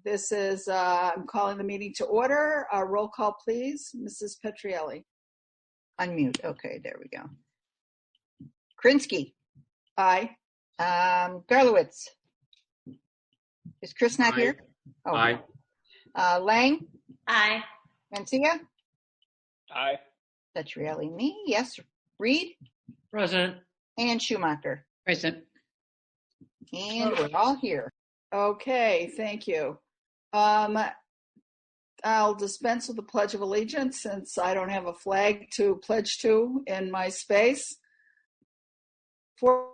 This is, I'm calling the meeting to order. Roll call, please. Mrs. Petrielli. Unmute. Okay, there we go. Krinsky. Aye. Garlowitz. Is Chris not here? Oh. Aye. Lang. Aye. Mencia. Aye. Petrielli, me. Yes. Reed. Present. And Schumacher. Present. And we're all here. Okay, thank you. I'll dispense with the Pledge of Allegiance since I don't have a flag to pledge to in my space. For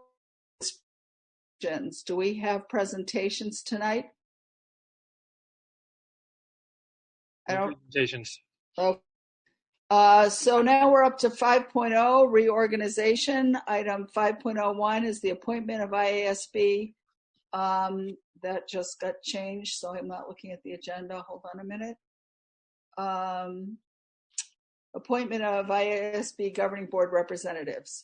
do we have presentations tonight? I don't. Presentations. Oh. So now we're up to 5.0, reorganization. Item 5.01 is the appointment of IASB. That just got changed, so I'm not looking at the agenda. Hold on a minute. Appointment of IASB Governing Board representatives.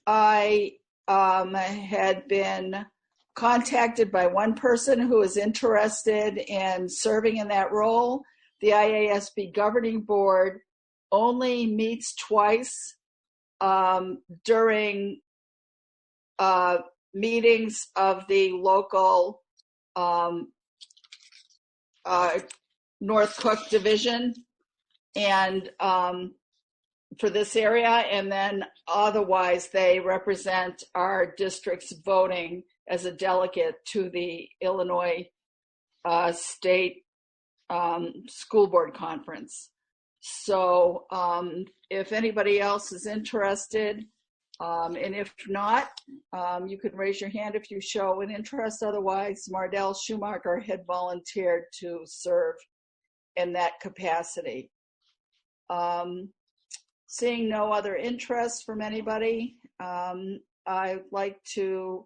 I had been contacted by one person who is interested in serving in that role. The IASB Governing Board only meets twice during meetings of the local North Cook Division and for this area, and then otherwise they represent our district's voting as a delegate to the Illinois State School Board Conference. So if anybody else is interested, and if not, you can raise your hand if you show an interest. Otherwise, Mardell Schumacher had volunteered to serve in that capacity. Seeing no other interest from anybody, I'd like to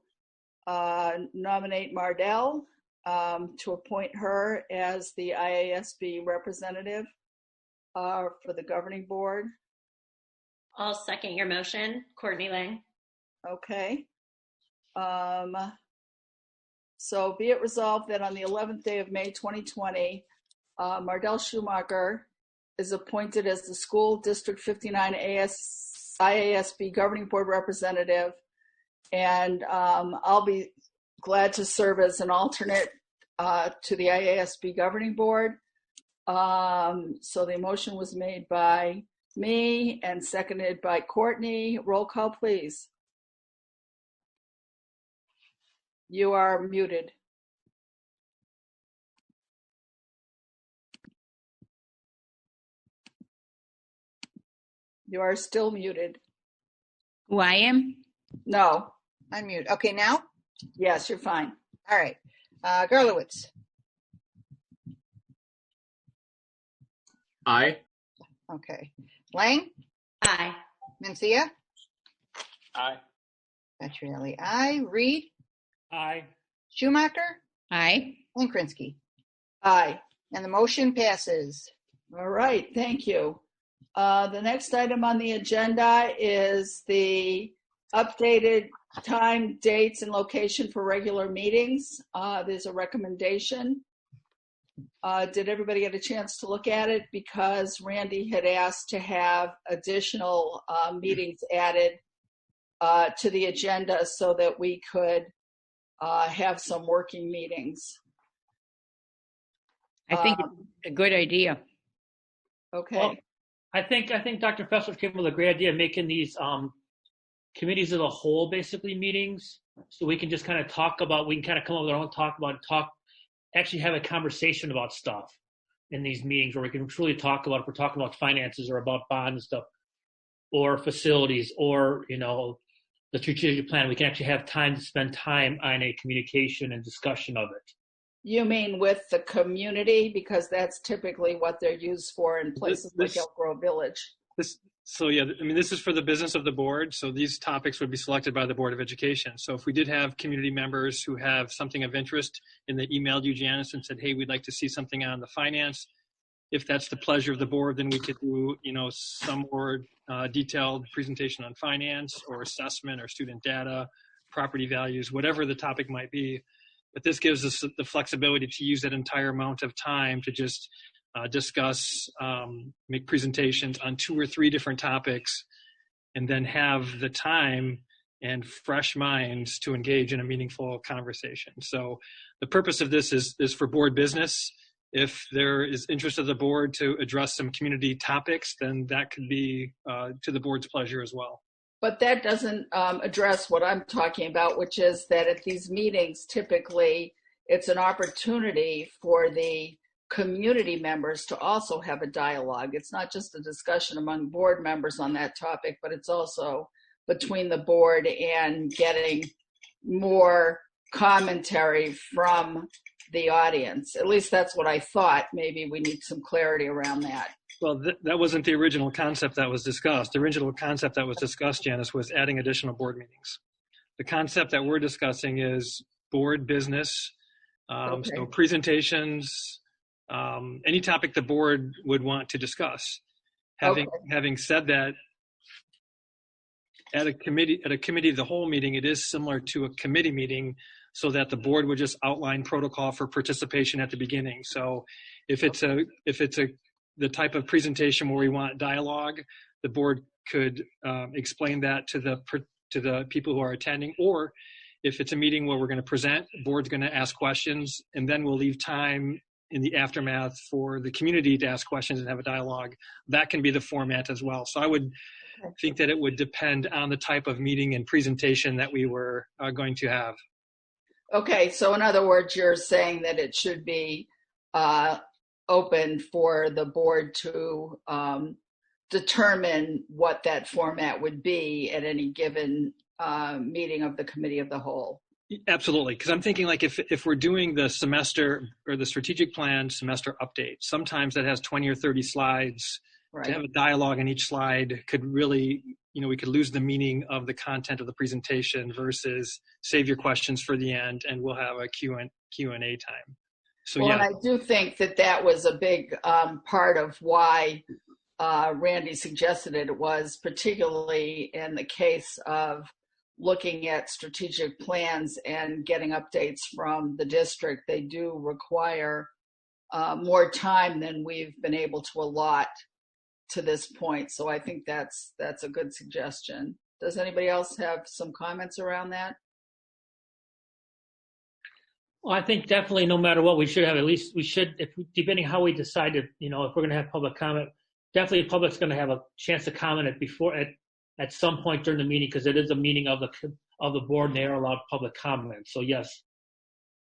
nominate Mardell to appoint her as the IASB representative for the governing board. I'll second your motion, Courtney Lang. Okay. So be it resolved that on the 11th day of May 2020, Mardell Schumacher is appointed as the School District 59 IASB Governing Board representative, and I'll be glad to serve as an alternate to the IASB Governing Board. So the motion was made by me and seconded by Courtney. Roll call, please. You are muted. You are still muted. Who I am? No. Unmute. Okay, now? Yes, you're fine. All right. Garlowitz. Aye. Okay. Lang? Aye. Mencia? Aye. Petrielli, aye. Reed? Aye. Schumacher? Aye. And Krinsky. Aye. And the motion passes. All right, thank you. The next item on the agenda is the updated time, dates, and location for regular meetings. There's a recommendation. Did everybody get a chance to look at it? Because Randy had asked to have additional meetings added to the agenda so that we could have some working meetings. I think it's a good idea. Okay. Well, I think Dr. Fessler came up with a great idea of making these committees of the whole basically meetings, so we can just kind of talk about, we can kind of come up with our own actually have a conversation about stuff in these meetings where we can truly talk about, if we're talking about finances or about bonds and stuff, or facilities, or, you know, the strategic plan, we can actually have time to spend time on a communication and discussion of it. You mean with the community, because that's typically what they're used for in places like Elk Grove Village. So yeah, I mean, this is for the business of the board. So these topics would be selected by the Board of Education. So if we did have community members who have something of interest and they emailed you, Janice, and said, hey, we'd like to see something on the finance. If that's the pleasure of the board, then we could do, you know, some more detailed presentation on finance or assessment or student data property values, whatever the topic might be. But this gives us the flexibility to use that entire amount of time to just discuss, make presentations on 2 or 3 different topics, and then have the time and fresh minds to engage in a meaningful conversation. So the purpose of this is for board business. If there is interest of the board to address some community topics, then that could be to the board's pleasure as well. But that doesn't address what I'm talking about, which is that at these meetings, typically it's an opportunity for the community members to also have a dialogue. It's not just a discussion among board members on that topic, but it's also between the board and getting more commentary from the audience. At least that's what I thought. Maybe we need some clarity around that. Well, that wasn't the original concept that was discussed. The original concept that was discussed, Janice, was adding additional board meetings. The concept that we're discussing is board business, Okay. so presentations, any topic the board would want to discuss. Having said that, at a committee of the whole meeting, it is similar to a committee meeting, so that the board would just outline protocol for participation at the beginning. So if it's the type of presentation where we want dialogue, the board could explain that to the people who are attending. Or if it's a meeting where we're going to present, the board's going to ask questions, and then we'll leave time in the aftermath for the community to ask questions and have a dialogue. That can be the format as well. So I would think that it would depend on the type of meeting and presentation that we were going to have. Okay, so in other words, you're saying that it should be open for the board to determine what that format would be at any given meeting of the committee of the whole. Absolutely, because I'm thinking like if we're doing the semester or the strategic plan semester update, sometimes that has 20 or 30 slides. Right. To have a dialogue on each slide could really, we could lose the meaning of the content of the presentation versus save your questions for the end and we'll have a Q&A time. So, well, yeah. and I do think that was a big part of why Randy suggested it. It was particularly in the case of looking at strategic plans and getting updates from the district. They do require more time than we've been able to allot to this point. So I think that's a good suggestion. Does anybody else have some comments around that? Well, I think definitely no matter what, we should have, at least we should, depending how we decide if we're going to have public comment, definitely the public's going to have a chance to comment at some point during the meeting, because it is a meeting of the board and they are allowed public comment. So yes,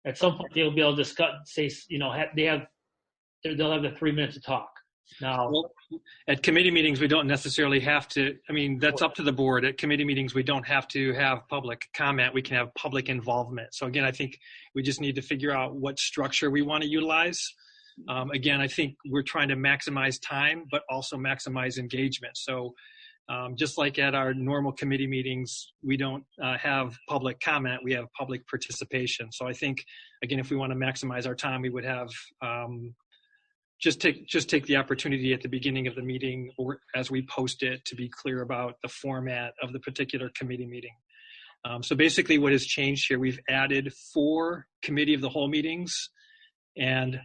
at some point they'll be able to discuss, they'll have the 3 minutes to talk. Now, well, at committee meetings, we don't necessarily have to, that's up to the board. At committee meetings, we don't have to have public comment. We can have public involvement. So again, I think we just need to figure out what structure we want to utilize. Again, I think we're trying to maximize time, but also maximize engagement. So just like at our normal committee meetings, we don't have public comment, we have public participation. So I think, again, if we want to maximize our time, we would have just take the opportunity at the beginning of the meeting or as we post it to be clear about the format of the particular committee meeting. So basically what has changed here, we've added 4 committee of the whole meetings, and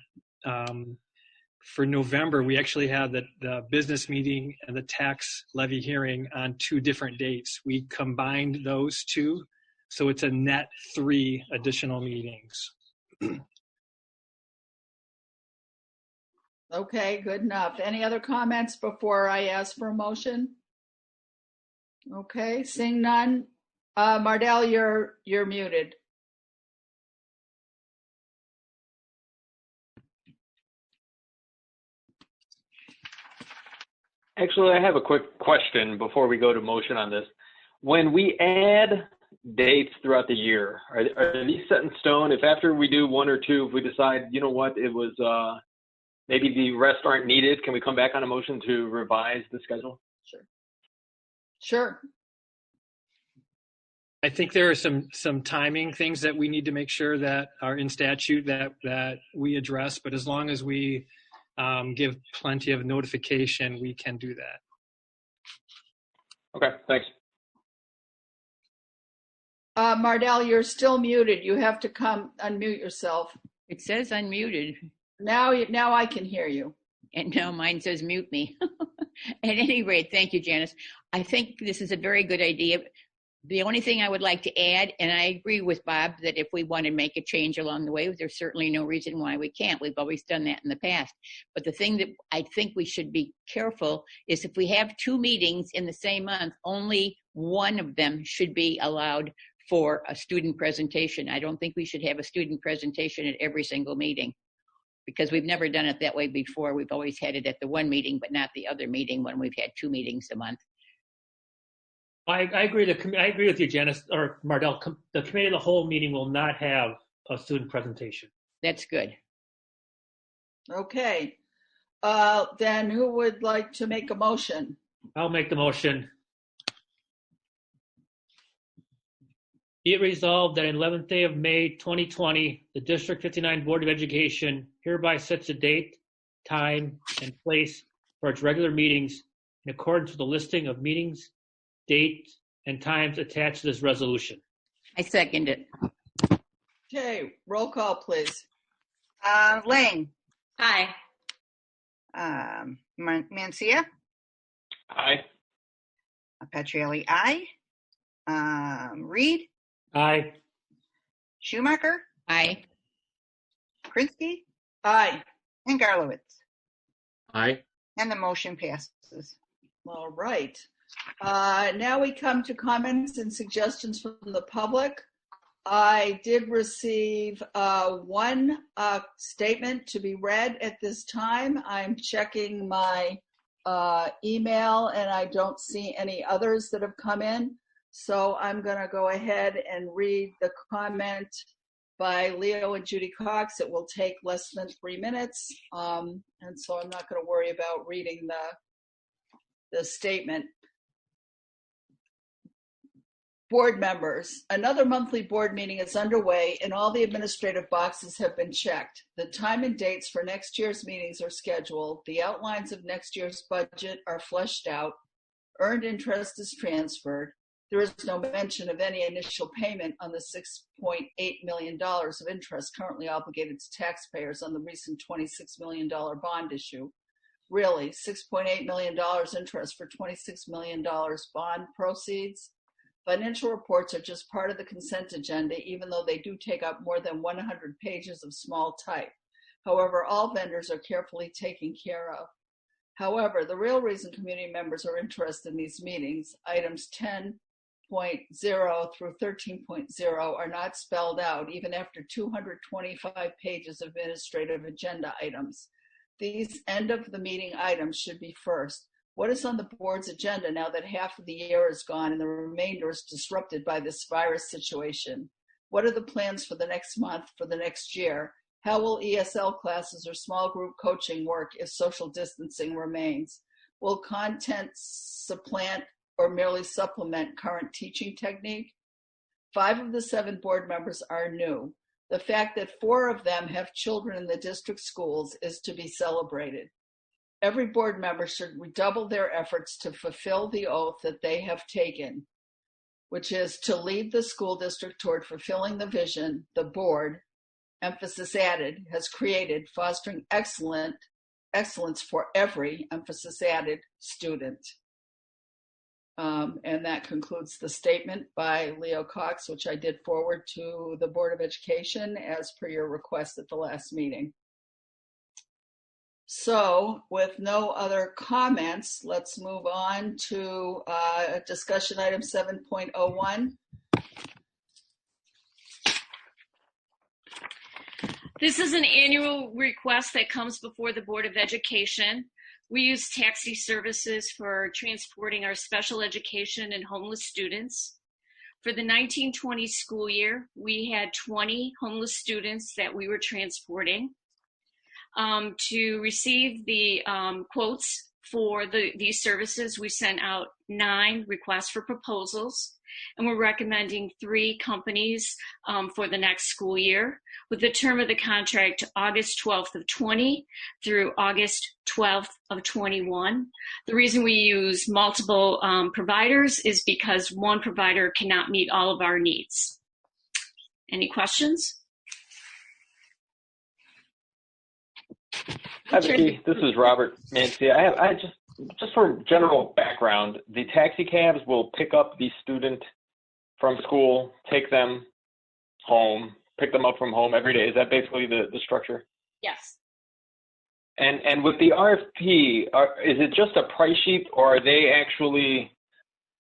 for November, we actually had the business meeting and the tax levy hearing on 2 different dates. We combined those 2, so it's a net 3 additional meetings. Okay, good enough. Any other comments before I ask for a motion? Okay, seeing none. Mardell, you're muted. Actually, I have a quick question before we go to motion on this. When we add dates throughout the year, are these set in stone? If after we do 1 or 2, if we decide, it was maybe the rest aren't needed, can we come back on a motion to revise the schedule? Sure. I think there are some timing things that we need to make sure that are in statute that we address, but as long as we give plenty of notification, we can do that. Okay, thanks. Mardell, you're still muted. You have to come unmute yourself. It says unmuted, Now I can hear you. and now mine says mute me. At any rate, thank you, Janice. I think this is a very good idea. The only thing I would like to add, and I agree with Bob, that if we want to make a change along the way, there's certainly no reason why we can't. We've always done that in the past. But the thing that I think we should be careful is if we have 2 meetings in the same month, only one of them should be allowed for a student presentation. I don't think we should have a student presentation at every single meeting, because we've never done it that way before. We've always had it at the one meeting, but not the other meeting when we've had 2 meetings a month. I agree. I agree with you, Janice or Mardell. The committee of the whole meeting will not have a student presentation. That's good. Okay. Then who would like to make a motion? I'll make the motion. Be it resolved that on 11th day of May 2020, the District 59 Board of Education hereby sets a date, time, and place for its regular meetings in accordance with the listing of meetings, dates, and times attached to this resolution. I second it. Okay, roll call, please. Lang, Aye. Mancia, Aye. Petrielli, aye. Reed, Aye. Schumacher, Aye. Krinsky, Aye. and Garlowitz. Aye. And the motion passes. All right. Now we come to comments and suggestions from the public. I did receive one statement to be read at this time. I'm checking my email and I don't see any others that have come in. So I'm going to go ahead and read the comment by Leo and Judy Cox. It will take less than 3 minutes. And so I'm not going to worry about reading the statement. Board members, another monthly board meeting is underway and all the administrative boxes have been checked. The time and dates for next year's meetings are scheduled. The outlines of next year's budget are fleshed out. Earned interest is transferred. There is no mention of any initial payment on the $6.8 million of interest currently obligated to taxpayers on the recent $26 million bond issue. Really, $6.8 million interest for $26 million bond proceeds? Financial reports are just part of the consent agenda, even though they do take up more than 100 pages of small type. However, all vendors are carefully taken care of. However, the real reason community members are interested in these meetings, items 10.0 through 13.0, are not spelled out, even after 225 pages of administrative agenda items. These end of the meeting items should be first. What is on the board's agenda now that half of the year is gone and the remainder is disrupted by this virus situation? What are the plans for the next month, for the next year? How will ESL classes or small group coaching work if social distancing remains? Will content supplant or merely supplement current teaching technique? 5 of the 7 board members are new. The fact that 4 of them have children in the district schools is to be celebrated. Every board member should redouble their efforts to fulfill the oath that they have taken, which is to lead the school district toward fulfilling the vision the board, emphasis added, has created, fostering excellence for every, emphasis added, student. And that concludes the statement by Leo Cox, which I did forward to the Board of Education as per your request at the last meeting. So with no other comments, let's move on to discussion item 7.01. This is an annual request that comes before the Board of Education. We use taxi services for transporting our special education and homeless students. For the 1920 school year, we had 20 homeless students that we were transporting. To receive the quotes for these services. We sent out 9 requests for proposals, and we're recommending 3 companies for the next school year, with the term of the contract August 12th of 20 through August 12th of 21. The reason we use multiple providers is because one provider cannot meet all of our needs. Any questions? Hi, Vicki. This is Robert Mancia. I just for general background, the taxi cabs will pick up the student from school, take them home, pick them up from home every day. Is that basically the structure? Yes. And with the RFP, is it just a price sheet, or are they actually?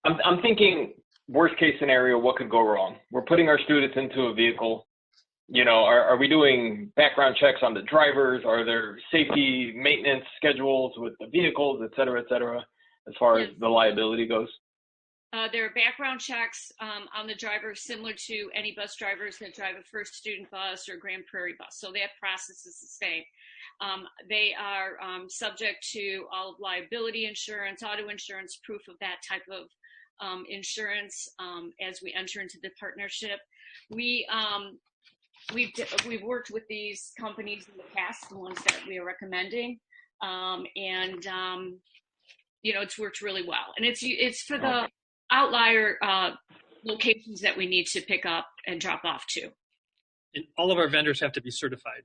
I'm thinking worst case scenario, what could go wrong? We're putting our students into a vehicle. You know, are we doing background checks on the drivers? Are there safety maintenance schedules with the vehicles, et cetera, as far as the liability goes? There are background checks on the drivers similar to any bus drivers that drive a First Student bus or Grand Prairie bus. So that process is the same. They are subject to all of liability insurance, auto insurance, proof of that type of insurance as we enter into the partnership. We've worked with these companies in the past, the ones that we are recommending, and you know, it's worked really well. And it's for the outlier locations that we need to pick up and drop off to. And all of our vendors have to be certified.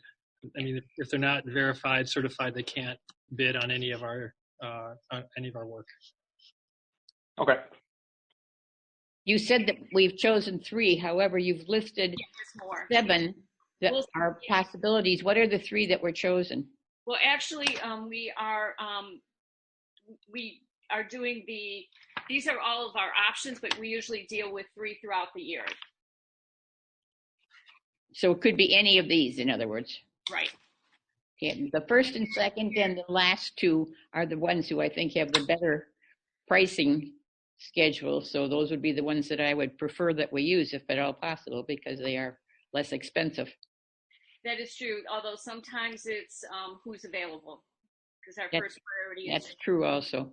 I mean, if they're not verified, certified, they can't bid on any of our work. Okay. You said that we've chosen 3. However, you've listed 7 that are possibilities. What are the 3 that were chosen? Well, actually, we are doing these are all of our options, but we usually deal with 3 throughout the year. So it could be any of these, in other words. Right. Okay. The first and second and the last 2 are the ones who I think have the better pricing schedule. So those would be the ones that I would prefer that we use, if at all possible, because they are less expensive. That is true, although sometimes it's who's available, because our first priority is. That's true also.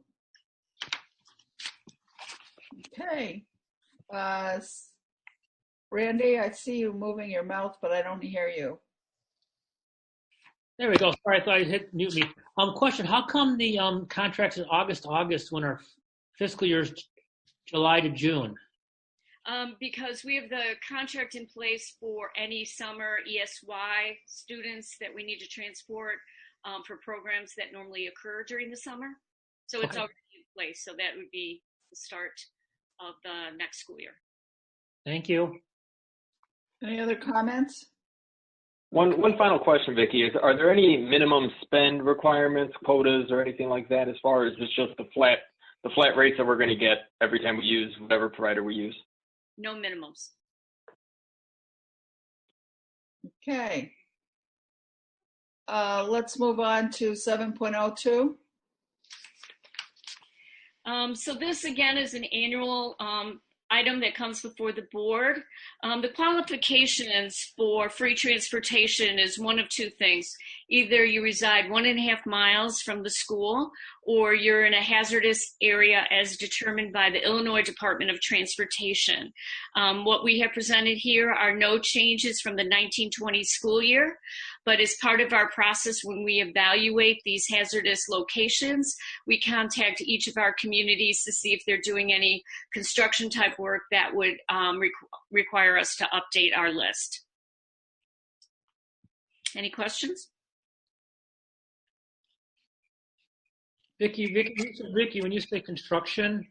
Okay. Randy, I see you moving your mouth, but I don't hear you. There we go. Sorry, I thought you hit mute me. Question: how come the contracts is August to August when our fiscal year is July to June? Because we have the contract in place for any summer ESY students that we need to transport for programs that normally occur during the summer. So it's already in place. So that would be the start of the next school year. Thank you. Any other comments? One final question, Vicki, is are there any minimum spend requirements, quotas, or anything like that, as far as it's just the flat rates that we're going to get every time we use whatever provider we use? No minimums. Okay. Let's move on to 7.02. So this again is an annual item that comes before the board. The qualifications for free transportation is one of 2 things. Either you reside 1.5 miles from the school, or you're in a hazardous area as determined by the Illinois Department of Transportation. What we have presented here are no changes from the 1920 school year, but as part of our process, when we evaluate these hazardous locations, we contact each of our communities to see if they're doing any construction type work that would require us to update our list. Any questions? Vicki, when you say construction,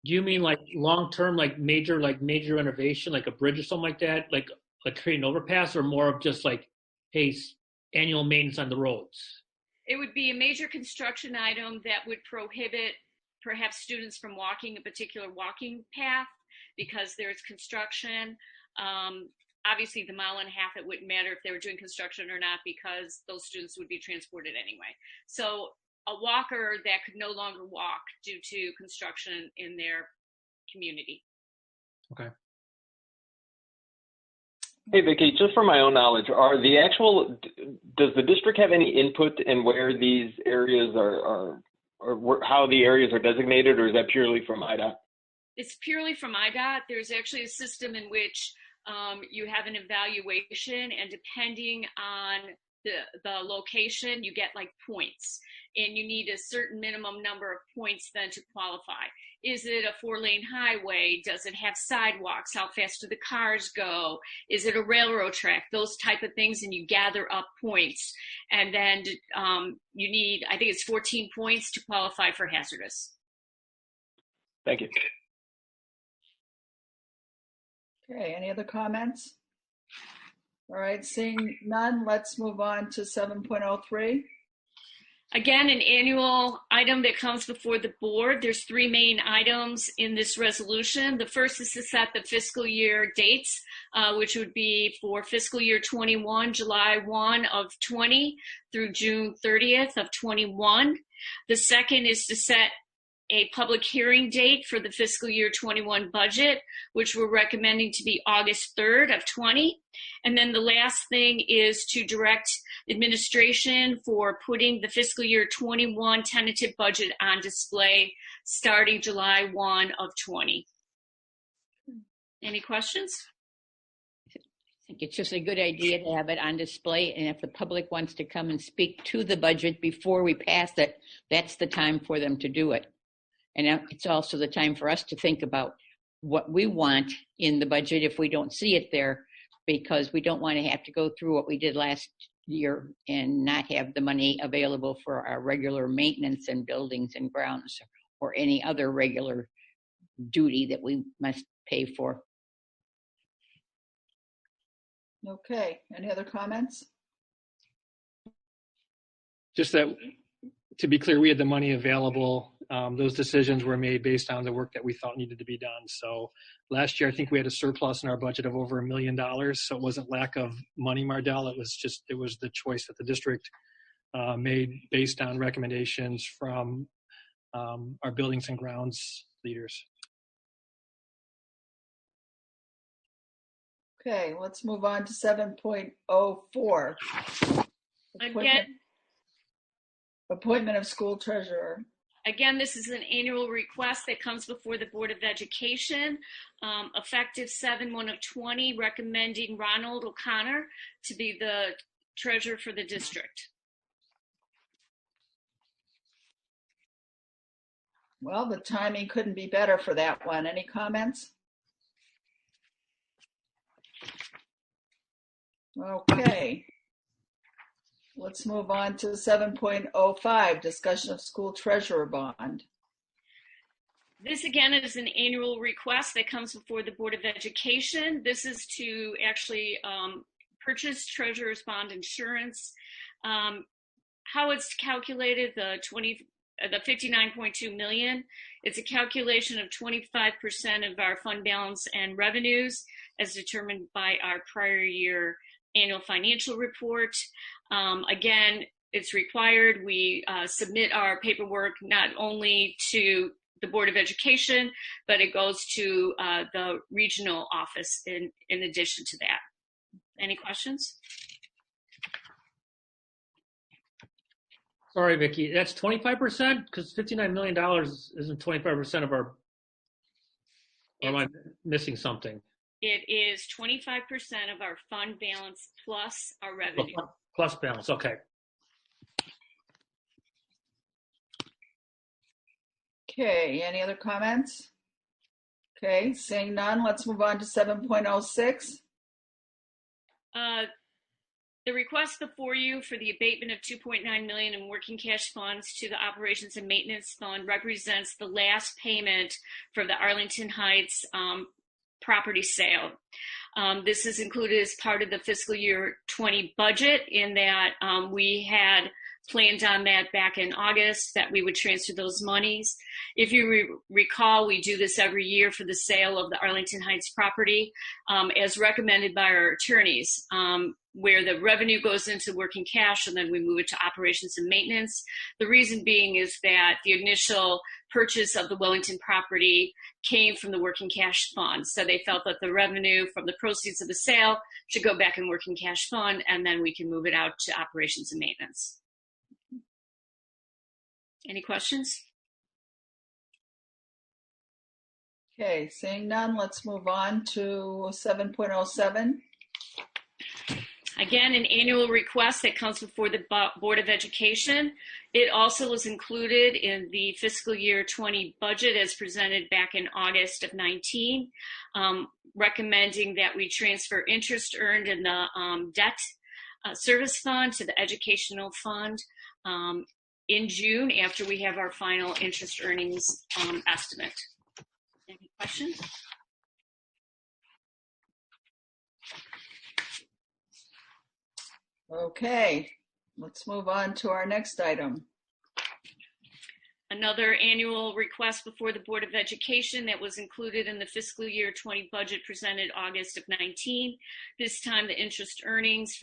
do you mean like long-term, like major renovation, like a bridge or something like that, like create an overpass, or more of just like, hey, annual maintenance on the roads? It would be a major construction item that would prohibit perhaps students from walking a particular walking path because there's construction. Obviously, the 1.5 miles, it wouldn't matter if they were doing construction or not because those students would be transported anyway. So a walker that could no longer walk due to construction in their community. Okay. Hey, Vicki, just for my own knowledge, does the district have any input in where these areas are how the areas are designated, or is that purely from IDOT? It's purely from IDOT. There's actually a system in which you have an evaluation, and depending on the location, you get like points, and you need a certain minimum number of points then to qualify. Is it a 4-lane highway? Does it have sidewalks? How fast do the cars go? Is it a railroad track? Those type of things, and you gather up points, and then you need, I think it's 14 points to qualify for hazardous. Thank you. Okay, any other comments? All right, seeing none, let's move on to 7.03. Again, an annual item that comes before the board. There's 3 main items in this resolution. The first is to set the fiscal year dates, which would be for fiscal year 21, July 1 of 20 through June 30th of 21. The second is to set a public hearing date for the fiscal year 21 budget, which we're recommending to be August 3rd of 20. And then the last thing is to direct administration for putting the fiscal year 21 tentative budget on display starting July 1 of 20. Any questions? I think it's just a good idea to have it on display, and if the public wants to come and speak to the budget before we pass it, that's the time for them to do it. And it's also the time for us to think about what we want in the budget if we don't see it there, because we don't want to have to go through what we did last year and not have the money available for our regular maintenance and buildings and grounds or any other regular duty that we must pay for. Okay, any other comments? Just that, to be clear, we had the money available. Those decisions were made based on the work that we thought needed to be done. So last year, I think we had a surplus in our budget of over $1 million. So it wasn't lack of money, Mardell. It was the choice that the district made based on recommendations from our buildings and grounds leaders. Okay, let's move on to 7.04. Appointment of school treasurer. Again, this is an annual request that comes before the Board of Education, effective 7/1 of 20, recommending Ronald O'Connor to be the treasurer for the district. Well, the timing couldn't be better for that one. Any comments? Okay. Let's move on to 7.05, discussion of school treasurer bond. This again is an annual request that comes before the Board of Education. This is to actually purchase treasurer's bond insurance. How it's calculated, the 59.2 million, it's a calculation of 25% of our fund balance and revenues as determined by our prior year annual financial report. Again, it's required. We submit our paperwork not only to the Board of Education, but it goes to the regional office in addition to that. Any questions? Sorry, Vicki, that's 25%? Because $59 million isn't 25% of our, or am I missing something? It is 25% of our fund balance plus our revenue. Plus balance, okay. Okay, any other comments? Okay, seeing none, let's move on to 7.06. The request before you for the abatement of $2.9 million in working cash funds to the Operations and Maintenance Fund represents the last payment for the Arlington Heights property sale. This is included as part of the fiscal year 20 budget, in that we had planned on that back in August, that we would transfer those monies. If you recall, we do this every year for the sale of the Arlington Heights property, as recommended by our attorneys, where the revenue goes into working cash and then we move it to operations and maintenance. The reason being is that the initial purchase of the Wellington property came from the working cash fund. So they felt that the revenue from the proceeds of the sale should go back in working cash fund, and then we can move it out to operations and maintenance. Any questions? Okay, seeing none, let's move on to 7.07. Again, an annual request that comes before the Board of Education. It also was included in the fiscal year 20 budget as presented back in August of 19, recommending that we transfer interest earned in the debt service fund to the educational fund in June after we have our final interest earnings estimate. Any questions? Okay, let's move on to our next item. Another annual request before the Board of Education that was included in the fiscal year 20 budget presented August of 19. This time the interest earnings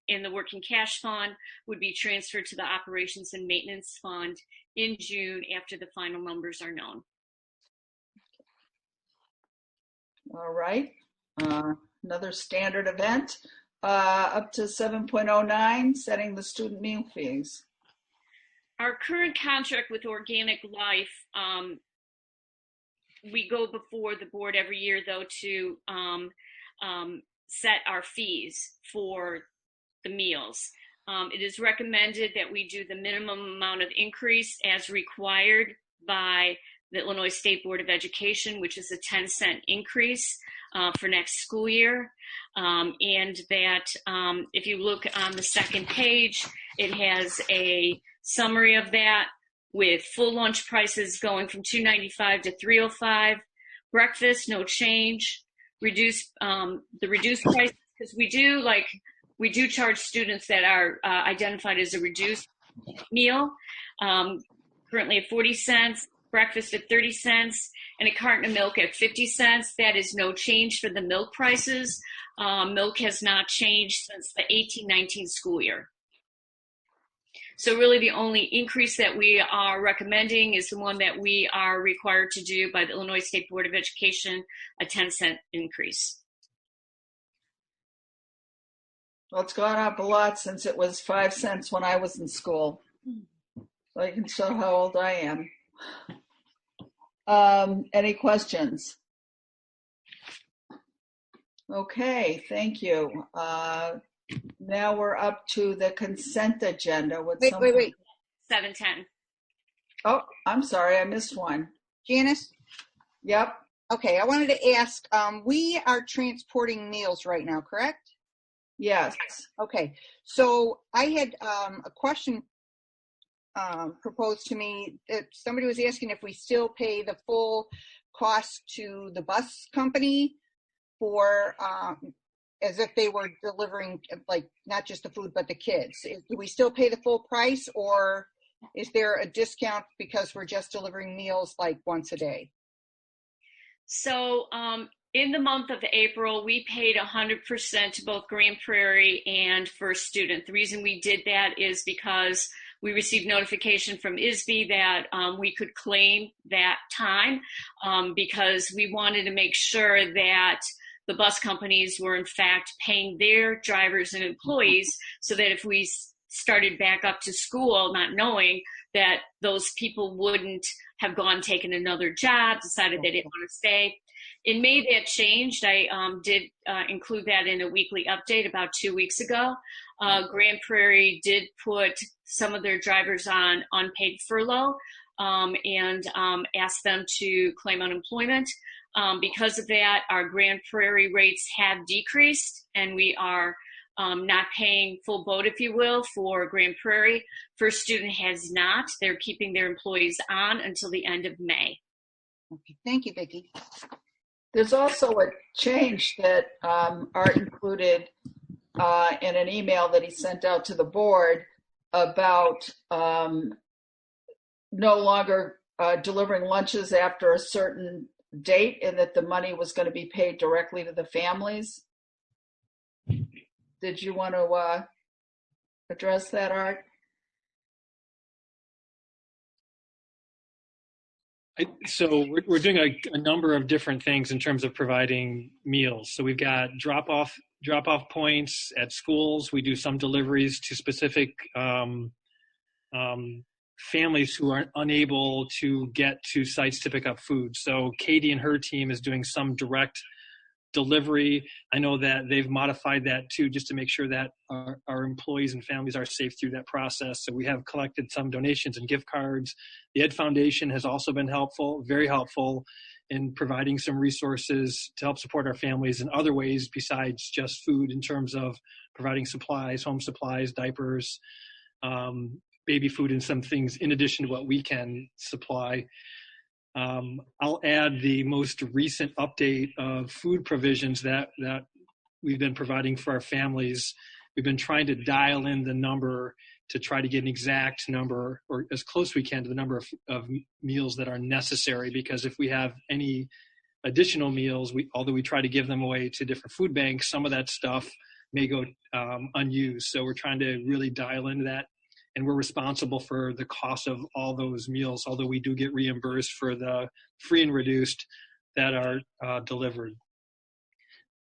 in the working cash fund would be transferred to the operations and maintenance fund in June after the final numbers are known. All right, another standard event. Up to 7.09, setting the student meal fees. Our current contract with Organic Life, we go before the board every year, though, to set our fees for the meals. It is recommended that we do the minimum amount of increase as required by the Illinois State Board of Education, which is a 10-cent increase for next school year. And that if you look on the second page, it has a summary of that with full lunch prices going from $2.95 to $3.05. Breakfast, no change. The reduced price, because we do charge students that are identified as a reduced meal, currently at 40 cents. Breakfast at 30 cents, and a carton of milk at 50 cents. That is no change for the milk prices. Milk has not changed since the 18-19 school year. So really the only increase that we are recommending is the one that we are required to do by the Illinois State Board of Education, a 10-cent increase. Well, it's gone up a lot since it was 5 cents when I was in school. So you can show how old I am. Any questions? Okay, thank you. Now we're up to the consent agenda. Wait. 710. Oh, I'm sorry, I missed one. Janice? Yep. Okay, I wanted to ask, we are transporting meals right now, correct? Yes. Okay, so I had a question proposed to me that somebody was asking if we still pay the full cost to the bus company for as if they were delivering, like, not just the food but the kids. Do we still pay the full price, or is there a discount because we're just delivering meals like once a day? So in the month of April, we paid 100% to both Grand Prairie and First Student. The reason we did that is because we received notification from ISB that we could claim that time because we wanted to make sure that the bus companies were in fact paying their drivers and employees, so that if we started back up to school not knowing, that those people wouldn't have gone taken another job, decided they didn't want to stay. In May that changed. I did include that in a weekly update about 2 weeks ago. Grand Prairie did put some of their drivers on unpaid furlough and asked them to claim unemployment. Because of that, our Grand Prairie rates have decreased, and we are not paying full boat, if you will, for Grand Prairie. First Student has not. They're keeping their employees on until the end of May. Okay, thank you, Vicki. There's also a change that Art included in an email that he sent out to the board about no longer delivering lunches after a certain date, and that the money was going to be paid directly to the families. Did you want to address that, Art? So we're doing a number of different things in terms of providing meals. So we've got drop-off points at schools. We do some deliveries to specific families who are unable to get to sites to pick up food. So Katie and her team is doing some direct delivery. I know that they've modified that too, just to make sure that our employees and families are safe through that process. So we have collected some donations and gift cards. The Ed Foundation has also been helpful, very helpful, in providing some resources to help support our families in other ways besides just food, in terms of providing supplies, home supplies, diapers, baby food, and some things in addition to what we can supply. I'll add the most recent update of food provisions that we've been providing for our families. We've been trying to dial in the number to try to get an exact number, or as close we can to the number of meals that are necessary, because if we have any additional meals, although we try to give them away to different food banks, some of that stuff may go unused. So we're trying to really dial into that. And we're responsible for the cost of all those meals, although we do get reimbursed for the free and reduced that are delivered.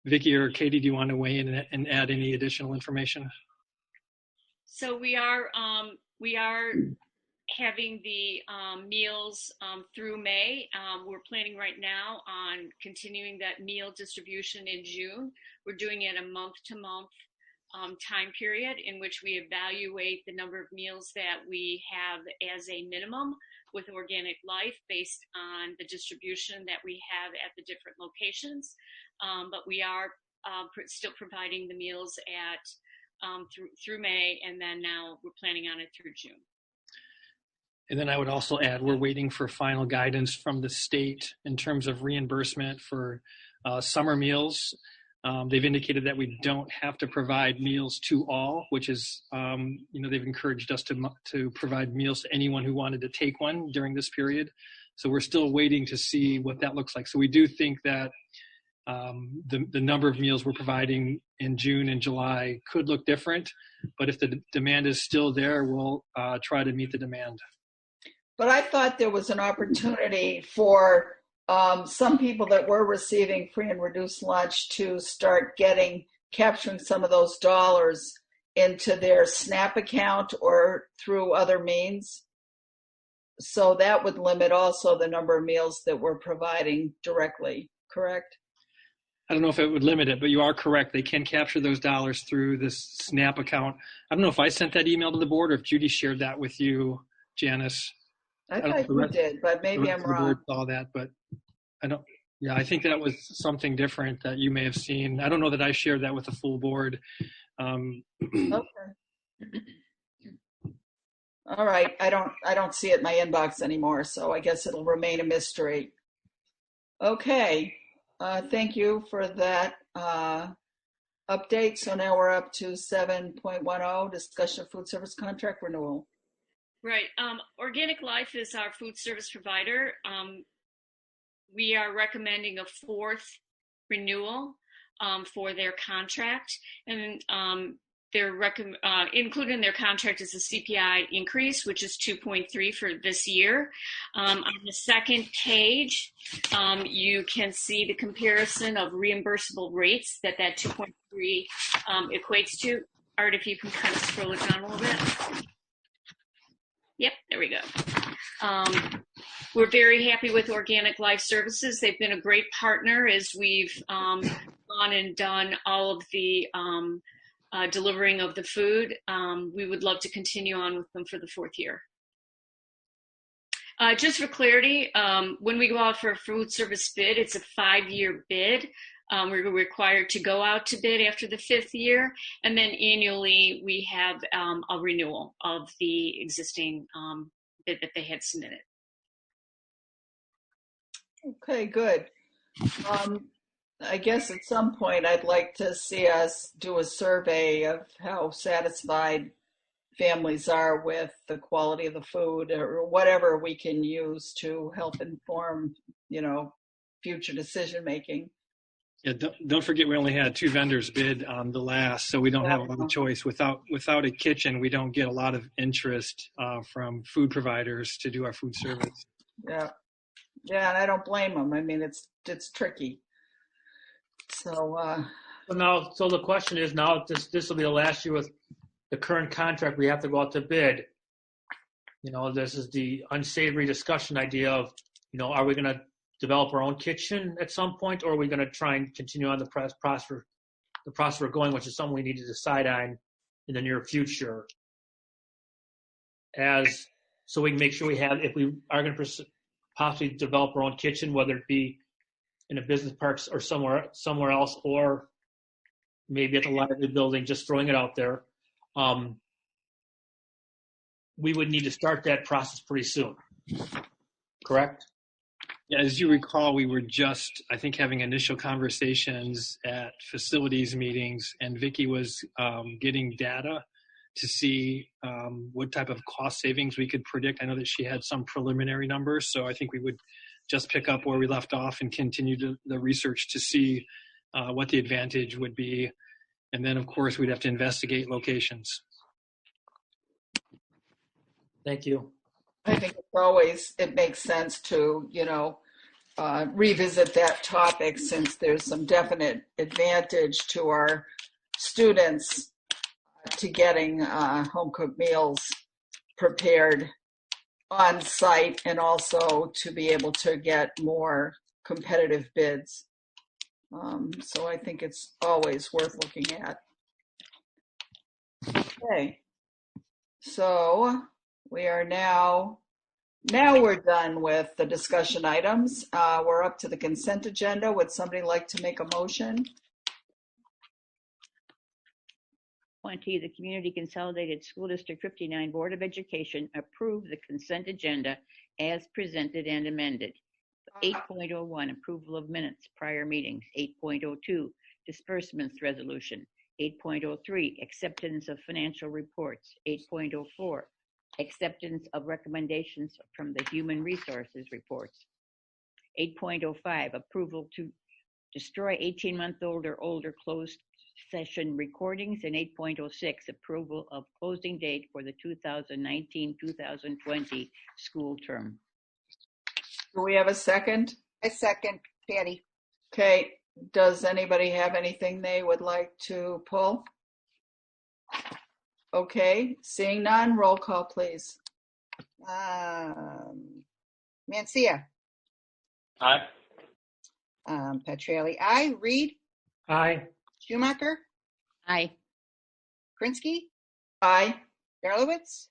Vicki or Katie, do you want to weigh in and add any additional information? So we are having the meals through May. We're planning right now on continuing that meal distribution in June. We're doing it a month-to-month time period in which we evaluate the number of meals that we have as a minimum with Organic Life based on the distribution that we have at the different locations. But we are still providing the meals at through May, and then now we're planning on it through June. And then I would also add, we're waiting for final guidance from the state in terms of reimbursement for summer meals. They've indicated that we don't have to provide meals to all, which is, they've encouraged us to provide meals to anyone who wanted to take one during this period. So we're still waiting to see what that looks like. So we do think that the number of meals we're providing in June and July could look different, but if the demand is still there, we'll try to meet the demand. But I thought there was an opportunity for some people that were receiving free and reduced lunch to start capturing some of those dollars into their SNAP account or through other means. So that would limit also the number of meals that we're providing directly, correct? I don't know if it would limit it, but you are correct. They can capture those dollars through this SNAP account. I don't know if I sent that email to the board or if Judy shared that with you, Janice. I thought you did, but maybe I'm wrong. The board saw that, but I don't. Yeah, I think that was something different that you may have seen. I don't know that I shared that with the full board. Okay. All right. I don't see it in my inbox anymore, so I guess it'll remain a mystery. Okay. Thank you for that update. So now we're up to 7.10, discussion of food service contract renewal. Right. Organic Life is our food service provider. We are recommending a fourth renewal for their contract, and included in their contract is a CPI increase, which is 2.3 for this year. On the second page, you can see the comparison of reimbursable rates that 2.3 equates to. Art, if you can kind of scroll it down a little bit. Yep, there we go. We're very happy with Organic Life Services. They've been a great partner as we've gone and done all of the delivering of the food. We would love to continue on with them for the fourth year. Just for clarity, when we go out for a food service bid, it's a 5-year bid. We're required to go out to bid after the 5th year, and then annually we have a renewal of the existing bid that they had submitted. Okay, good. I guess at some point I'd like to see us do a survey of how satisfied families are with the quality of the food, or whatever we can use to help inform, future decision making. Yeah, don't forget we only had 2 vendors bid on the last, so we don't have a lot of choice. Without a kitchen, we don't get a lot of interest from food providers to do our food service. Yeah, and I don't blame them. I mean, it's tricky. So the question is now, this will be the last year with the current contract. We have to go out to bid. This is the unsavory discussion idea of, are we going to develop our own kitchen at some point, or are we going to try and continue on the process we're going, which is something we need to decide on in the near future. So we can make sure if we are going to possibly develop our own kitchen, whether it be in a business park or somewhere else, or maybe at the library building, just throwing it out there. We would need to start that process pretty soon. Correct? Yeah, as you recall, we were just, I think, having initial conversations at facilities meetings, and Vicki was getting data to see what type of cost savings we could predict. I know that she had some preliminary numbers, so I think we would just pick up where we left off and continue the research to see what the advantage would be. And then, of course, we'd have to investigate locations. Thank you. I think it makes sense to, revisit that topic, since there's some definite advantage to our students to getting home-cooked meals prepared on site, and also to be able to get more competitive bids. So I think it's always worth looking at. Okay, so we are now we're done with the discussion items. We're up to the consent agenda. Would somebody like to make a motion? 20, the Community Consolidated School District 59 Board of Education approve the consent agenda as presented and amended. 8.01, approval of minutes, prior meetings. 8.02, disbursements resolution. 8.03, acceptance of financial reports. 8.04, acceptance of recommendations from the Human Resources reports. 8.05, approval to destroy 18-month-old or older closed session recordings. And 8.06, approval of closing date for the 2019-2020 school term. Do we have a second? I second, Patty. Okay, does anybody have anything they would like to pull? Okay, seeing none, roll call, please. Mancia. Aye. Petrielli, aye. Reed. Aye. Schumacher. Aye. Krinsky. Aye. Garlowitz.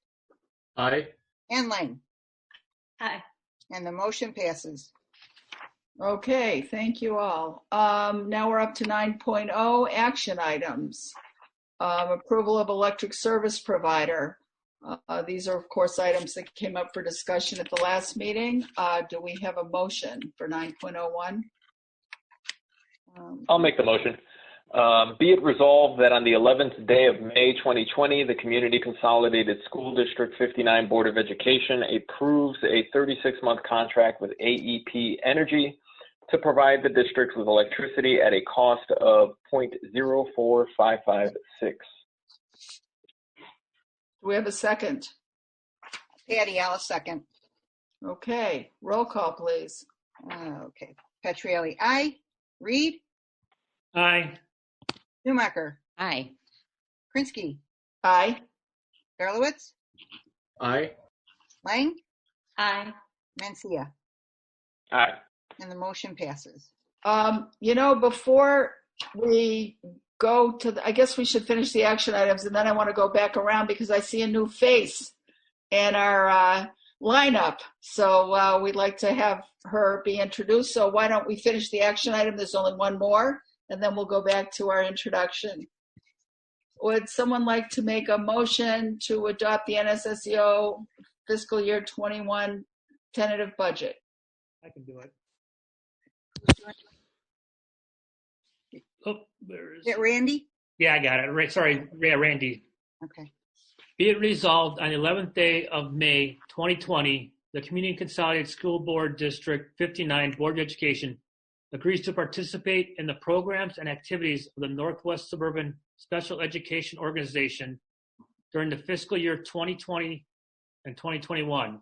Aye. And Lang. Aye. And the motion passes. Okay, thank you all. Now we're up to 9.0, action items. Approval of electric service provider. These are, of course, items that came up for discussion at the last meeting. Do we have a motion for 9.01? I'll make the motion. Be it resolved that on the 11th day of May 2020, the Community Consolidated School District 59 Board of Education approves a 36-month contract with AEP Energy to provide the district with electricity at a cost of $0.04556. Do we have a second? Patty, I'll second. Okay, roll call, please. Okay. Petrielli, aye. Reed. Aye. Schumacher. Aye. Krinsky. Aye. Garlowitz. Aye. Lang. Aye. Mancia. Aye. And the motion passes. Before we go to I guess we should finish the action items, and then I want to go back around because I see a new face in our lineup. So we'd like to have her be introduced. So why don't we finish the action item? There's only one more, and then we'll go back to our introduction. Would someone like to make a motion to adopt the NSSEO fiscal year 21 tentative budget? I can do it. Oh, there is. Is it Randy? Yeah, I got it. Sorry, yeah, Randy. Okay. Be it resolved on the 11th day of May 2020, the Community Consolidated School Board District 59 Board of Education agrees to participate in the programs and activities of the Northwest Suburban Special Education Organization during the fiscal year 2020 and 2021.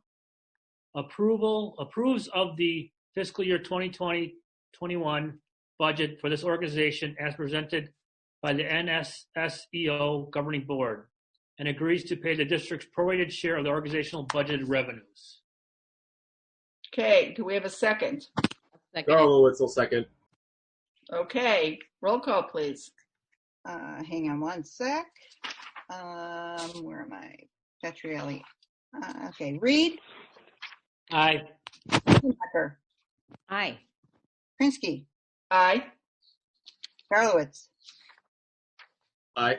Approves of the fiscal year 2020-21 budget for this organization as presented by the NSSEO Governing Board. and agrees to pay the district's prorated share of the organizational budgeted revenues. Okay, do we have a second? Second. Garlowitz, second. Okay, roll call, please. Hang on one sec. Where am I? Petrielli. Okay, Reed, Aye. Schumacher, Aye. Krinsky, Aye. Garlowitz, Aye.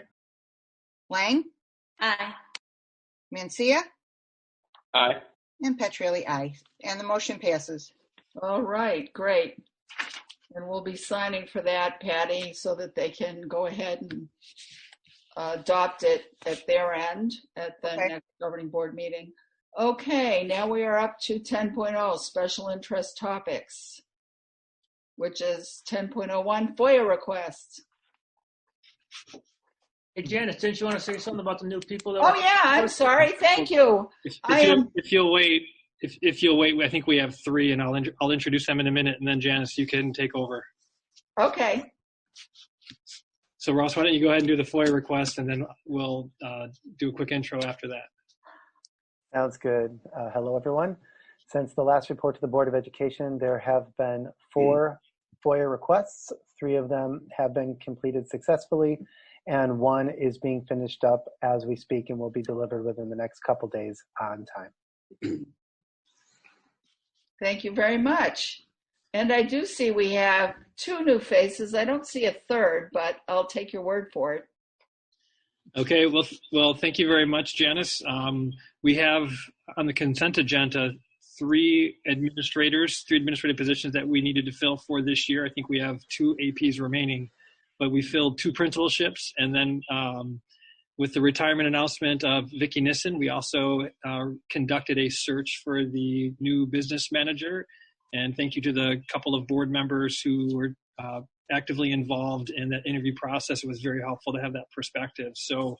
Lang, Aye. Mancia, Aye. and Petrielli, aye. And the motion passes. All right, great. And we'll be signing for that, Patty, so that they can go ahead and adopt it at their end at the Okay. next governing board meeting. Okay, now we are up to 10.0, special interest topics, which is 10.01, Foia requests. Hey, Janice, didn't you want to say something about the new people? That Oh were- yeah, I'm sorry, thank you. If you'll wait, I think we have three, and I'll introduce them in a minute, and then Janice, you can take over. Okay, So Ross, why don't you go ahead and do the FOIA request, and then we'll do a quick intro after that. Sounds good. Hello, everyone. Since the last report to the Board of Education, there have been 4 FOIA requests. 3 of them have been completed successfully, and 1 is being finished up as we speak and will be delivered within the next couple days on time. thank you very much. And I do see we have 2 new faces. I don't see a third, but I'll take your word for it. Okay, well, thank you very much, Janice. We have on the consent agenda 3 administrative positions that we needed to fill for this year. I think we have 2 APs remaining, but we filled 2 principalships, and then with the retirement announcement of Vicki Nissen, we also conducted a search for the new business manager. And thank you to the couple of board members who were actively involved in that interview process. It was very helpful to have that perspective. So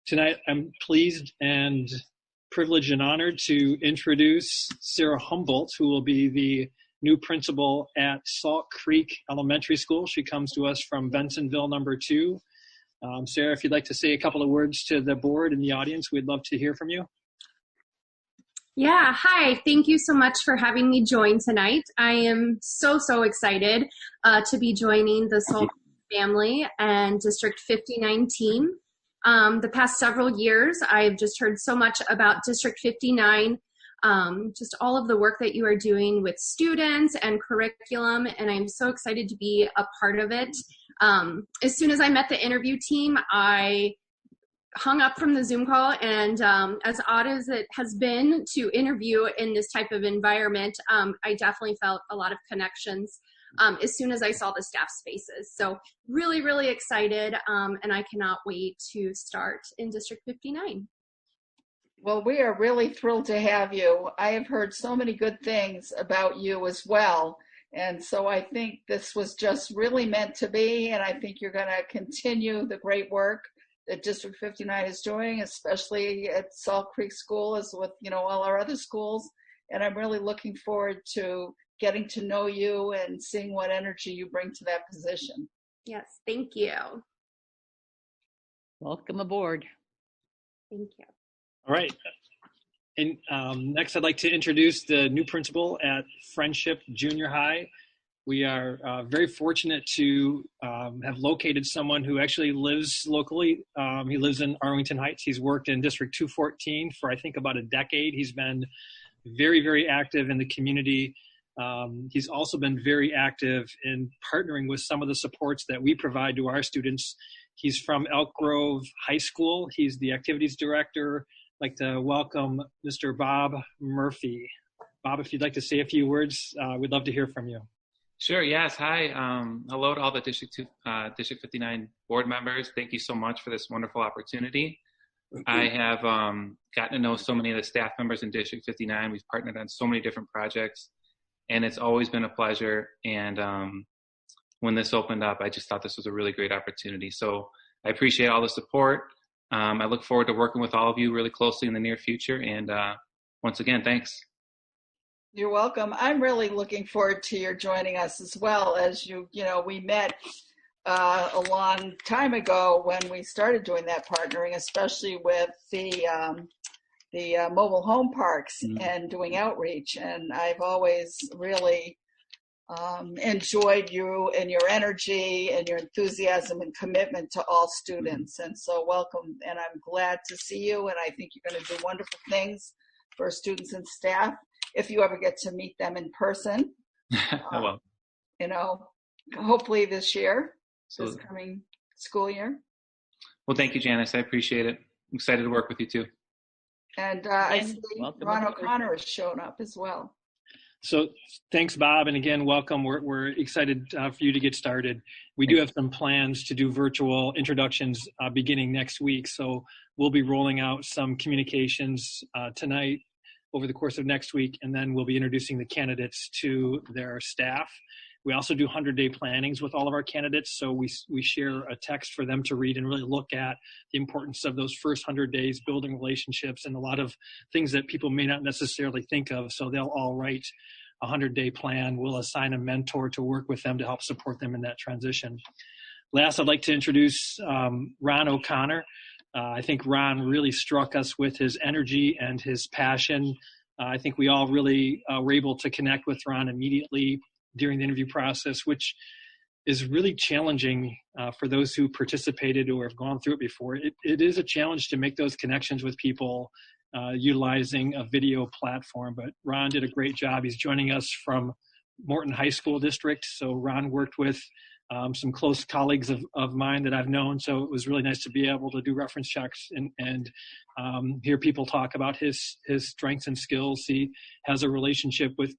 tonight I'm pleased and privileged and honored to introduce Sara Humboldt, who will be the new principal at Salt Creek Elementary School. She comes to us from Bensonville number 2. Sara, if you'd like to say a couple of words to the board and the audience, we'd love to hear from you. Yeah, hi. Thank you so much for having me join tonight. I am so excited to be joining the Salt family and District 59 team. The past several years, I've just heard so much about District 59, just all of the work that you are doing with students and curriculum, and I'm so excited to be a part of it. As soon as I met the interview team, I hung up from the Zoom call, and as odd as it has been to interview in this type of environment, I definitely felt a lot of connections as soon as I saw the staff spaces. So really excited, and I cannot wait to start in District 59. Well, we are really thrilled to have you. I have heard so many good things about you as well. And so I think this was just really meant to be, and I think you're going to continue the great work that District 59 is doing, especially at Salt Creek School, as with all our other schools. And I'm really looking forward to getting to know you and seeing what energy you bring to that position. Yes, thank you. Welcome aboard. Thank you. All right. And next, I'd like to introduce the new principal at Friendship Junior High. We are very fortunate to have located someone who actually lives locally. He lives in Arlington Heights. He's worked in District 214 for, I think, about a decade. He's been very active in the community. He's also been very active in partnering with some of the supports that we provide to our students. He's from Elk Grove High School. He's the activities director. I'd like to welcome Mr. Bob Murphy. Bob, if you'd like to say a few words, we'd love to hear from you. Sure, yes. Hi. Hello to all the District 59 board members. Thank you so much for this wonderful opportunity. I have gotten to know so many of the staff members in District 59. We've partnered on so many different projects, and it's always been a pleasure. And when this opened up, I just thought this was a really great opportunity. So I appreciate all the support. I look forward to working with all of you really closely in the near future. And once again, thanks. You're welcome. I'm really looking forward to your joining us as well. As we met a long time ago when we started doing that partnering, especially with the mobile home parks and doing outreach. And I've always really enjoyed you and your energy and your enthusiasm and commitment to all students. And so welcome, and I'm glad to see you, and I think you're going to do wonderful things for students and staff if you ever get to meet them in person. Well, you know, hopefully this year, absolutely. this coming school year. Well, thank you, Janice. I appreciate it. I'm excited to work with you too. And I see Ron O'Connor has shown up as well. So thanks, Bob. And again, welcome. We're excited for you to get started. We do have some plans to do virtual introductions beginning next week. So we'll be rolling out some communications tonight over the course of next week, and then we'll be introducing the candidates to their staff. We also do 100-day plannings with all of our candidates. So we share a text for them to read and really look at the importance of those first 100 days, building relationships, and a lot of things that people may not necessarily think of. So they'll all write a 100-day plan. We'll assign a mentor to work with them to help support them in that transition. Last, I'd like to introduce Ron O'Connor. I think Ron really struck us with his energy and his passion. I think we all really were able to connect with Ron immediately during the interview process, which is really challenging for those who participated or have gone through it before. It is a challenge to make those connections with people utilizing a video platform, but Ron did a great job. He's joining us from Morton High School District. So Ron worked with some close colleagues of mine that I've known. So it was really nice to be able to do reference checks and hear people talk about his strengths and skills. He has a relationship with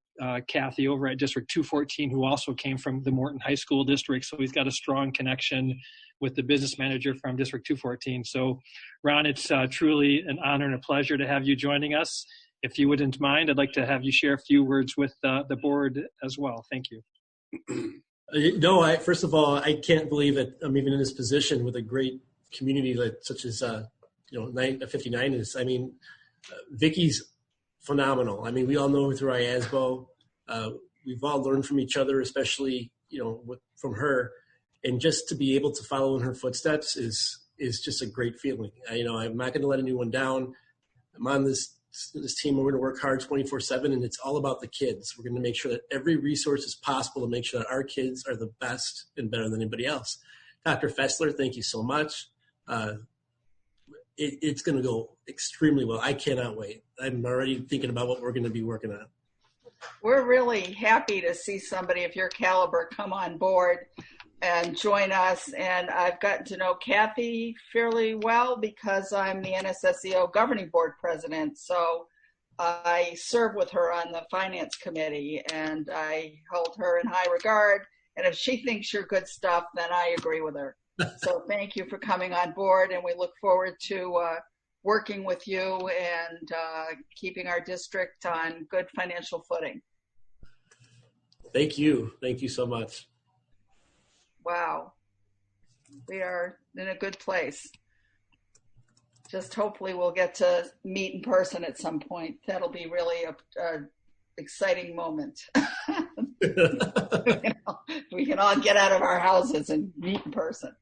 Kathy over at District 214, who also came from the Morton High School District. So he's got a strong connection with the business manager from District 214. So Ron, it's truly an honor and a pleasure to have you joining us. If you wouldn't mind, I'd like to have you share a few words with the board as well. Thank you. No, first of all, I can't believe that I'm even in this position with a great community such as 59 is. I mean, Vicky's phenomenal. I mean, we all know her through IASBO. We've all learned from each other, especially from her, and just to be able to follow in her footsteps is just a great feeling. I'm not going to let anyone down. I'm on this team. We're going to work hard 24/7, and it's all about the kids. We're going to make sure that every resource is possible to make sure that our kids are the best and better than anybody else. Dr. Fessler, thank you so much. It's going to go extremely well. I cannot wait. I'm already thinking about what we're going to be working on. We're really happy to see somebody of your caliber come on board and join us. And I've gotten to know Kathy fairly well because I'm the NSSEO Governing Board President. So I serve with her on the Finance Committee, and I hold her in high regard. And if she thinks you're good stuff, then I agree with her. So thank you for coming on board, and we look forward to working with you and keeping our district on good financial footing. Thank you. Thank you so much. Wow. We are in a good place. Just hopefully we'll get to meet in person at some point. That'll be really a exciting moment. We can all get out of our houses and meet in person.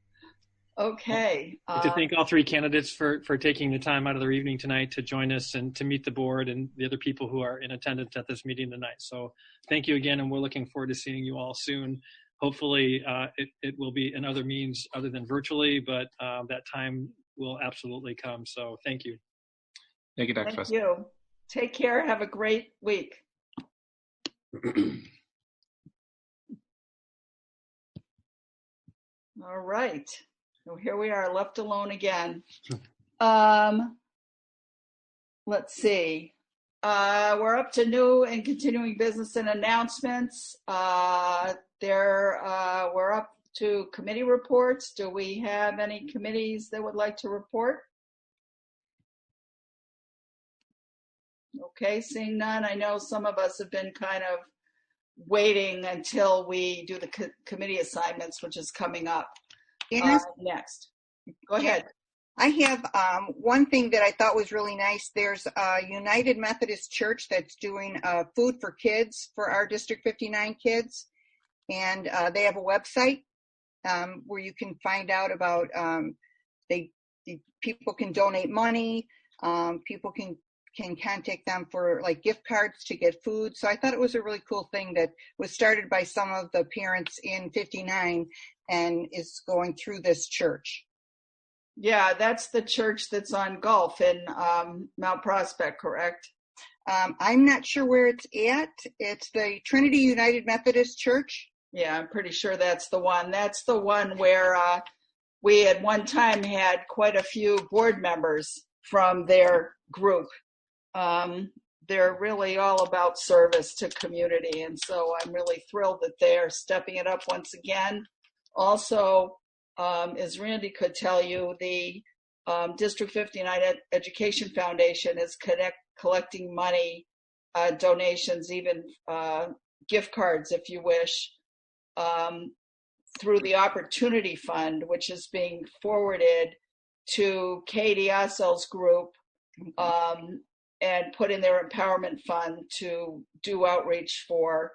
Okay. To thank all three candidates for taking the time out of their evening tonight to join us and to meet the board and the other people who are in attendance at this meeting tonight. So thank you again, and we're looking forward to seeing you all soon. Hopefully it will be in other means other than virtually, but that time will absolutely come. So thank you. Thank you, Dr. Thank Fessler. you. Take care. Have a great week. All right. So here we are, left alone again. Let's see. We're up to new and continuing business and announcements. We're up to committee reports. Do we have any committees that would like to report? Okay, seeing none. I know some of us have been kind of waiting until we do the committee assignments, which is coming up next. Go ahead. I have one thing that I thought was really nice. There's a United Methodist Church that's doing food for kids for our District 59 kids, and they have a website. where you can find out about people can donate money. People can contact them for like gift cards to get food. So I thought it was a really cool thing that was started by some of the parents in 59 and is going through this church. Yeah, that's the church that's on Gulf in Mount Prospect, correct? I'm not sure where it's at. It's the Trinity United Methodist Church. Yeah, I'm pretty sure that's the one. That's the one where we at one time had quite a few board members from their group. They're really all about service to community, and so I'm really thrilled that they're stepping it up once again. Also, as Randy could tell you, the District 59 Education Foundation is collecting money, donations, even gift cards, if you wish, through the Opportunity Fund, which is being forwarded to Katie Ossel's group and put in their empowerment fund to do outreach for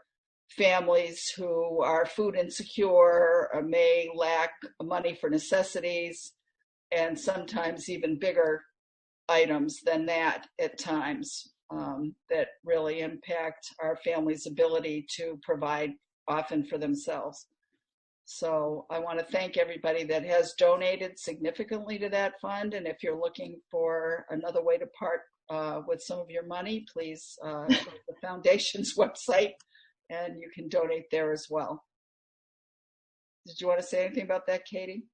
families who are food insecure or may lack money for necessities, and sometimes even bigger items than that at times that really impact our families' ability to provide often for themselves. So I want to thank everybody that has donated significantly to that fund. And if you're looking for another way to part with some of your money, please go to the foundation's website and you can donate there as well. Did you want to say anything about that, Katie?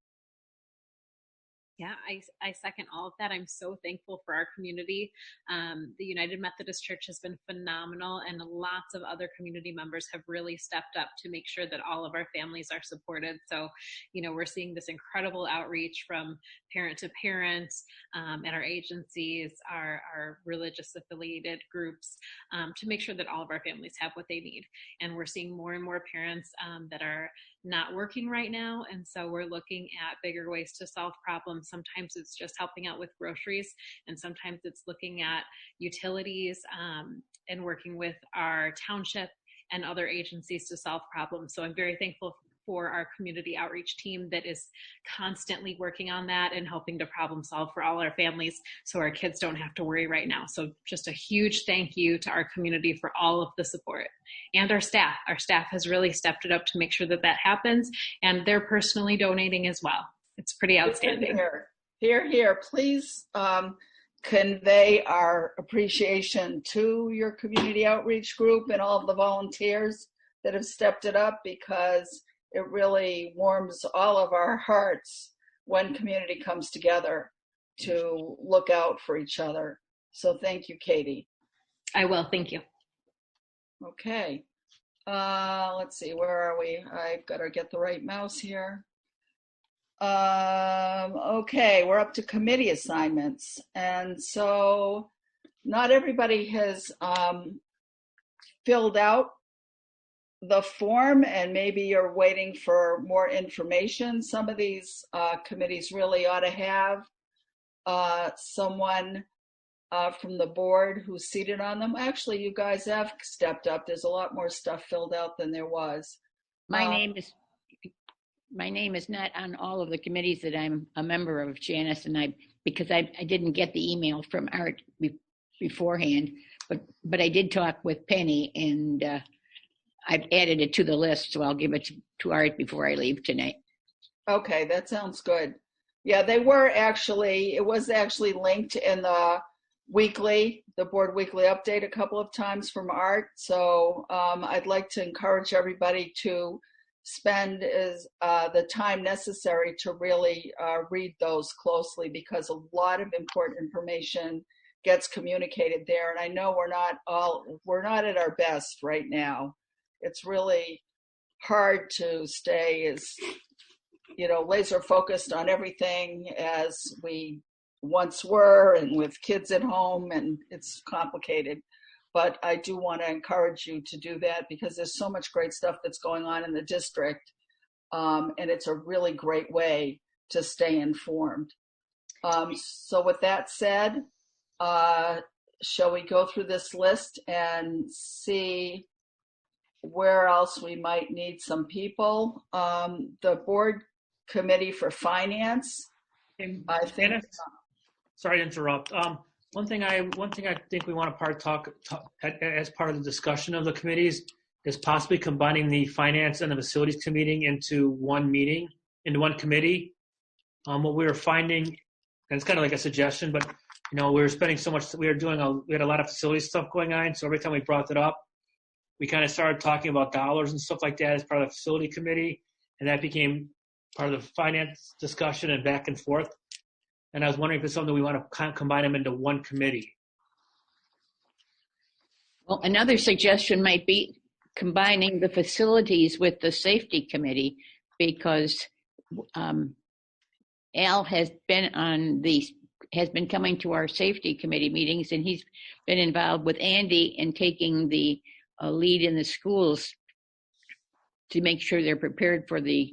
Yeah, I second all of that. I'm so thankful for our community. The United Methodist Church has been phenomenal, and lots of other community members have really stepped up to make sure that all of our families are supported. So, we're seeing this incredible outreach from parent to parent at our agencies, our religious affiliated groups, to make sure that all of our families have what they need. And we're seeing more and more parents that are not working right now. And so we're looking at bigger ways to solve problems. Sometimes it's just helping out with groceries, and sometimes it's looking at utilities and working with our township and other agencies to solve problems. So I'm very thankful for our community outreach team that is constantly working on that and helping to problem solve for all our families so our kids don't have to worry right now. So just a huge thank you to our community for all of the support, and our staff. Our staff has really stepped it up to make sure that that happens, and they're personally donating as well. It's pretty outstanding. Here, here. Please convey our appreciation to your community outreach group and all of the volunteers that have stepped it up, because it really warms all of our hearts when community comes together to look out for each other. So thank you, Katie. I will. Thank you. Okay. Let's see, where are we? I've got to get the right mouse here. Okay, we're up to committee assignments. And so not everybody has filled out the form, and maybe you're waiting for more information. Some of these committees really ought to have someone from the board who's seated on them. Actually, you guys have stepped up. There's a lot more stuff filled out than there was. My name is not on all of the committees that I'm a member of, Janice, and because I didn't get the email from Art beforehand, but I did talk with Penny, and I've added it to the list, so I'll give it to Art before I leave tonight. Okay, that sounds good. Yeah, it was actually linked in the board weekly update a couple of times from Art. So I'd like to encourage everybody to spend the time necessary to really read those closely, because a lot of important information gets communicated there. And I know we're not at our best right now. It's really hard to stay as, laser focused on everything as we once were, and with kids at home, and it's complicated. But I do want to encourage you to do that, because there's so much great stuff that's going on in the district, and it's a really great way to stay informed. So with that said, shall we go through this list and see where else we might need some people. The board committee for finance. I think. Janice, sorry to interrupt. One thing I think we want to talk as part of the discussion of the committees is possibly combining the finance and the facilities committee into one committee. What we were finding, and it's kind of like a suggestion, but we were spending so much. We had a lot of facilities stuff going on. So every time we brought it up, we kind of started talking about dollars and stuff like that as part of the facility committee, and that became part of the finance discussion and back and forth. And I was wondering if it's something we want to combine them into one committee. Well, another suggestion might be combining the facilities with the safety committee, because Al has been coming to our safety committee meetings, and he's been involved with Andy in taking the lead in the schools to make sure they're prepared for the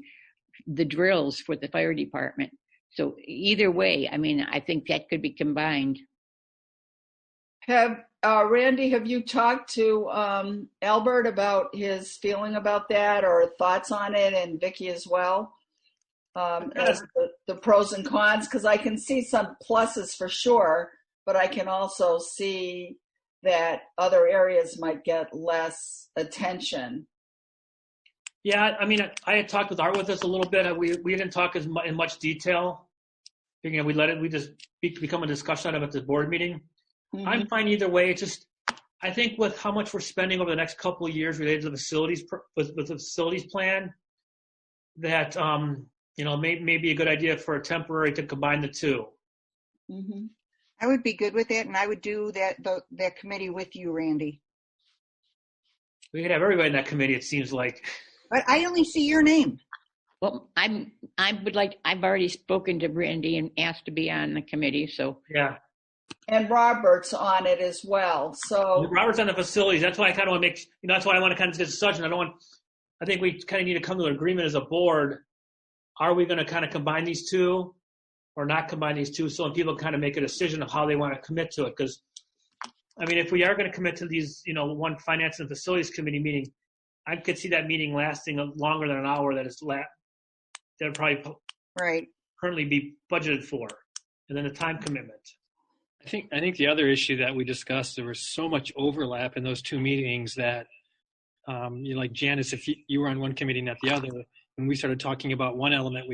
drills for the fire department. So either way, I mean, I think that could be combined. Randy, have you talked to Albert about his feeling about that or thoughts on it, and Vicki as well, as the pros and cons? Because I can see some pluses for sure, but I can also see that other areas might get less attention. Yeah, I mean, I had talked with Art with this a little bit. We didn't talk in much detail. We just become a discussion item at the board meeting. Mm-hmm. I'm fine either way. It's just, I think with how much we're spending over the next couple of years related to the facilities, with the facilities plan, that may be a good idea for a temporary to combine the two. Mm-hmm. I would be good with that, and I would do that committee with you, Randy. We could have everybody in that committee, it seems like. But I only see your name. Well, I've already spoken to Randy and asked to be on the committee, so. Yeah. And Robert's on it as well, so. Robert's on the facilities. That's why I kind of want to make, that's why I want to kind of get such, and I think we kind of need to come to an agreement as a board. Are we going to kind of combine these two or not combine these two? So when people kind of make a decision of how they want to commit to it. Because, I mean, if we are going to commit to these, one finance and facilities committee meeting, I could see that meeting lasting longer than an hour that would probably currently be budgeted for, and then the time commitment. I think the other issue that we discussed, there was so much overlap in those two meetings that, like Janice, if you were on one committee, not the other, when we started talking about one element,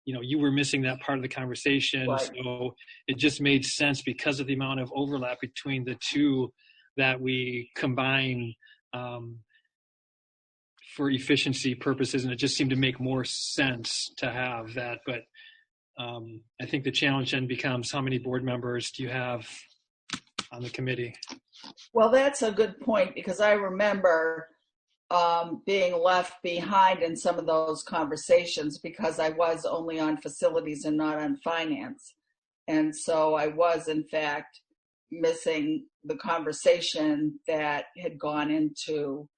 you were missing that part of the conversation. Right. So it just made sense because of the amount of overlap between the two that we combine for efficiency purposes, and it just seemed to make more sense to have that. But I think the challenge then becomes, how many board members do you have on the committee? Well, that's a good point, because I remember being left behind in some of those conversations because I was only on facilities and not on finance. And so I was, in fact, missing the conversation that had gone into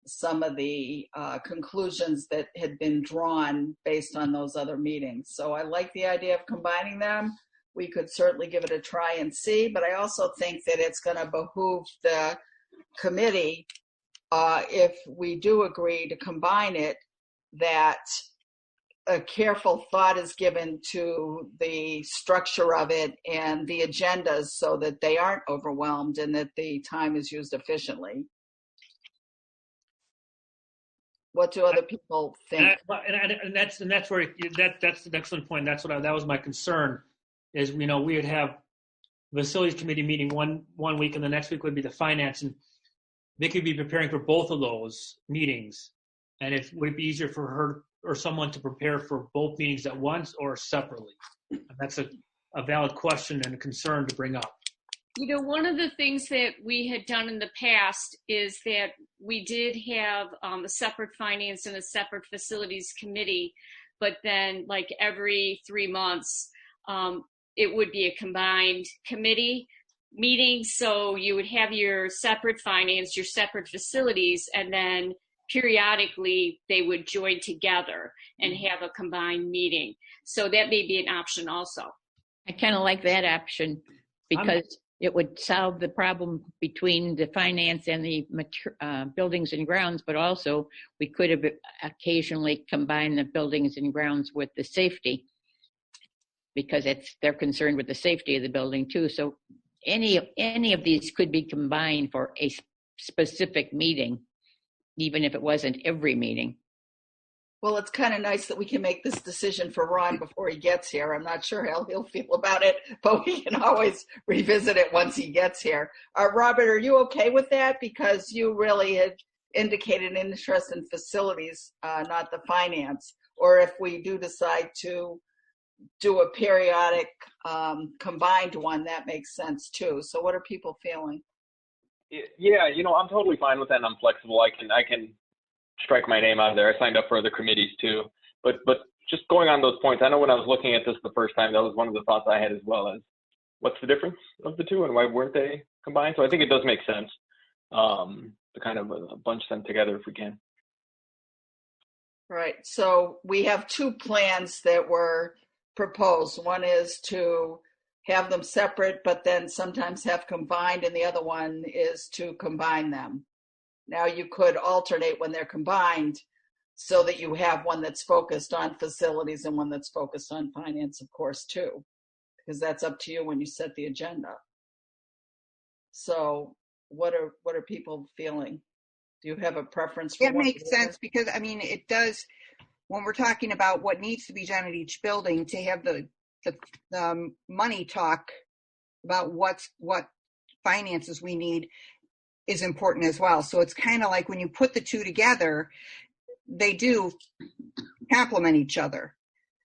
some of the conclusions that had been drawn based on those other meetings. So I like the idea of combining them. We could certainly give it a try and see, but I also think that it's going to behoove the committee, if we do agree to combine it, that a careful thought is given to the structure of it and the agendas so that they aren't overwhelmed and that the time is used efficiently. What do other people think? And that's where that's an excellent point. That was my concern. Is we would have facilities committee meeting one week, and the next week would be the finance, and they could be preparing for both of those meetings. And would it be easier for her or someone to prepare for both meetings at once or separately? And that's a valid question and a concern to bring up. One of the things that we had done in the past is that we did have a separate finance and a separate facilities committee, but then like every 3 months, it would be a combined committee meeting. So you would have your separate finance, your separate facilities, and then periodically they would join together and have a combined meeting. So that may be an option also. I kind of like that option, because it would solve the problem between the finance and the buildings and grounds, but also we could have occasionally combined the buildings and grounds with the safety, because they're concerned with the safety of the building too. So any of these could be combined for a specific meeting, even if it wasn't every meeting. Well, it's kind of nice that we can make this decision for Ron before he gets here. I'm not sure how he'll feel about it, but we can always revisit it once he gets here. Robert, are you okay with that? Because you really had indicated an interest in facilities, not the finance. Or if we do decide to do a periodic combined one, that makes sense too. So what are people feeling? Yeah, I'm totally fine with that, and I'm flexible. I can strike my name out of there. I signed up for other committees too. But just going on those points, I know when I was looking at this the first time, that was one of the thoughts I had as well, as what's the difference of the two and why weren't they combined? So I think it does make sense to kind of bunch them together if we can. Right. So we have two plans that were proposed. One is to have them separate, but then sometimes have combined, and the other one is to combine them. Now you could alternate when they're combined so that you have one that's focused on facilities and one that's focused on finance, of course, too, because that's up to you when you set the agenda. So what are people feeling? Do you have a preference for That makes sense, because I mean, it does, when we're talking about what needs to be done at each building, to have the money talk about what finances we need is important as well. So it's kind of like when you put the two together, they do complement each other.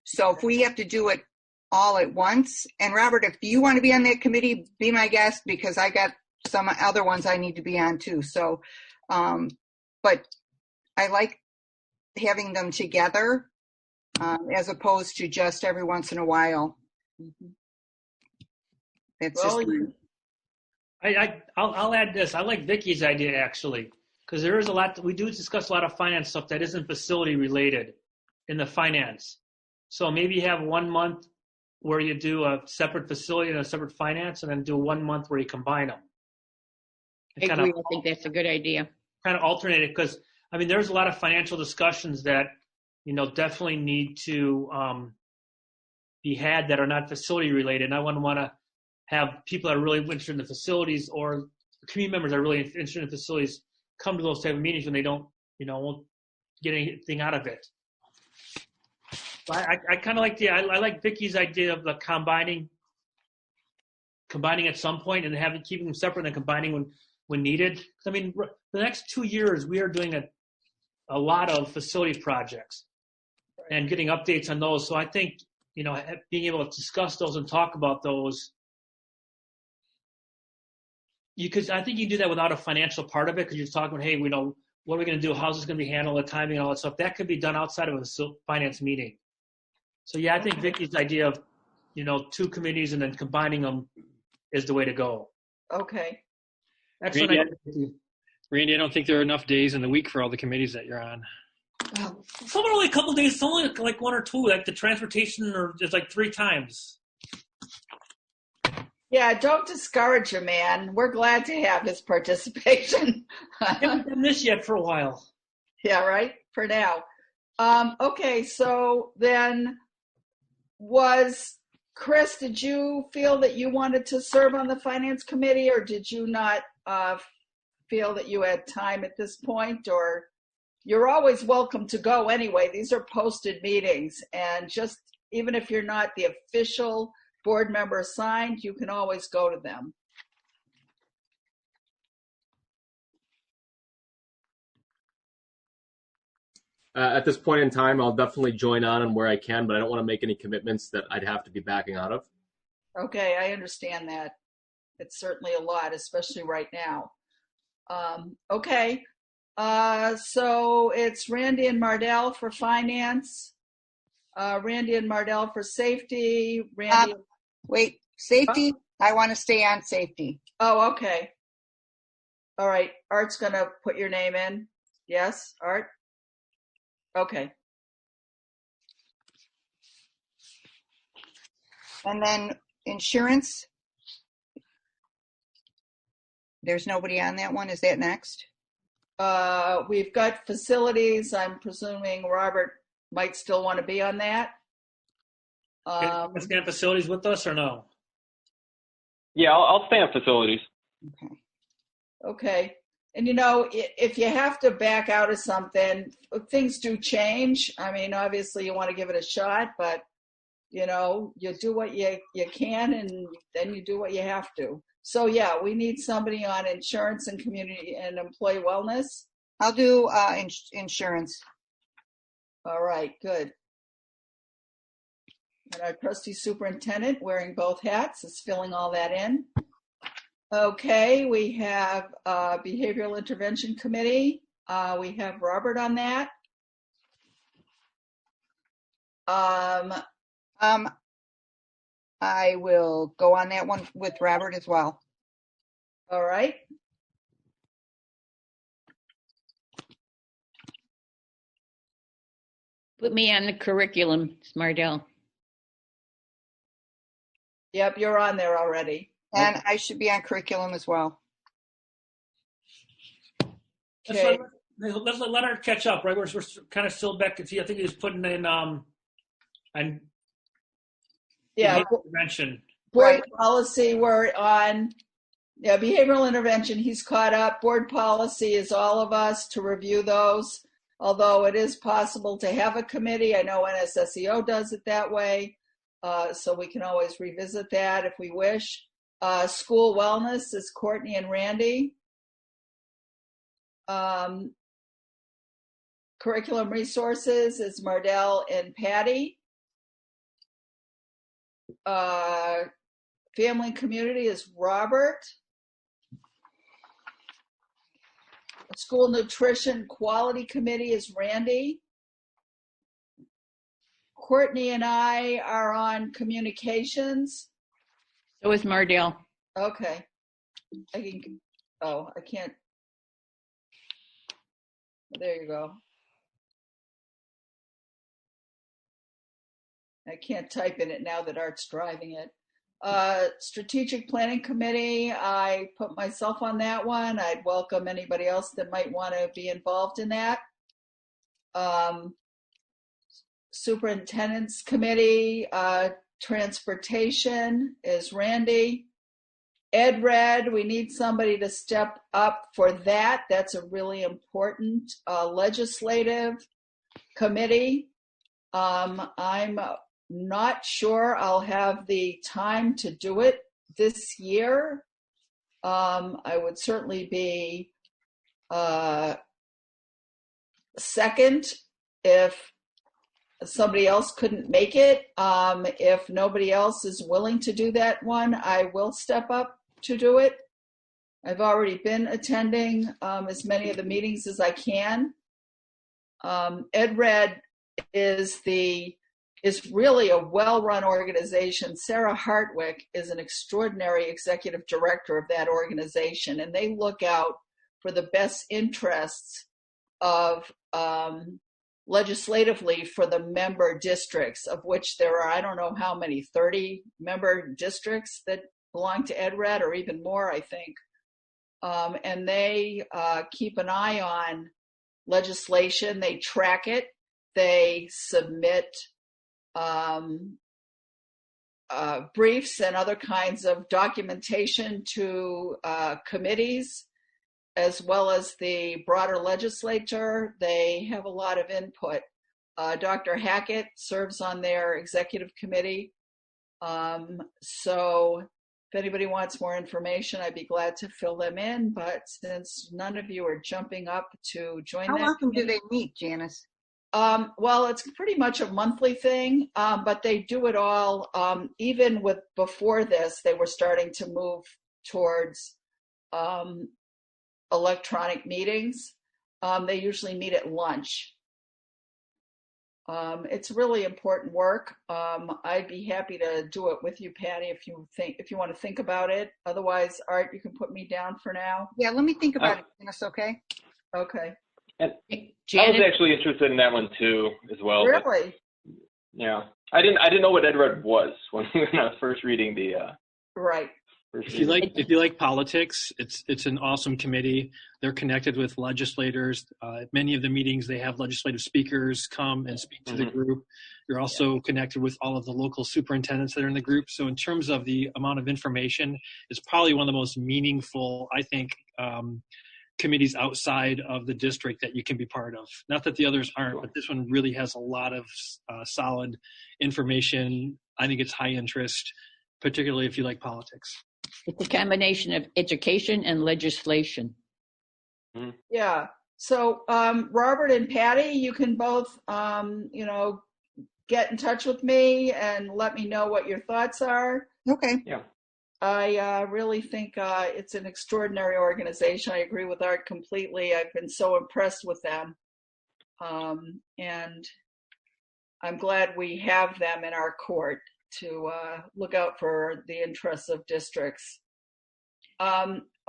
So if we have to do it all at once, and Robert, if you want to be on that committee, be my guest, because I got some other ones I need to be on too. So, but I like having them together as opposed to just every once in a while. It's Well, just. I'll add this. I like Vicky's idea actually, because there is a lot. We do discuss a lot of finance stuff that isn't facility related in the finance. So maybe you have 1 month where you do a separate facility and a separate finance, and then do 1 month where you combine them. I agree. I think that's a good idea. Kind of alternate it, because I mean, there's a lot of financial discussions that definitely need to be had that are not facility related. And I wouldn't want to have people that are really interested in the facilities, or community members that are really interested in facilities, come to those type of meetings when they don't, won't get anything out of it. So I kind of like I like Vicky's idea of the combining at some point and keeping them separate and then combining when needed. I mean, for the next 2 years, we are doing a lot of facility projects and getting updates on those. So I think, being able to discuss those and talk about those, I think you can do that without a financial part of it, because you're talking, hey, what are we going to do? How's this going to be handled? The timing and all that stuff. That could be done outside of a finance meeting. So yeah, I think Vicky's idea of, 2 committees and then combining them is the way to go. Okay. Randy, I don't think there are enough days in the week for all the committees that you're on. Some are only a couple days. It's only like 1 or 2. Like the transportation, or just like 3 times. Yeah, don't discourage a man. We're glad to have his participation. I haven't done this yet for a while. Yeah, right? For now. Okay, so then Chris, did you feel that you wanted to serve on the Finance Committee, or did you not feel that you had time at this point? Or you're always welcome to go anyway. These are posted meetings, and just even if you're not the official board member assigned, you can always go to them. At this point in time, I'll definitely join on where I can, but I don't want to make any commitments that I'd have to be backing out of. Okay, I understand that. It's certainly a lot, especially right now. Okay, so it's Randy and Mardell for finance, Randy and Mardell for safety, Randy. Wait, safety? I want to stay on safety. Oh, okay. All right, Art's going to put your name in. Yes, Art? Okay. And then insurance? There's nobody on that one. Is that next? We've got facilities. I'm presuming Robert might still want to be on that. Can stay on facilities with us or no? Yeah, I'll stay on facilities. Okay. And if you have to back out of something, things do change. I mean, obviously you want to give it a shot, but you do what you can, and then you do what you have to. So yeah, we need somebody on insurance and community and employee wellness. I'll do insurance. All right, good. And our trustee superintendent, wearing both hats, is filling all that in. Okay, we have behavioral intervention committee. We have Robert on that. I will go on that one with Robert as well. All right. Put me on the curriculum, Smardell. Yep, you're on there already. And I should be on curriculum as well. Okay. Let's let her catch up, right? We're kind of still back. I think he was putting in and intervention. Board policy, we're on. Yeah, behavioral intervention, he's caught up. Board policy is all of us to review those. Although it is possible to have a committee. I know NSSEO does it that way. So we can always revisit that if we wish. School wellness is Courtney and Randy. Curriculum resources is Mardell and Patty. Family and community is Robert. School nutrition quality committee is Randy. Courtney and I are on communications. So is Mardell. Okay. I can't. There you go. I can't type in it now that Art's driving it. Strategic planning committee, I put myself on that one. I'd welcome anybody else that might want to be involved in that. Superintendent's committee, transportation is Randy. Ed Red, we need somebody to step up for that. That's a really important legislative committee. I'm not sure I'll have the time to do it this year. I would certainly be second if somebody else couldn't make it. If nobody else is willing to do that one, I will step up to do it. I've already been attending as many of the meetings as I can. Ed Red is really a well-run organization. Sara Hartwick is an extraordinary executive director of that organization, and they look out for the best interests of legislatively for the member districts, of which there are, I don't know how many, 30 member districts that belong to Ed Red, or even more, I think. And they keep an eye on legislation. They track it. They submit briefs and other kinds of documentation to committees, as well as the broader legislature. They have a lot of input. Dr. Hackett serves on their executive committee. So if anybody wants more information, I'd be glad to fill them in. But since none of you are jumping up to join How that often committee, do they meet, Janice? well, it's pretty much a monthly thing, but they do it all. Even with before this, they were starting to move towards electronic meetings. They usually meet at lunch. It's really important work. I'd be happy to do it with you, Patty, if you want to think about it. Otherwise, Art, you can put me down for now. Yeah, let me think about it. Janice, okay? Okay. And I was actually interested in that one too, as well. Really? But, yeah, I didn't know what Ed Red was when I was first reading the. Right. If you like politics, it's an awesome committee. They're connected with legislators. Many of the meetings they have legislative speakers come and speak to the group. You're also connected with all of the local superintendents that are in the group. So in terms of the amount of information, it's probably one of the most meaningful, I think, committees outside of the district that you can be part of. Not that the others aren't, but this one really has a lot of solid information. I think it's high interest, particularly if you like politics. It's a combination of education and legislation. Yeah. So Robert and Patty, you can both, get in touch with me and let me know what your thoughts are. Okay. Yeah. I really think it's an extraordinary organization. I agree with Art completely. I've been so impressed with them. And I'm glad we have them in our court to look out for the interests of districts.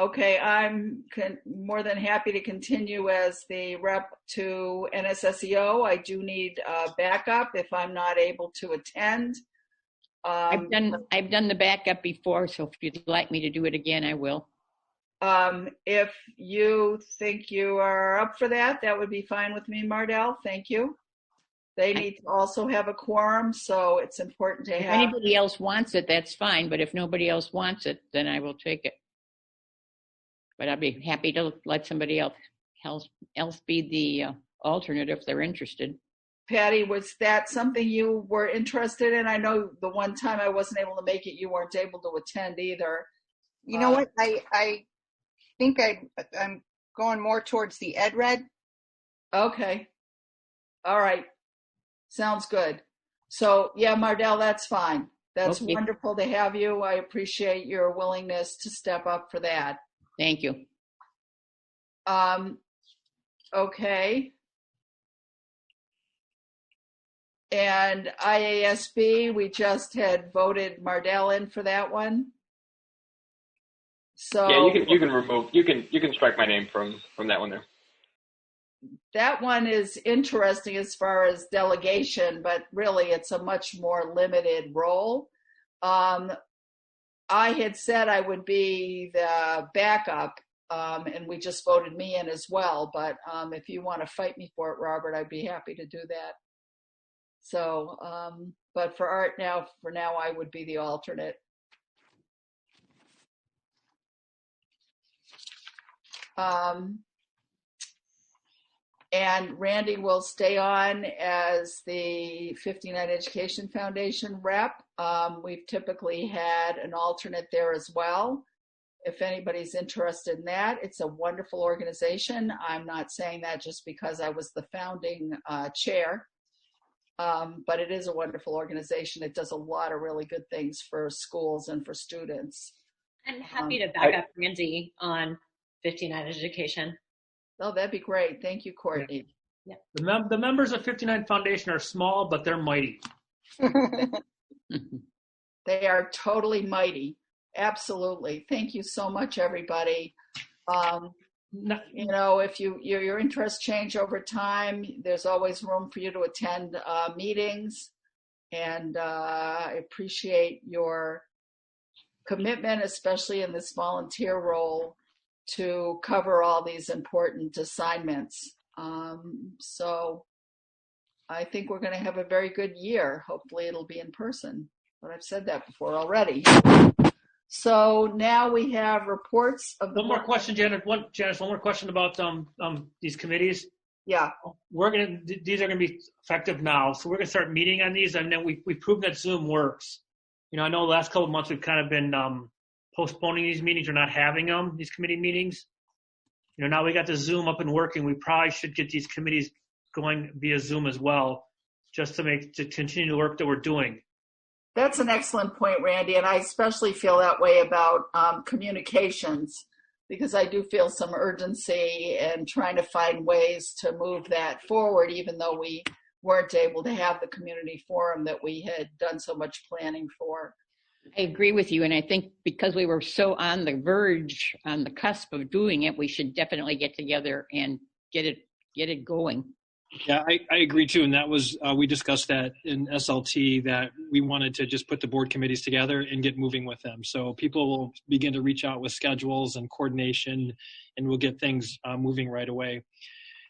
Okay, I'm more than happy to continue as the rep to NSSEO. I do need backup if I'm not able to attend. I've done the backup before, so if you'd like me to do it again, I will. If you think you are up for that, that would be fine with me, Mardell. Thank you. They need to also have a quorum, so it's important to have. If anybody else wants it, that's fine. But if nobody else wants it, then I will take it. But I'd be happy to let somebody else be the alternate if they're interested. Patty, was that something you were interested in? I know the one time I wasn't able to make it, you weren't able to attend either. You know what? I think I'm going more towards the ed red. Okay. All right. Sounds good. So yeah, Mardell, that's fine. That's okay. Wonderful to have you. I appreciate your willingness to step up for that. Thank you. Okay. And IASB, we just had voted Mardell in for that one. So yeah, you can remove, you can strike my name from that one there. That one is interesting as far as delegation, but really it's a much more limited role. I had said I would be the backup, and we just voted me in as well. But if you want to fight me for it, Robert, I'd be happy to do that. So, but for now, I would be the alternate. And Randy will stay on as the 59 Education Foundation rep. We've typically had an alternate there as well. If anybody's interested in that, it's a wonderful organization. I'm not saying that just because I was the founding chair, but it is a wonderful organization. It does a lot of really good things for schools and for students. I'm happy to back up Randy on 59 Education. Oh, that'd be great. Thank you, Courtney. Yeah. The members of 59 Foundation are small, but they're mighty. They are totally mighty. Absolutely. Thank you so much, everybody. If your interests change over time, there's always room for you to attend meetings. And I appreciate your commitment, especially in this volunteer role, to cover all these important assignments. So I think we're going to have a very good year. Hopefully it'll be in person, but I've said that before already. So now we have reports of the— One more question, Janice. One more question about these committees. Yeah. These are going to be effective now. So we're going to start meeting on these, and then we've proven that Zoom works. I know the last couple of months we've kind of been postponing these meetings or not having them, these committee meetings. Now we got the Zoom up and working. We probably should get these committees going via Zoom as well, just to continue the work that we're doing. That's an excellent point, Randy, and I especially feel that way about communications, because I do feel some urgency in trying to find ways to move that forward, even though we weren't able to have the community forum that we had done so much planning for. I agree with you, and I think because we were so on the verge, on the cusp of doing it, we should definitely get together and get it going. Yeah, I agree too. And that was, we discussed that in SLT, that we wanted to just put the board committees together and get moving with them. So people will begin to reach out with schedules and coordination, and we'll get things moving right away.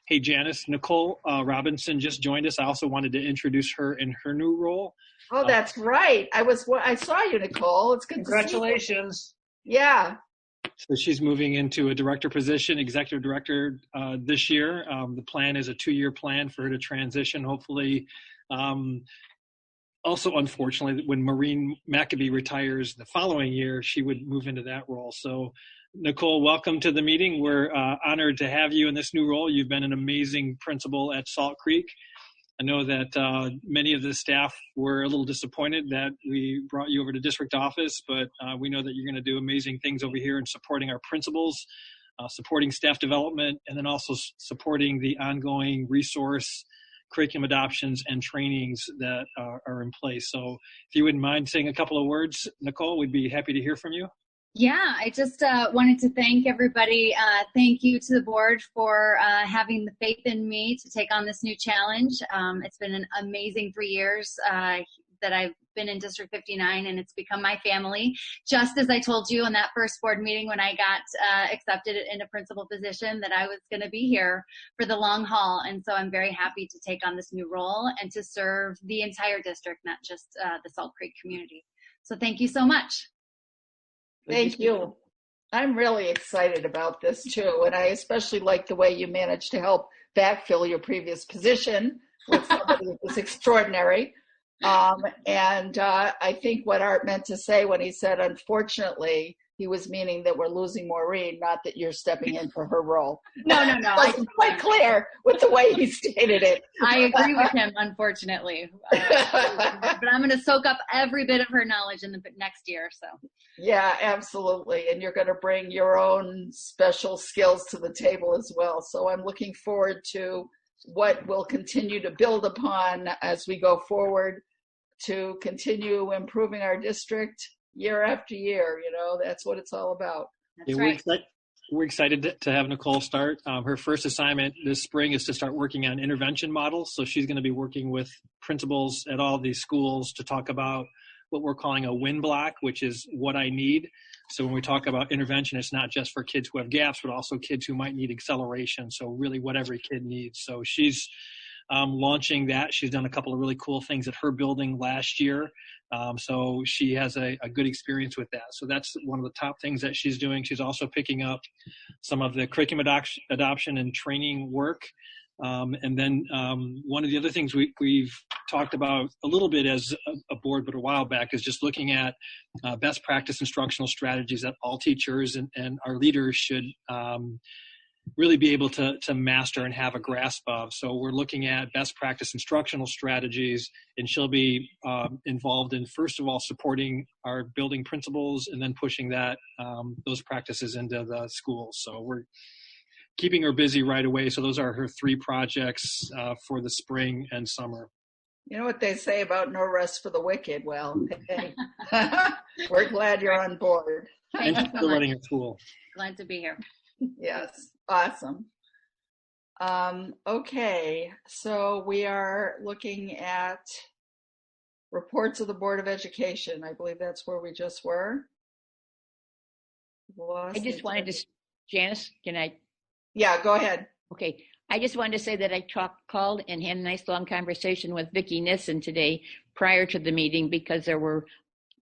Hey, Janice, Nicole Robinson just joined us. I also wanted to introduce her in her new role. Oh, that's right. I saw you, Nicole. It's good to see you. Congratulations. Yeah. So she's moving into a director position, executive director this year. The plan is a 2-year plan for her to transition, hopefully. Also, unfortunately, when Maureen McAbee retires the following year, she would move into that role. So, Nicole, welcome to the meeting. We're honored to have you in this new role. You've been an amazing principal at Salt Creek. I know that many of the staff were a little disappointed that we brought you over to district office, but we know that you're going to do amazing things over here in supporting our principals, supporting staff development, and then also supporting the ongoing resource, curriculum adoptions, and trainings that are in place. So if you wouldn't mind saying a couple of words, Nicole, we'd be happy to hear from you. Yeah, I just wanted to thank everybody. Thank you to the board for having the faith in me to take on this new challenge. It's been an amazing 3 years that I've been in District 59, and it's become my family. Just as I told you in that first board meeting when I got accepted in a principal position, that I was going to be here for the long haul. And so I'm very happy to take on this new role and to serve the entire district, not just the Salt Creek community. So thank you so much. Thank you. I'm really excited about this too. And I especially like the way you managed to help backfill your previous position with somebody that was extraordinary. I think what Art meant to say when he said, unfortunately, he was meaning that we're losing Maureen, not that you're stepping in for her role. No. It wasn't quite clear with the way he stated it. I agree with him, unfortunately. But I'm going to soak up every bit of her knowledge in the next year. So. Yeah, absolutely. And you're going to bring your own special skills to the table as well. So I'm looking forward to what we'll continue to build upon as we go forward to continue improving our district year after year. You know, that's what it's all about. That's right. We're excited to have Nicole start. Her first assignment this spring is to start working on intervention models. So she's going to be working with principals at all these schools to talk about what we're calling a win block, which is what I need. So when we talk about intervention, it's not just for kids who have gaps, but also kids who might need acceleration. So really what every kid needs. So she's launching that. She's done a couple of really cool things at her building last year. So she has a good experience with that. So that's one of the top things that she's doing. She's also picking up some of the curriculum adoption and training work. And then one of the other things we've talked about a little bit as a board, but a while back, is just looking at best practice instructional strategies that all teachers and our leaders should really be able to master and have a grasp of. So we're looking at best practice instructional strategies, and she'll be involved in, first of all, supporting our building principals and then pushing those practices into the schools. So we're keeping her busy right away. So those are her 3 projects for the spring and summer. You know what they say about no rest for the wicked? Well, hey, we're glad you're on board. Thank you for letting her cool. Glad to be here. Yes, awesome. Okay, so we are looking at reports of the Board of Education. I believe that's where we just were. I just wanted to, Janice, can I? Yeah, go ahead. Okay. I just wanted to say that I called and had a nice long conversation with Vicki Nissen today prior to the meeting, because there were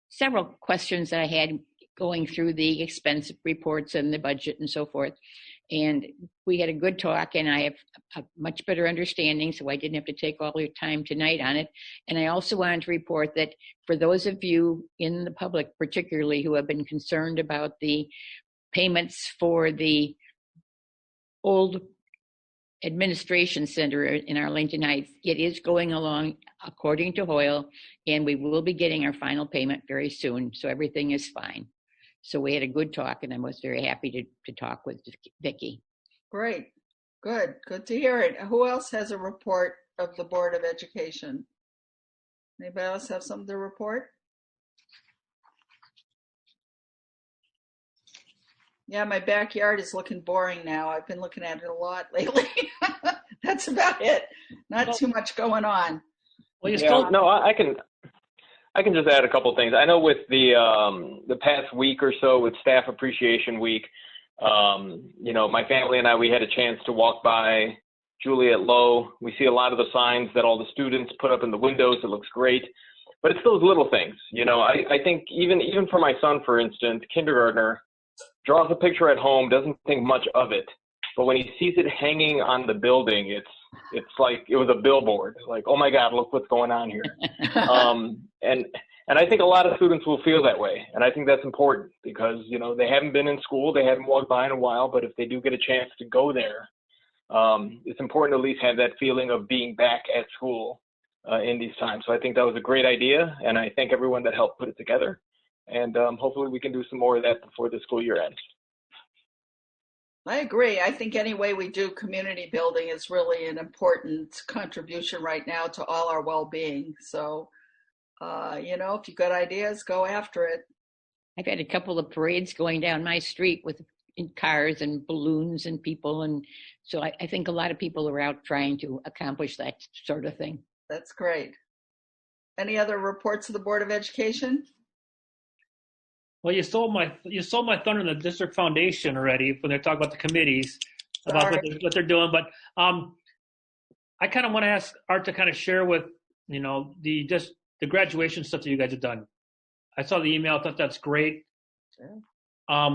several questions that I had going through the expense reports and the budget and so forth. And we had a good talk, and I have a much better understanding, so I didn't have to take all your time tonight on it. And I also wanted to report that for those of you in the public, particularly, who have been concerned about the payments for the old administration center in Arlington Heights, it is going along according to Hoyle, and we will be getting our final payment very soon. So everything is fine. So we had a good talk, and I was very happy to talk with Vicki. Great. Good to hear it. Who else has a report of the Board of Education? Anybody else have something to report? Yeah, my backyard is looking boring now. I've been looking at it a lot lately. That's about it. Not too much going on. Well, no, I can just add a couple things. I know with the past week or so with Staff Appreciation Week, my family and I, we had a chance to walk by Juliet Low. We see a lot of the signs that all the students put up in the windows. It looks great. But it's those little things. I think even for my son, for instance, kindergartner, draws a picture at home, doesn't think much of it. But when he sees it hanging on the building, it's like it was a billboard. Like, oh my God, look what's going on here. And I think a lot of students will feel that way. And I think that's important because, they haven't been in school, they haven't walked by in a while, but if they do get a chance to go there, it's important to at least have that feeling of being back at school in these times. So I think that was a great idea. And I thank everyone that helped put it together. And hopefully we can do some more of that before the school year ends. I agree. I think any way we do community building is really an important contribution right now to all our well-being. So, if you've got ideas, go after it. I've had a couple of parades going down my street with cars and balloons and people. And so I think a lot of people are out trying to accomplish that sort of thing. That's great. Any other reports of the Board of Education? Well, you stole my thunder in the district foundation already when they talk about the committees about what they're doing. But I kind of want to ask Art to kind of share with the graduation stuff that you guys have done. I saw the email. I thought that's great. Are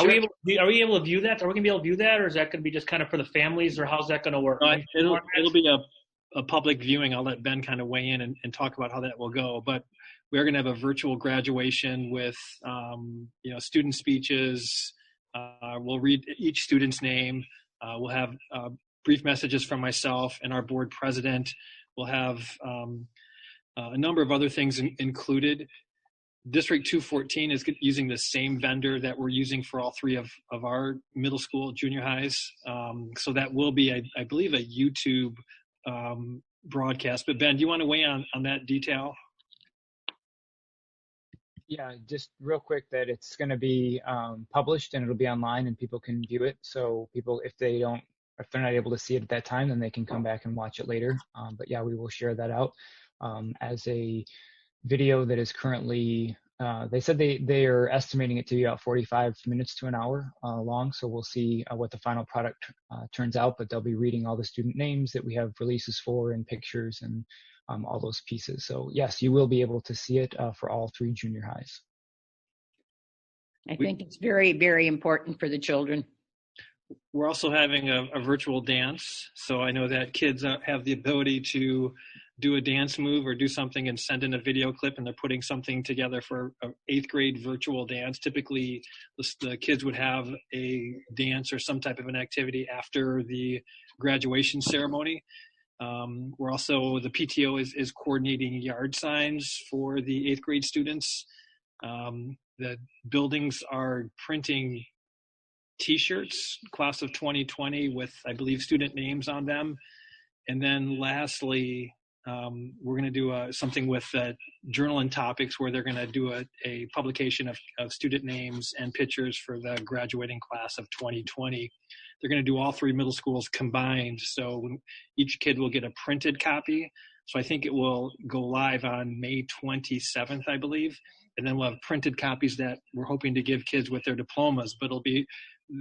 we able to view that? Are we gonna be able to view that, or is that going to be just kind of for the families, or how's that going to work? It'll be a public viewing. I'll let Ben kind of weigh in and talk about how that will go. But we're going to have a virtual graduation with, student speeches. We'll read each student's name. We'll have brief messages from myself and our board president. We'll have a number of other things included. District 214 is using the same vendor that we're using for all three of our middle school, junior highs. So that will be, I believe, a YouTube broadcast. But Ben, do you want to weigh on that detail? Yeah, just real quick that it's going to be published and it'll be online and people can view it. So people, if they're not able to see it at that time, then they can come back and watch it later. But yeah, we will share that out as a video that is currently, they said they are estimating it to be about 45 minutes to an hour long. So we'll see what the final product turns out, but they'll be reading all the student names that we have releases for and pictures and all those pieces. So yes, you will be able to see it for all three junior highs. I think it's very, very important for the children. We're also having a virtual dance. So I know that kids have the ability to do a dance move or do something and send in a video clip, and they're putting something together for an 8th grade virtual dance. Typically, the kids would have a dance or some type of an activity after the graduation ceremony. We're also, the PTO is coordinating yard signs for the 8th grade students. The buildings are printing T-shirts, class of 2020, with, I believe, student names on them. And then lastly, we're going to do something with Journal and Topics, where they're going to do a publication of student names and pictures for the graduating class of 2020. They're going to do all three middle schools combined. So each kid will get a printed copy. So I think it will go live on May 27th, I believe. And then we'll have printed copies that we're hoping to give kids with their diplomas, but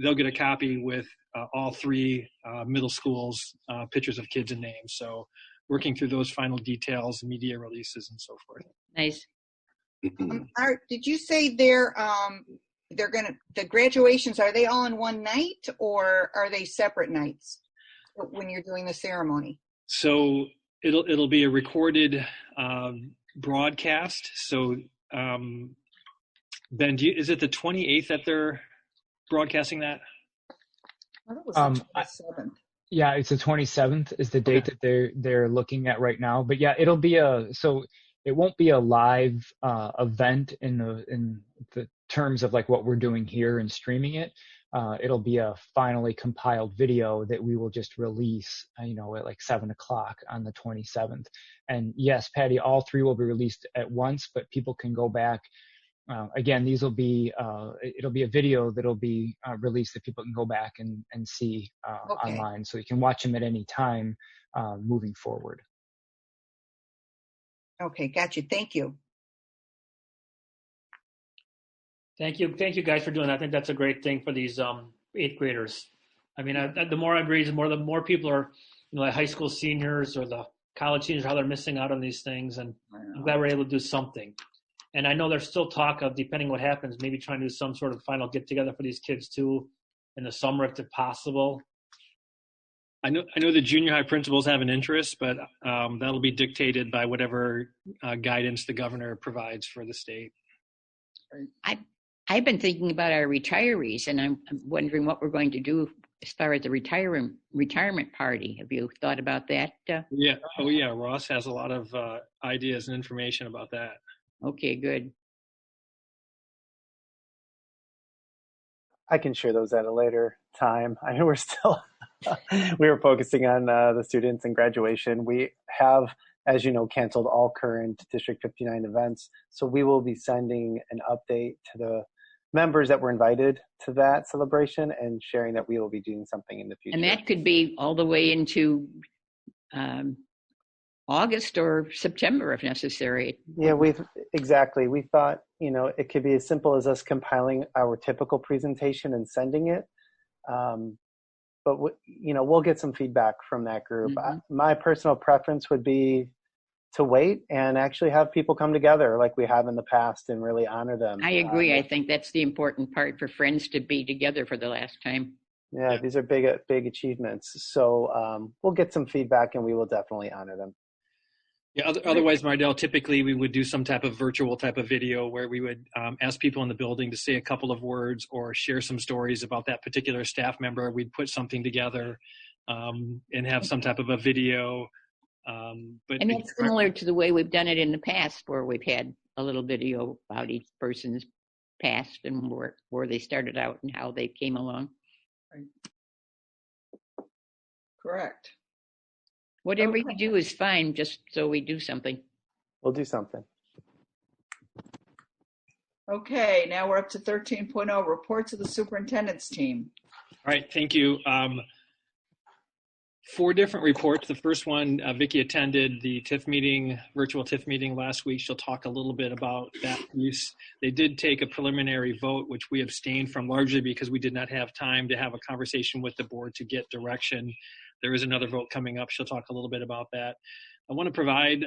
they'll get a copy with all three middle schools, pictures of kids and names. So working through those final details, media releases, and so forth. Nice. Art, did you say the graduations, are they all in one night or are they separate nights when you're doing the ceremony? So it'll be a recorded broadcast. So Ben, is it the 28th that they're broadcasting that? I thought it was the 27th. Yeah, it's the 27th is the date that they're looking at right now. But yeah, it'll be so it won't be a live event in the terms of like what we're doing here and streaming it. It'll be a finally compiled video that we will just release, at like 7 o'clock on the 27th. And yes, Patty, all three will be released at once, but people can go back again, these will be, it'll be a video that'll be released that people can go back and see online. So you can watch them at any time moving forward. Okay, got you. Thank you. Thank you guys for doing that. I think that's a great thing for these 8th graders. I mean, the more I read, the more people are, like high school seniors or the college seniors, how they're missing out on these things. And I'm glad we're able to do something. And I know there's still talk of, depending what happens, maybe trying to do some sort of final get together for these kids too in the summer if it's possible. I know the junior high principals have an interest, but that'll be dictated by whatever guidance the governor provides for the state. I've been thinking about our retirees, and I'm wondering what we're going to do as far as the retirement party. Have you thought about that? Yeah. Oh, yeah. Ross has a lot of ideas and information about that. Okay, good. I can share those at a later time. I know we're still, we were focusing on the students and graduation. We have, as you know, canceled all current District 59 events. So we will be sending an update to the members that were invited to that celebration and sharing that we will be doing something in the future. And that could be all the way into August or September if necessary. Yeah, we thought, it could be as simple as us compiling our typical presentation and sending it. But we'll get some feedback from that group. Mm-hmm. My personal preference would be to wait and actually have people come together like we have in the past and really honor them. I agree. I think that's the important part, for friends to be together for the last time. Yeah, these are big achievements. So we'll get some feedback and we will definitely honor them. Yeah. Otherwise, Mardell, typically we would do some type of virtual type of video where we would ask people in the building to say a couple of words or share some stories about that particular staff member. We'd put something together and have some type of a video. And it's similar to the way we've done it in the past, where we've had a little video about each person's past and where they started out and how they came along. Right. Correct. Whatever you do is fine, just so we do something. We'll do something. Okay, now we're up to 13.0, reports of the superintendent's team. All right, thank you. 4 different reports. The first one, Vicki attended the TIF meeting, virtual TIF meeting last week. She'll talk a little bit about that piece. They did take a preliminary vote, which we abstained from largely because we did not have time to have a conversation with the board to get direction. There is another vote coming up. She'll talk a little bit about that. I want to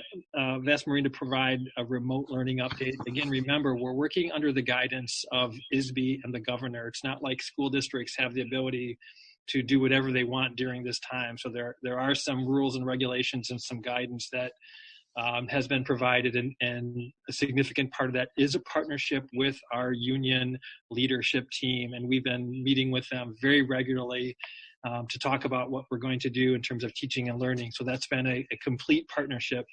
ask Maureen to provide a remote learning update. Again, remember, we're working under the guidance of ISB and the governor. It's not like school districts have the ability to do whatever they want during this time. So there are some rules and regulations and some guidance that has been provided, and a significant part of that is a partnership with our union leadership team, and we've been meeting with them very regularly to talk about what we're going to do in terms of teaching and learning. So that's been a complete partnership.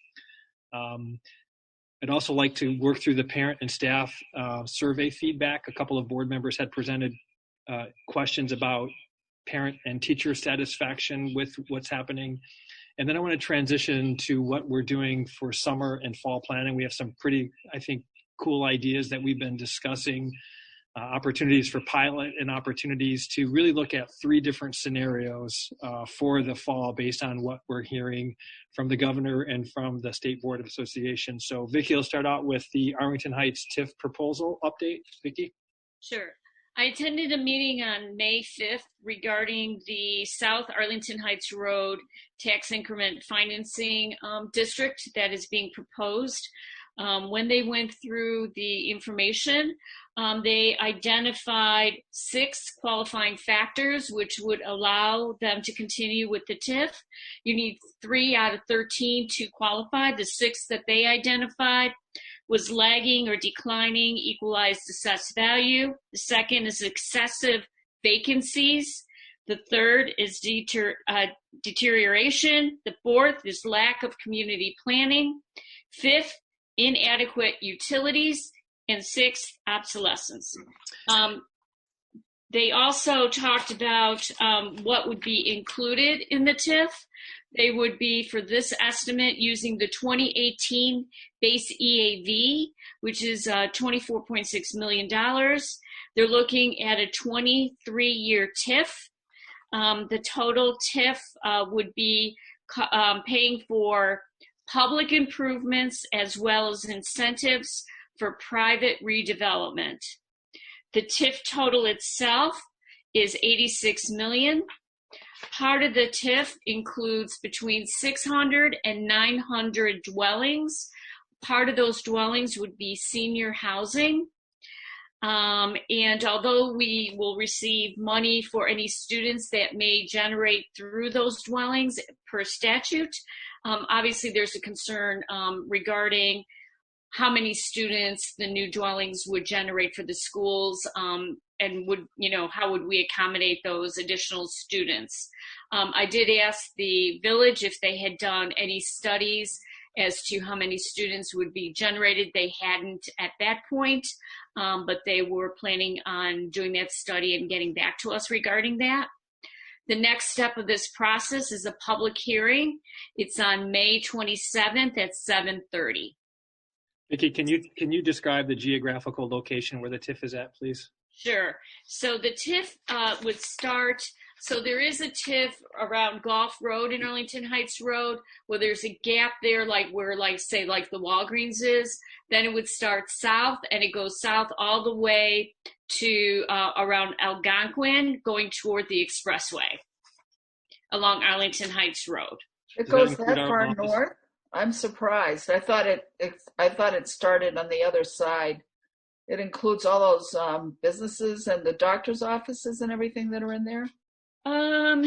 I'd also like to work through the parent and staff survey feedback. A couple of board members had presented questions about parent and teacher satisfaction with what's happening. And then I want to transition to what we're doing for summer and fall planning. We have some pretty, I think, cool ideas that we've been discussing, opportunities for pilot and opportunities to really look at 3 different scenarios for the fall based on what we're hearing from the governor and from the State Board of Association. So Vicki will start out with the Arlington Heights TIF proposal update. Vicki? Sure. I attended a meeting on May 5th regarding the South Arlington Heights Road tax increment financing district that is being proposed. When they went through the information, they identified 6 qualifying factors which would allow them to continue with the TIF. You need 3 out of 13 to qualify. The 6 that they identified was lagging or declining equalized assessed value. The second is excessive vacancies. The third is deterioration. The fourth is lack of community planning. 5th, inadequate utilities. And 6th, obsolescence. They also talked about what would be included in the TIF. They would be, for this estimate, using the 2018 base EAV, which is $24.6 million. They're looking at a 23-year TIF. The total TIF would be paying for public improvements as well as incentives for private redevelopment. The TIF total itself is $86 million. Part of the TIF includes between 600 and 900 dwellings. Part of those dwellings would be senior housing. And although we will receive money for any students that may generate through those dwellings per statute, obviously there's a concern regarding how many students the new dwellings would generate for the schools, and how would we accommodate those additional students. I did ask the village if they had done any studies as to how many students would be generated. They hadn't at that point, but they were planning on doing that study and getting back to us regarding that. The next step of this process is a public hearing. It's on May 27th at 7:30. Vicki, can you describe the geographical location where the TIF is at, please? Sure. So the TIF would start, so there is a TIF around Gulf Road and Arlington Heights Road, where there's a gap there, like where, say, the Walgreens is. Then it would start south, and it goes south all the way to around Algonquin, going toward the expressway along Arlington Heights Road. It goes that far north? I'm surprised. I thought it started on the other side. It includes all those businesses and the doctor's offices and everything that are in there. And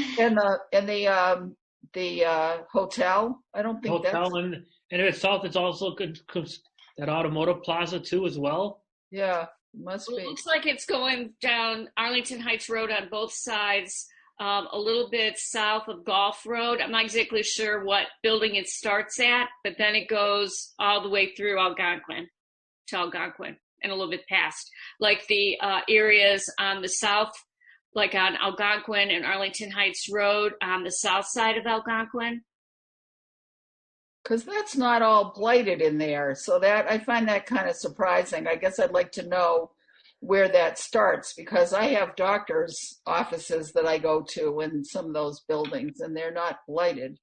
the hotel. I don't think hotel and if it's south, it's also that automotive plaza too as well. Yeah, must be. It looks like it's going down Arlington Heights Road on both sides. A little bit south of Gulf Road. I'm not exactly sure what building it starts at, but then it goes all the way through Algonquin and a little bit past. Like the areas on the south, like on Algonquin and Arlington Heights Road on the south side of Algonquin. Because that's not all blighted in there. So that I find that kind of surprising. I guess I'd like to know where that starts, because I have doctors' offices that I go to in some of those buildings, and they're not blighted.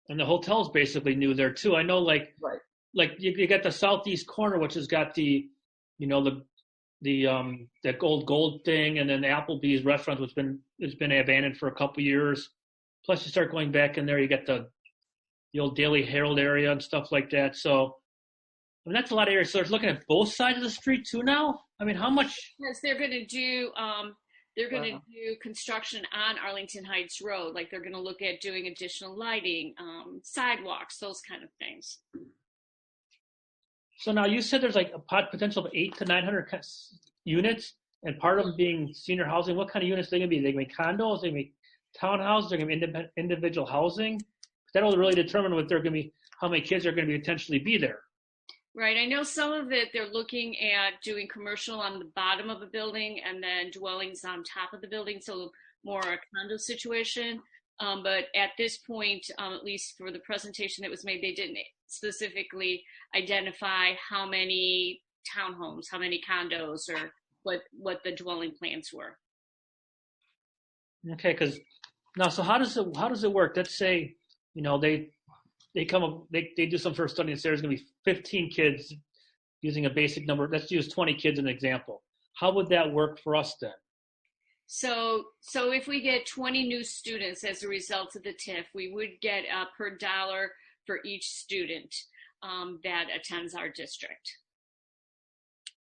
And the hotel's basically new there too. I know, like you got the southeast corner, which has got the that gold thing, and then the Applebee's restaurant, which has been abandoned for a couple years. Plus, you start going back in there, you get the old Daily Herald area and stuff like that. So, I mean, that's a lot of areas. So, they're looking at both sides of the street too now. I mean, how much? Yes, they're going to do. Do construction on Arlington Heights Road. Like they're going to look at doing additional lighting, sidewalks, those kind of things. So now you said there's like a potential of 800 to 900 units, and part of them being senior housing. What kind of units are they going to be? Are they going to be condos? Are they going to be townhouses? Are they going to be individual housing? That'll really determine what they're going to be, how many kids are going to potentially be there. Right. I know some of it they're looking at doing commercial on the bottom of a building and then dwellings on top of the building, so more a condo situation. But at this point, at least for the presentation that was made, they didn't specifically identify how many townhomes, how many condos, or what the dwelling plans were. Okay, because now, so how does it work? Let's say, they come up, they do some sort of study and say there's going to be 15 kids using a basic number. Let's use 20 kids as an example. How would that work for us then? So if we get 20 new students as a result of the TIF, we would get per dollar for each student that attends our district.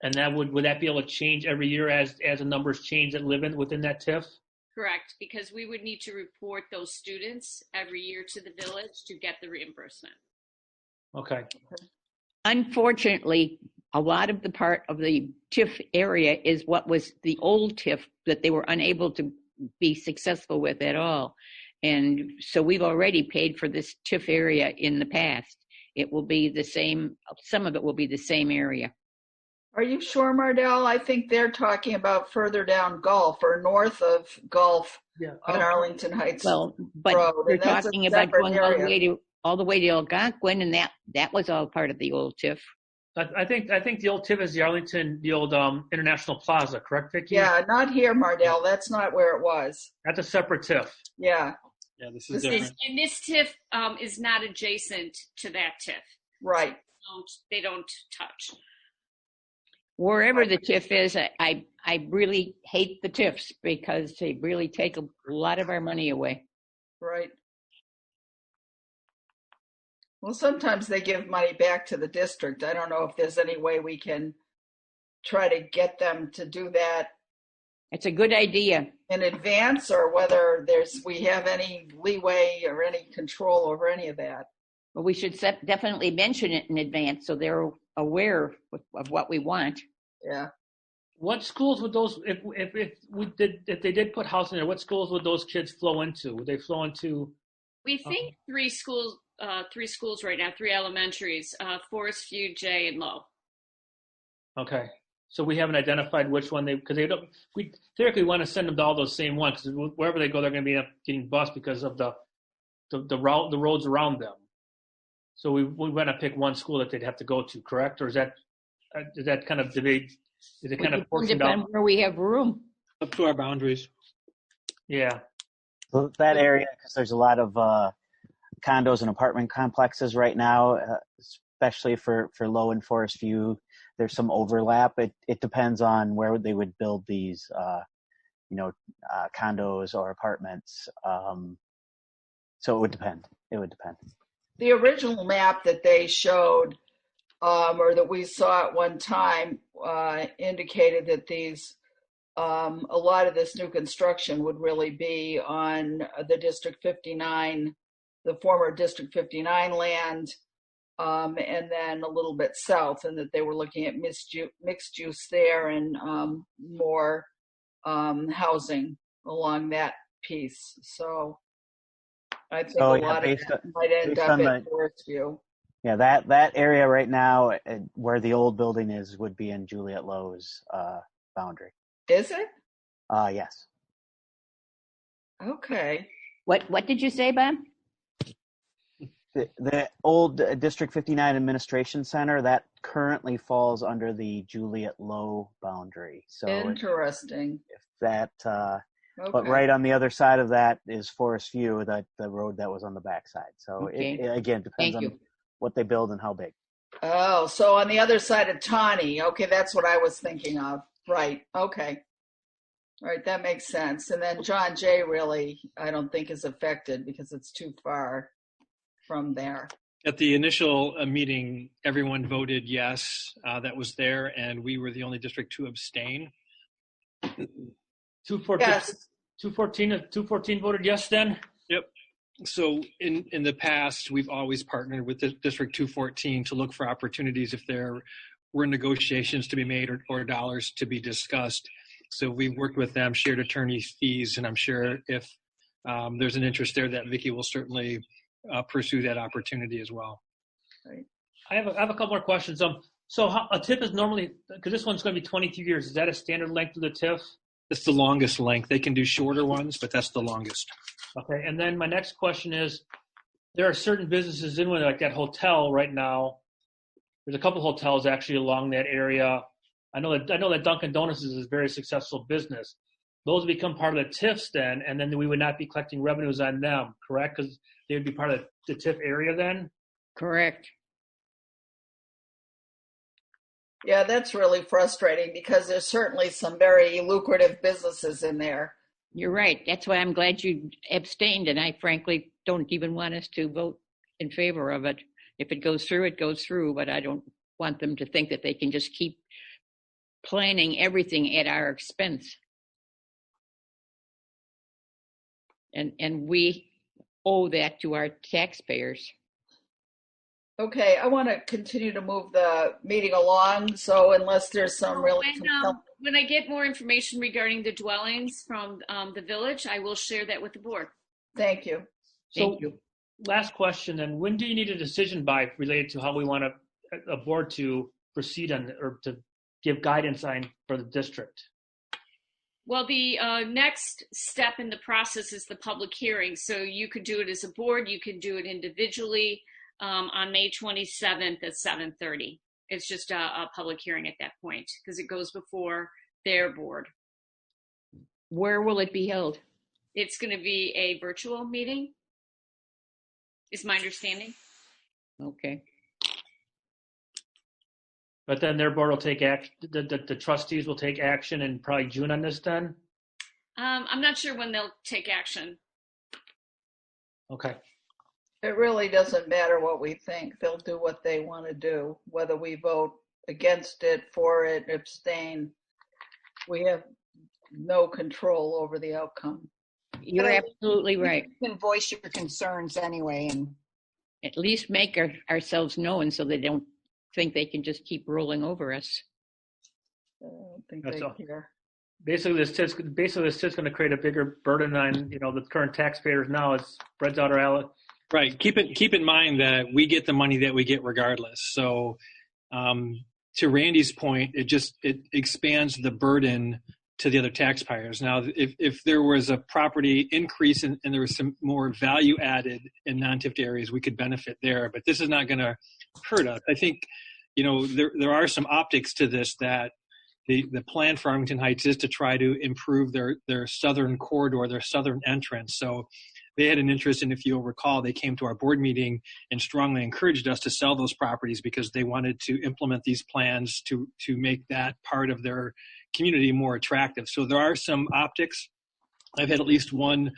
And that would that be able to change every year as the numbers change that live within that TIF? Correct, because we would need to report those students every year to the village to get the reimbursement. Okay. Unfortunately, a lot of the part of the TIF area is what was the old TIF that they were unable to be successful with at all. And so we've already paid for this TIF area in the past. It will be the same, some of it will be the same area. Are you sure, Mardell? I think they're talking about further down Gulf or north of Gulf on Arlington Heights Well, but Road. you're And that's a talking about separate going area. all the way to Algonquin, and that was all part of the old TIF. I think the old TIF is the Arlington, the old International Plaza, correct, Vicki? Yeah, not here, Mardell. That's not where it was. That's a separate TIF. Yeah. Yeah, this is different. And this TIF is not adjacent to that TIF. Right. They don't touch. Wherever the TIF is, I really hate the TIFs because they really take a lot of our money away. Right. Well, sometimes they give money back to the district. I don't know if there's any way we can try to get them to do that. It's a good idea. In advance, or whether we have any leeway or any control over any of that. But we should definitely mention it in advance so they're aware of what we want. Yeah. What schools would those, if they did put housing there, what schools would those kids flow into? Would they flow into? We think three schools right now, 3 elementaries, Forest View, Jay, and Low. Okay. So we haven't identified which one we theoretically want to send them to all those same ones, because wherever they go, they're going to be getting bused because of the roads around them. So we want to pick one school that they'd have to go to, correct? Or is that kind of debate? Is it kind of portioned out? Where we have room. Up to our boundaries. Yeah. So that area, because there's a lot of condos and apartment complexes right now, especially for Low and Forest View. There's some overlap. It depends on where they would build these, condos or apartments. So it would depend. The original map that they showed, or that we saw at one time, indicated that these, a lot of this new construction would really be on the District 59, the former District 59 land, and then a little bit south, and that they were looking at mixed use there and more housing along that piece. So I think a lot of that might end up in Forest View. Yeah, that area right now where the old building is would be in Juliet Low's boundary. Is it? Yes. Okay. What did you say, Bob? The old District 59 Administration Center, that currently falls under the Juliet Low boundary. So interesting. If that, okay. But right on the other side of that is Forest View, the road that was on the backside. So it again depends on what they build and how big. Oh, so on the other side of Tawny. Okay, that's what I was thinking of. Right. Okay. All right, that makes sense. And then John Jay really, I don't think is affected because it's too far from there. At the initial meeting, everyone voted yes, that was there, and we were the only district to abstain. 214 voted yes then? Yep. So in the past, we've always partnered with the District 214 to look for opportunities if there were negotiations to be made or dollars to be discussed. So we've worked with them, shared attorney fees, and I'm sure if there's an interest there that Vicki will certainly pursue that opportunity as well. Right. I have a couple more questions. So a TIF is normally, because this one's going to be 22 years, is that a standard length of the TIF? That's the longest length. They can do shorter ones, but that's the longest. Okay, and then my next question is, there are certain businesses in like that hotel right now. There's a couple hotels actually along that area. I know that Dunkin' Donuts is a very successful business. Those become part of the TIFs then, and then we would not be collecting revenues on them, correct? Because they would be part of the TIF area then? Correct. Yeah, that's really frustrating because there's certainly some very lucrative businesses in there. You're right. That's why I'm glad you abstained, and I frankly don't even want us to vote in favor of it. If it goes through, it goes through, but I don't want them to think that they can just keep planning everything at our expense. And we owe that to our taxpayers. Okay, I want to continue to move the meeting along, so unless there's some really... When I get more information regarding the dwellings from the village, I will share that with the board. Thank you. Thank you. Last question, then. When do you need a decision by related to how we want a board to proceed on, or to give guidance on for the district? Well, the next step in the process is the public hearing. So you could do it as a board, you could do it individually on May 27th at 7:30. It's just a public hearing at that point because it goes before their board. Where will it be held? It's going to be a virtual meeting, is my understanding. Okay. But then their board will take action, the trustees will take action in probably June on this then? I'm not sure when they'll take action. Okay. It really doesn't matter what we think. They'll do what they want to do, whether we vote against it, for it, abstain. We have no control over the outcome. You're absolutely right. You can voice your concerns anyway, and at least make ourselves known so they don't think they can just keep rolling over us. I don't think That's they all. care. Basically, this TID's going to create a bigger burden on the current taxpayers now. It spreads out our alley. Right. Keep in mind that we get the money that we get regardless. So, to Randy's point, it expands the burden to the other taxpayers. Now, if there was a property increase and there was some more value added in non-TIF areas, we could benefit there. But this is not going to hurt us. I think, there are some optics to this that the plan for Arlington Heights is to try to improve their southern corridor, their southern entrance. So they had an interest, and if you'll recall, they came to our board meeting and strongly encouraged us to sell those properties because they wanted to implement these plans to make that part of their community more attractive. So there are some optics. I've had at least one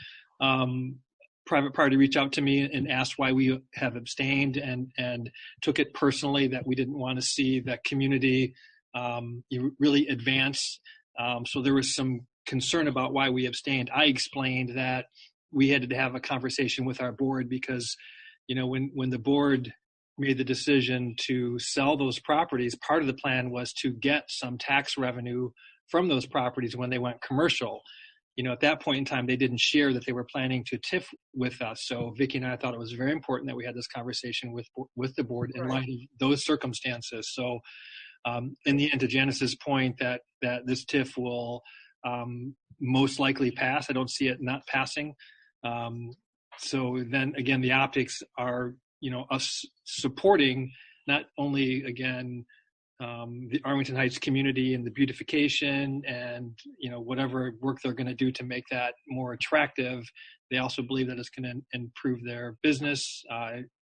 private party reach out to me and asked why we have abstained and took it personally that we didn't want to see that community really advance. So there was some concern about why we abstained. I explained that we had to have a conversation with our board because, when the board made the decision to sell those properties, part of the plan was to get some tax revenue from those properties when they went commercial. At that point in time, they didn't share that they were planning to TIF with us. So Vicki and I thought it was very important that we had this conversation with the board in light of those circumstances. So in the end, to Janice's point that this TIF will most likely pass, I don't see it not passing. So then again, the optics are, us supporting not only, again, the Arlington Heights community and the beautification and, whatever work they're going to do to make that more attractive. They also believe that it's going to improve their business,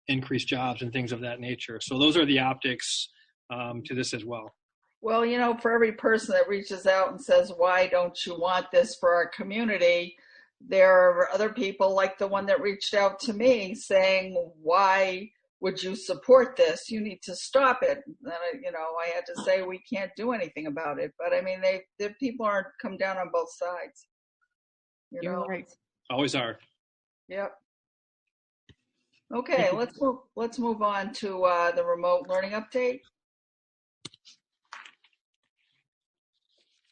increase jobs and things of that nature. So those are the optics to this as well. Well, for every person that reaches out and says, why don't you want this for our community? There are other people like the one that reached out to me saying, why would you support this? You need to stop it. And, I had to say, we can't do anything about it. But I mean, the people aren't come down on both sides. You're right. Always are. Yep. Okay, let's move on to the remote learning update.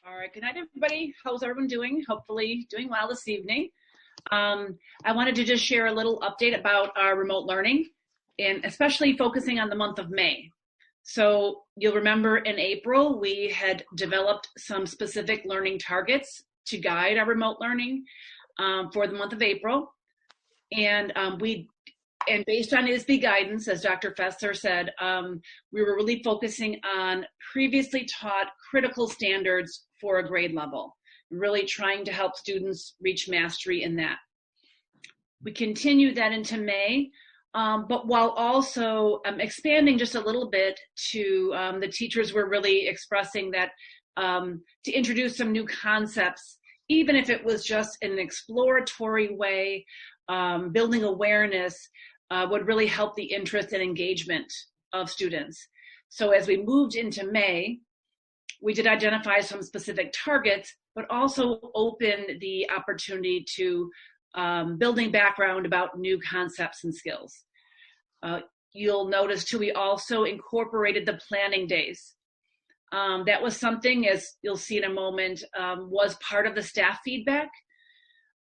All right, good night, everybody. How's everyone doing? Hopefully doing well this evening. I wanted to just share a little update about our remote learning, and especially focusing on the month of May. So you'll remember in April, we had developed some specific learning targets to guide our remote learning for the month of April. And based on ISB guidance, as Dr. Fessler said, we were really focusing on previously taught critical standards for a grade level, really trying to help students reach mastery in that. We continued that into May, but while also expanding just a little bit to the teachers were really expressing that to introduce some new concepts, even if it was just in an exploratory way, building awareness would really help the interest and engagement of students. So as we moved into May, we did identify some specific targets, but also open the opportunity to building background about new concepts and skills. You'll notice too, we also incorporated the planning days. That was something, as you'll see in a moment, was part of the staff feedback.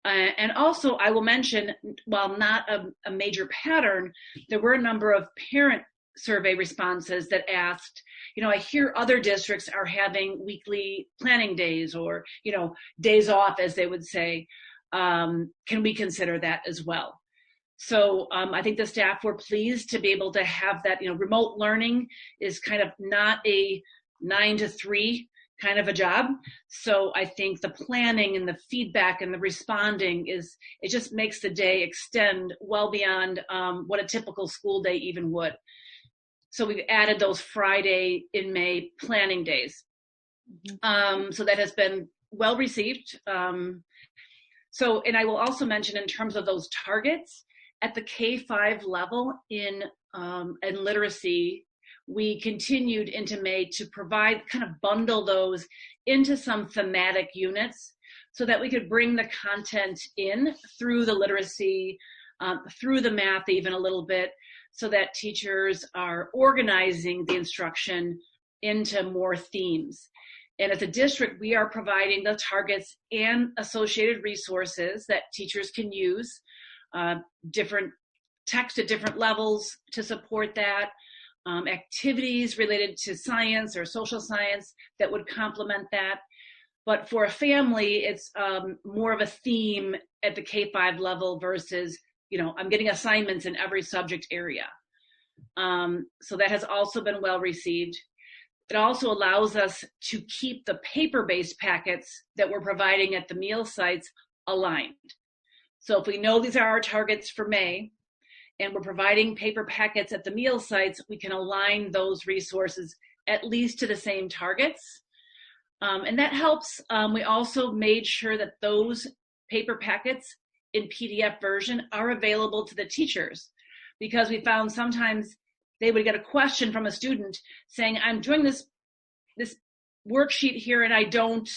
And also, I will mention, while not a major pattern, there were a number of parent survey responses that asked, I hear other districts are having weekly planning days or, days off, as they would say. Can we consider that as well? So I think the staff were pleased to be able to have that. Remote learning is kind of not a 9 to 3 kind of a job. So I think the planning and the feedback and the responding it just makes the day extend well beyond what a typical school day even would. So we've added those Friday in May planning days. So that has been well received. And I will also mention in terms of those targets, at the K-5 level in literacy, we continued into May to kind of bundle those into some thematic units so that we could bring the content in through the literacy, through the math even a little bit, so that teachers are organizing the instruction into more themes. And as a district, we are providing the targets and associated resources that teachers can use, different text at different levels to support that, activities related to science or social science that would complement that. But for a family, it's more of a theme at the K-5 level versus, I'm getting assignments in every subject area. So that has also been well received. It also allows us to keep the paper-based packets that we're providing at the meal sites aligned. So if we know these are our targets for May, and we're providing paper packets at the meal sites, we can align those resources at least to the same targets. And that helps. We also made sure that those paper packets in PDF version are available to the teachers, because we found sometimes they would get a question from a student saying, I'm doing this worksheet here and I don't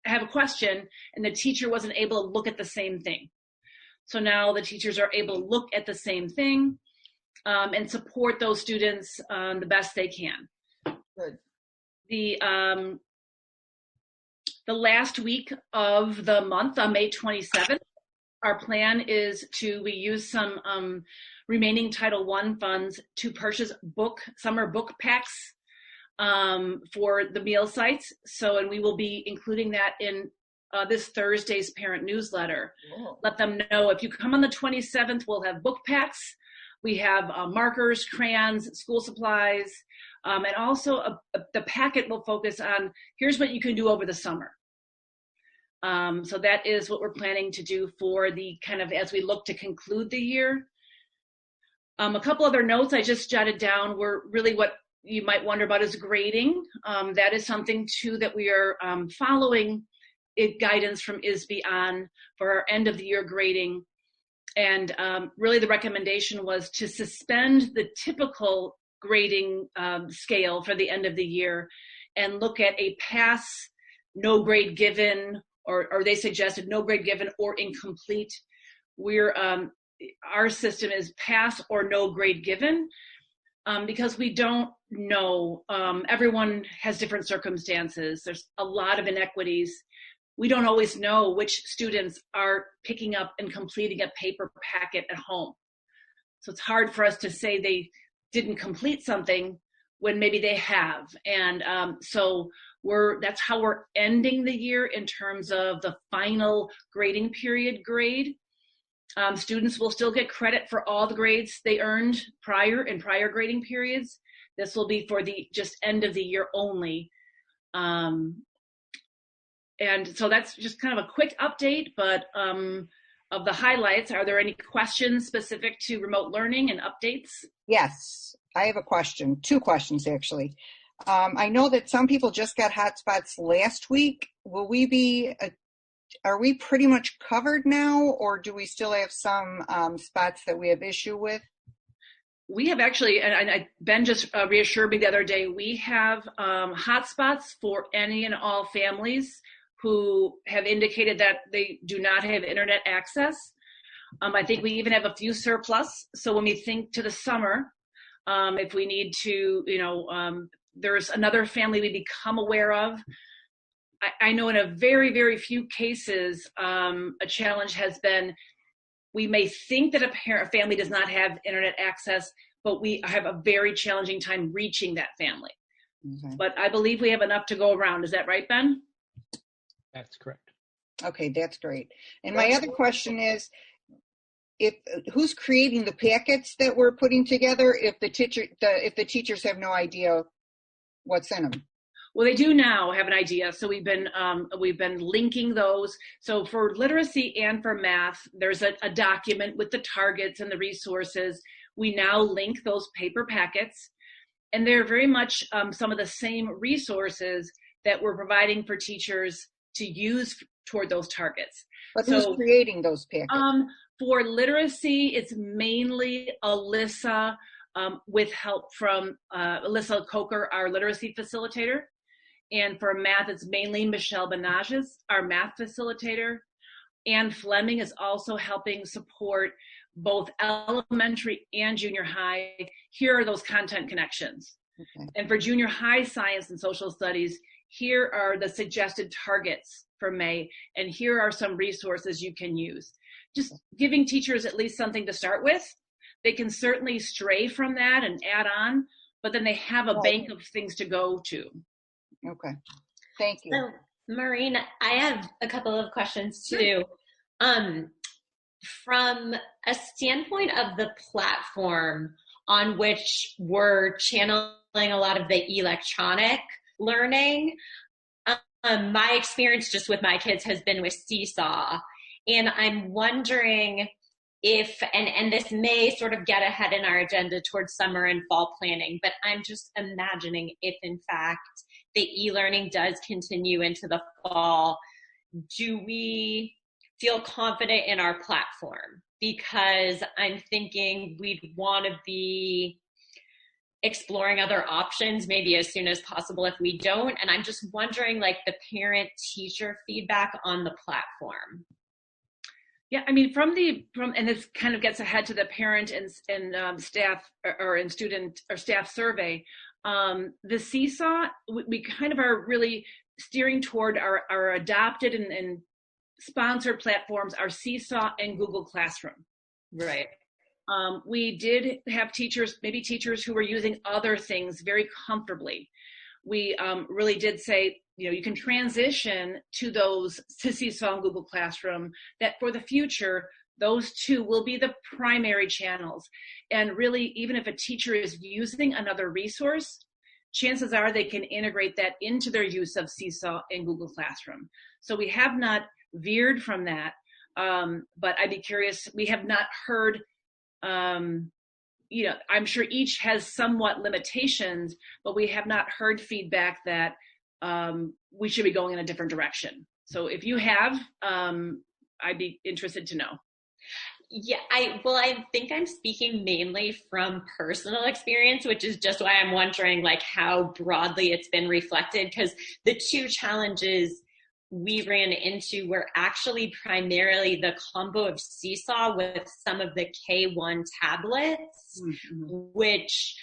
have a question, and the teacher wasn't able to look at the same thing. So now the teachers are able to look at the same thing and support those students the best they can. Good. The last week of the month, on May 27th, our plan is we use some remaining Title I funds to purchase summer book packs for the meal sites. And we will be including that in this Thursday's parent newsletter. Cool. Let them know if you come on the 27th, we'll have book packs. We have markers, crayons, school supplies, and also the packet will focus on, here's what you can do over the summer. So that is what we're planning to do for the kind of, as we look to conclude the year. A couple other notes I just jotted down were really what you might wonder about is grading. That is something too that we are following guidance from ISB on for our end of the year grading. And really the recommendation was to suspend the typical grading scale for the end of the year and look at a pass, no grade given, or they suggested no grade given or incomplete. Our system is pass or no grade given because we don't know. Everyone has different circumstances. There's a lot of inequities. We don't always know which students are picking up and completing a paper packet at home. So it's hard for us to say they didn't complete something when maybe they have. And so that's how we're ending the year in terms of the final grading period grade. Students will still get credit for all the grades they earned in prior grading periods. This will be for the just end of the year only. And so that's just kind of a quick update, but of the highlights, are there any questions specific to remote learning and updates? Yes, I have a question. 2 questions, actually. I know that some people just got hotspots last week. Are we pretty much covered now, or do we still have some spots that we have issue with? We have actually, and Ben just reassured me the other day, we have hotspots for any and all families who have indicated that they do not have internet access. I think we even have a few surplus. So when we think to the summer, if we need to, there's another family we become aware of. I know in a very, very few cases, a challenge has been, we may think that a family does not have internet access, but we have a very challenging time reaching that family. Okay. But I believe we have enough to go around. Is that right, Ben? That's correct. Okay, that's great. And my other question is, if who's creating the packets that we're putting together if the teachers have no idea what's in them? Well, they do now have an idea. So we've been linking those. So for literacy and for math, there's a document with the targets and the resources. We now link those paper packets, and they're very much some of the same resources that we're providing for teachers to use toward those targets. But who's creating those packets? For literacy, it's mainly Alyssa with help from Alyssa Coker, our literacy facilitator. And for math, it's mainly Michelle Benages, our math facilitator. Ann Fleming is also helping support both elementary and junior high. Here are those content connections. Okay. And for junior high science and social studies, here are the suggested targets for May, and here are some resources you can use. Just giving teachers at least something to start with. They can certainly stray from that and add on, but then they have a bank of things to go to. Okay, thank you. So, Maureen, I have a couple of questions too. From a standpoint of the platform on which we're channeling a lot of the electronic learning, my experience just with my kids has been with Seesaw. And I'm wondering if, and this may sort of get ahead in our agenda towards summer and fall planning, but I'm just imagining if in fact the e-learning does continue into the fall, do we feel confident in our platform? Because I'm thinking we'd want to be exploring other options maybe as soon as possible if we don't. And I'm just wondering, like, the parent-teacher feedback on the platform. Yeah, I mean, and this kind of gets ahead to the parent and staff or student or staff survey. The Seesaw, we kind of are really steering toward our adopted and sponsored platforms are Seesaw and Google Classroom. Right. We did have teachers who were using other things very comfortably. We really did say, you can transition to Seesaw and Google Classroom, that for the future, those two will be the primary channels. And really, even if a teacher is using another resource, chances are they can integrate that into their use of Seesaw and Google Classroom. So we have not veered from that, but I'd be curious, we have not heard, I'm sure each has somewhat limitations, but we have not heard feedback that we should be going in a different direction. So if you have, I'd be interested to know. Yeah, I think I'm speaking mainly from personal experience, which is just why I'm wondering like how broadly it's been reflected, because the two challenges we ran into were actually primarily the combo of Seesaw with some of the K1 tablets, which,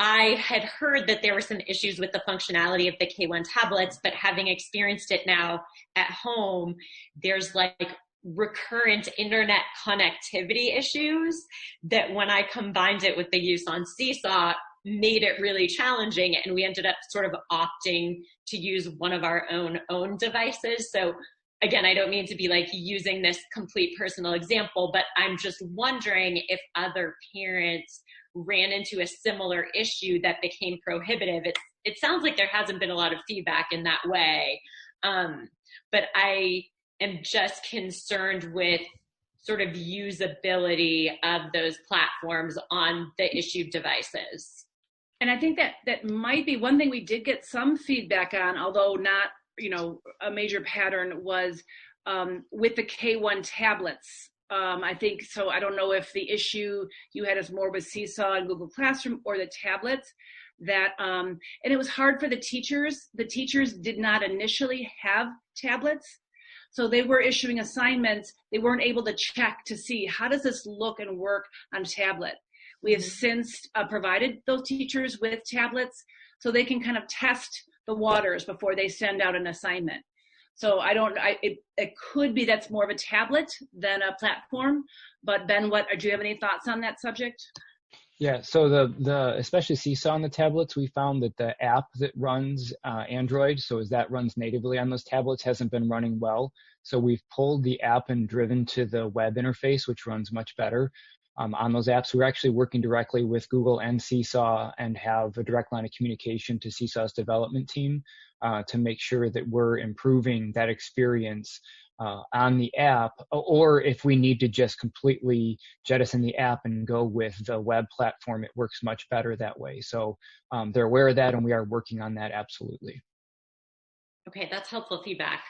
I had heard that there were some issues with the functionality of the K1 tablets, but having experienced it now at home, there's like recurrent internet connectivity issues that when I combined it with the use on Seesaw made it really challenging, and we ended up sort of opting to use one of our own devices. So again, I don't mean to be like using this complete personal example, but I'm just wondering if other parents ran into a similar issue that became prohibitive. It sounds like there hasn't been a lot of feedback in that way, but I am just concerned with sort of usability of those platforms on the issued devices. And I think that might be one thing we did get some feedback on, although not, a major pattern, was with the K1 tablets. I think, so I don't know if the issue you had is more with Seesaw and Google Classroom or the tablets, and it was hard for the teachers. The teachers did not initially have tablets. So they were issuing assignments. They weren't able to check to see, how does this look and work on tablet? We have since provided those teachers with tablets so they can kind of test the waters before they send out an assignment. So it could be that's more of a tablet than a platform. But Ben, do you have any thoughts on that subject? Yeah, so the especially Seesaw on the tablets, we found that the app that runs Android, so as that runs natively on those tablets, hasn't been running well. So we've pulled the app and driven to the web interface, which runs much better on those apps. We're actually working directly with Google and Seesaw and have a direct line of communication to Seesaw's development team to make sure that we're improving that experience on the app, or if we need to just completely jettison the app and go with the web platform, it works much better that way. So they're aware of that, and we are working on that absolutely. Okay, that's helpful feedback.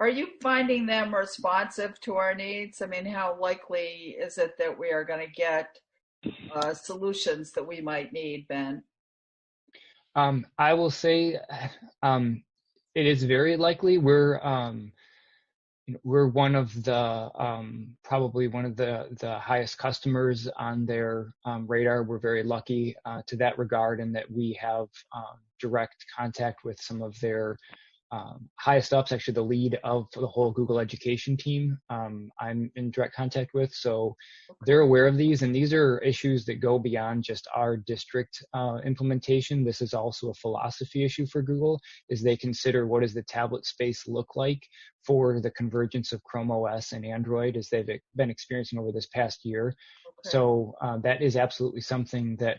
Are you finding them responsive to our needs? I mean, how likely is it that we are going to get solutions that we might need, Ben? I will say it is very likely. We're one of the probably one of the highest customers on their radar. We're very lucky to that regard, in that we have direct contact with some of their highest ups, actually the lead of the whole Google education team I'm in direct contact with. So they're aware of these, and these are issues that go beyond just our district implementation. This is also a philosophy issue for Google, is they consider what does the tablet space look like for the convergence of Chrome OS and Android as they've been experiencing over this past year. Okay. So that is absolutely something that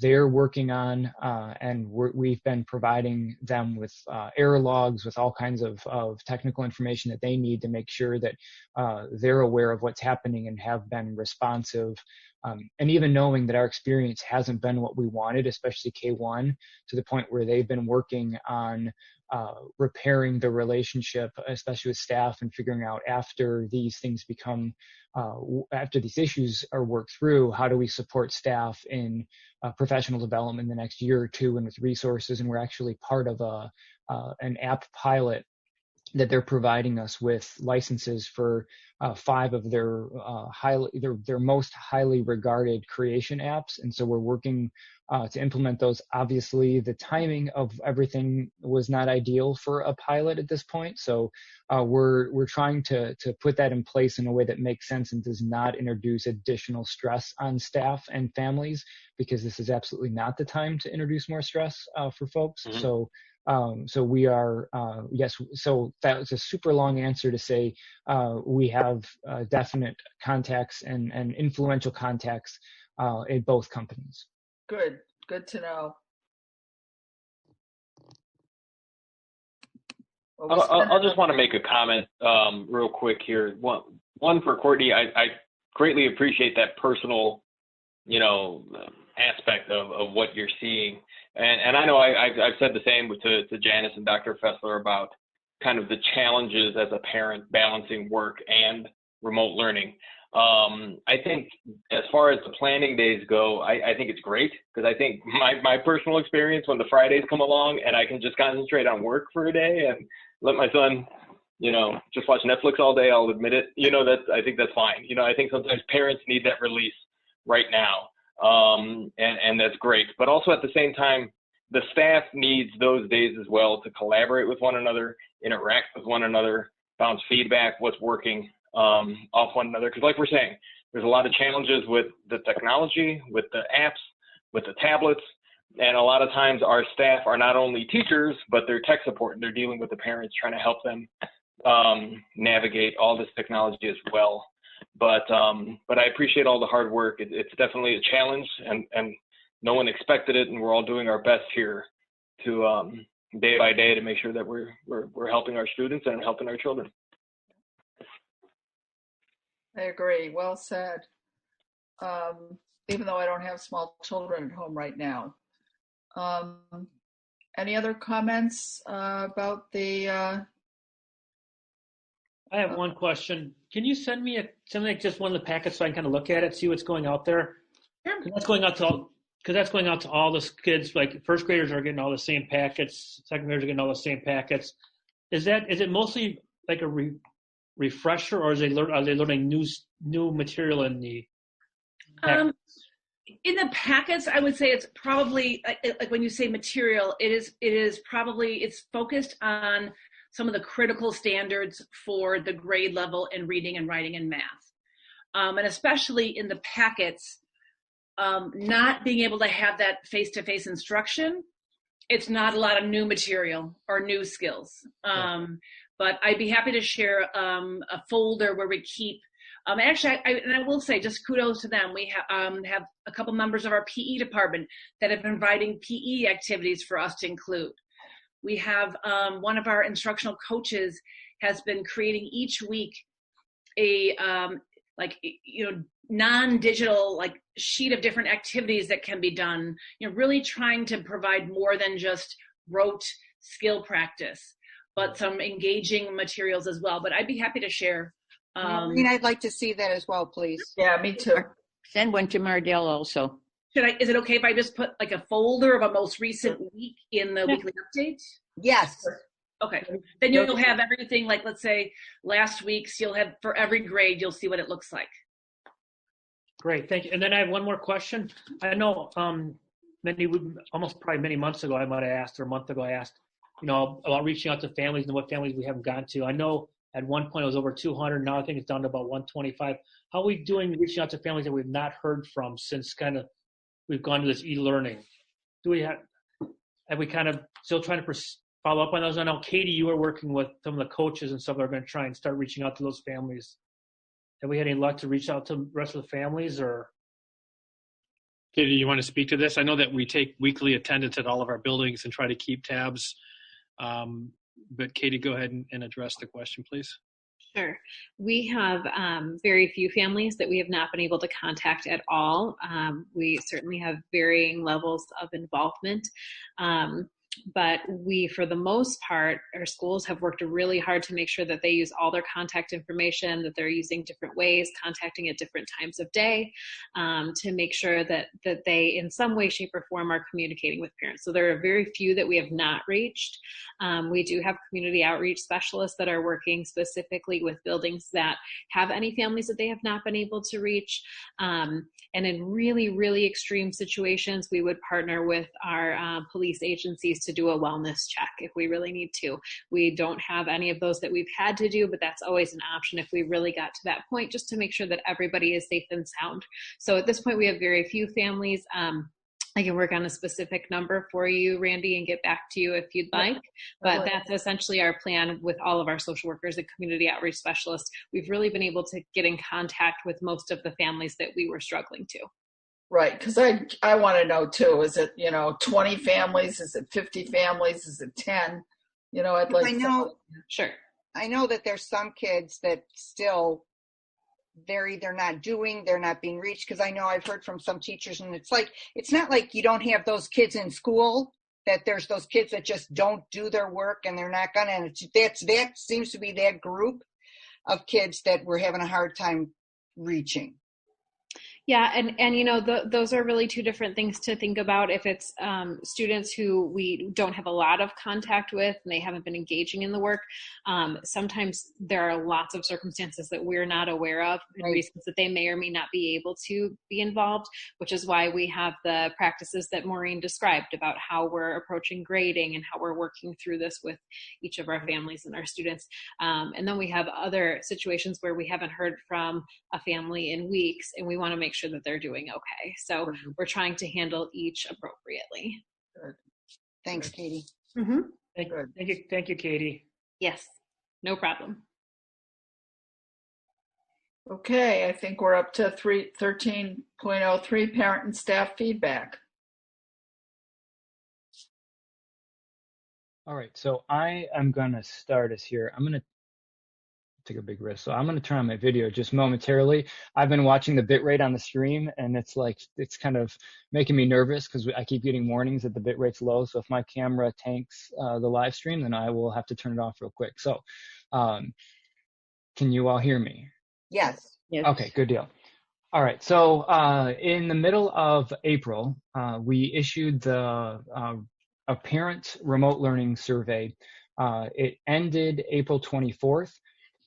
they're working on, and we've been providing them with error logs, with all kinds of technical information that they need to make sure that they're aware of what's happening and have been responsive. And even knowing that our experience hasn't been what we wanted, especially K1, to the point where they've been working on repairing the relationship, especially with staff, and figuring out after these things become, after these issues are worked through, how do we support staff in professional development in the next year or two and with resources. And we're actually part of an app pilot that they're providing us with licenses for 5 of their their most highly regarded creation apps. And so we're working to implement those. Obviously, the timing of everything was not ideal for a pilot at this point. So we're trying to put that in place in a way that makes sense and does not introduce additional stress on staff and families, because this is absolutely not the time to introduce more stress for folks. Mm-hmm. So we are, yes, so that was a super long answer to say we have definite contacts and influential contacts in both companies. Good to know. I'll just want to make a comment real quick here. One for Courtney, I greatly appreciate that personal, aspect of what you're seeing. And I know I've said the same to Janice and Dr. Fessler about kind of the challenges as a parent balancing work and remote learning. I think as far as the planning days go, I think it's great, because I think my personal experience, when the Fridays come along and I can just concentrate on work for a day and let my son, just watch Netflix all day, I'll admit it, I think that's fine. I think sometimes parents need that release right now. And that's great. But also at the same time, the staff needs those days as well to collaborate with one another, interact with one another, bounce feedback, what's working off one another. Because like we're saying, there's a lot of challenges with the technology, with the apps, with the tablets. And a lot of times our staff are not only teachers, but they're tech support, and they're dealing with the parents, trying to help them navigate all this technology as well. But I appreciate all the hard work. It's definitely a challenge, and no one expected it, and we're all doing our best here to day by day to make sure that we're helping our students and helping our children. I agree. Well said. Even though I don't have small children at home right now. Any other comments about the? I have one question. Can you send me something like just one of the packets so I can kind of look at it, see what's going out there? Sure. That's going out to all the kids. Like first graders are getting all the same packets. Second graders are getting all the same packets. Is it mostly like a refresher, or are they learning new material in the packets? In the packets, I would say it's probably like when you say material, it's focused on some of the critical standards for the grade level in reading and writing and math. And especially in the packets, not being able to have that face-to-face instruction, it's not a lot of new material or new skills. But I'd be happy to share a folder where we keep, actually, I will say, just kudos to them. We have a couple members of our PE department that have been providing PE activities for us to include. We have one of our instructional coaches has been creating each week a non-digital sheet of different activities that can be done, really trying to provide more than just rote skill practice, but some engaging materials as well. But I'd be happy to share. Maureen, I'd like to see that as well, please. Yeah, me too. Send one to Mardell also. Is it okay if I just put a folder of a most recent week in the weekly update? Yes. Okay. Then you'll have everything, let's say last week's, you'll have for every grade, you'll see what it looks like. Great, thank you. And then I have one more question. I know many months ago I might have asked, or a month ago I asked, about reaching out to families and what families we haven't gotten to. I know at one point it was over 200. Now I think it's down to about 125. How are we doing reaching out to families that we've not heard from since we've gone to this e-learning? Have we still trying to follow up on those? I know, Katie, you were working with some of the coaches and stuff that are going to try and start reaching out to those families. Have we had any luck to reach out to the rest of the families, or? Katie, you want to speak to this? I know that we take weekly attendance at all of our buildings and try to keep tabs. But Katie, go ahead and address the question, please. Sure. We have very few families that we have not been able to contact at all. We certainly have varying levels of involvement. But we, for the most part, our schools have worked really hard to make sure that they use all their contact information, that they're using different ways, contacting at different times of day, to make sure that they, in some way, shape, or form, are communicating with parents. So there are very few that we have not reached. We do have community outreach specialists that are working specifically with buildings that have any families that they have not been able to reach. And in really, really extreme situations, we would partner with our police agencies to do a wellness check if we really need to. We don't have any of those that we've had to do, but that's always an option if we really got to that point, just to make sure that everybody is safe and sound. So at this point, we have very few families. I can work on a specific number for you, Randy, and get back to you if you'd like. But that's essentially our plan with all of our social workers and community outreach specialists. We've really been able to get in contact with most of the families that we were struggling to. Right, because I want to know too, is it, 20 families? Is it 50 families? Is it 10? I'd like to know. Sure. I know that there's some kids that still, they're either not they're not being reached, because I know I've heard from some teachers, and it's not like you don't have those kids in school, that there's those kids that just don't do their work and they're not gonna, and that seems to be that group of kids that we're having a hard time reaching. Yeah, and those are really two different things to think about. If it's students who we don't have a lot of contact with and they haven't been engaging in the work, sometimes there are lots of circumstances that we're not aware of and reasons that they may or may not be able to be involved, which is why we have the practices that Maureen described about how we're approaching grading and how we're working through this with each of our families and our students. And then we have other situations where we haven't heard from a family in weeks, and we want to make sure that they're doing okay. So we're trying to handle each appropriately. Good. Thanks, Katie. Mm-hmm. Thank you, Katie. Yes, no problem. Okay, I think we're up to 13.03, parent and staff feedback. All right, so I am going to start us here. I'm going to take a big risk. So I'm going to turn on my video just momentarily. I've been watching the bitrate on the stream, and it's kind of making me nervous because I keep getting warnings that the bitrate's low. So if my camera tanks the live stream, then I will have to turn it off real quick. So can you all hear me? Yes. Okay, good deal. All right, so in the middle of April, we issued a parent remote learning survey. It ended April 24th.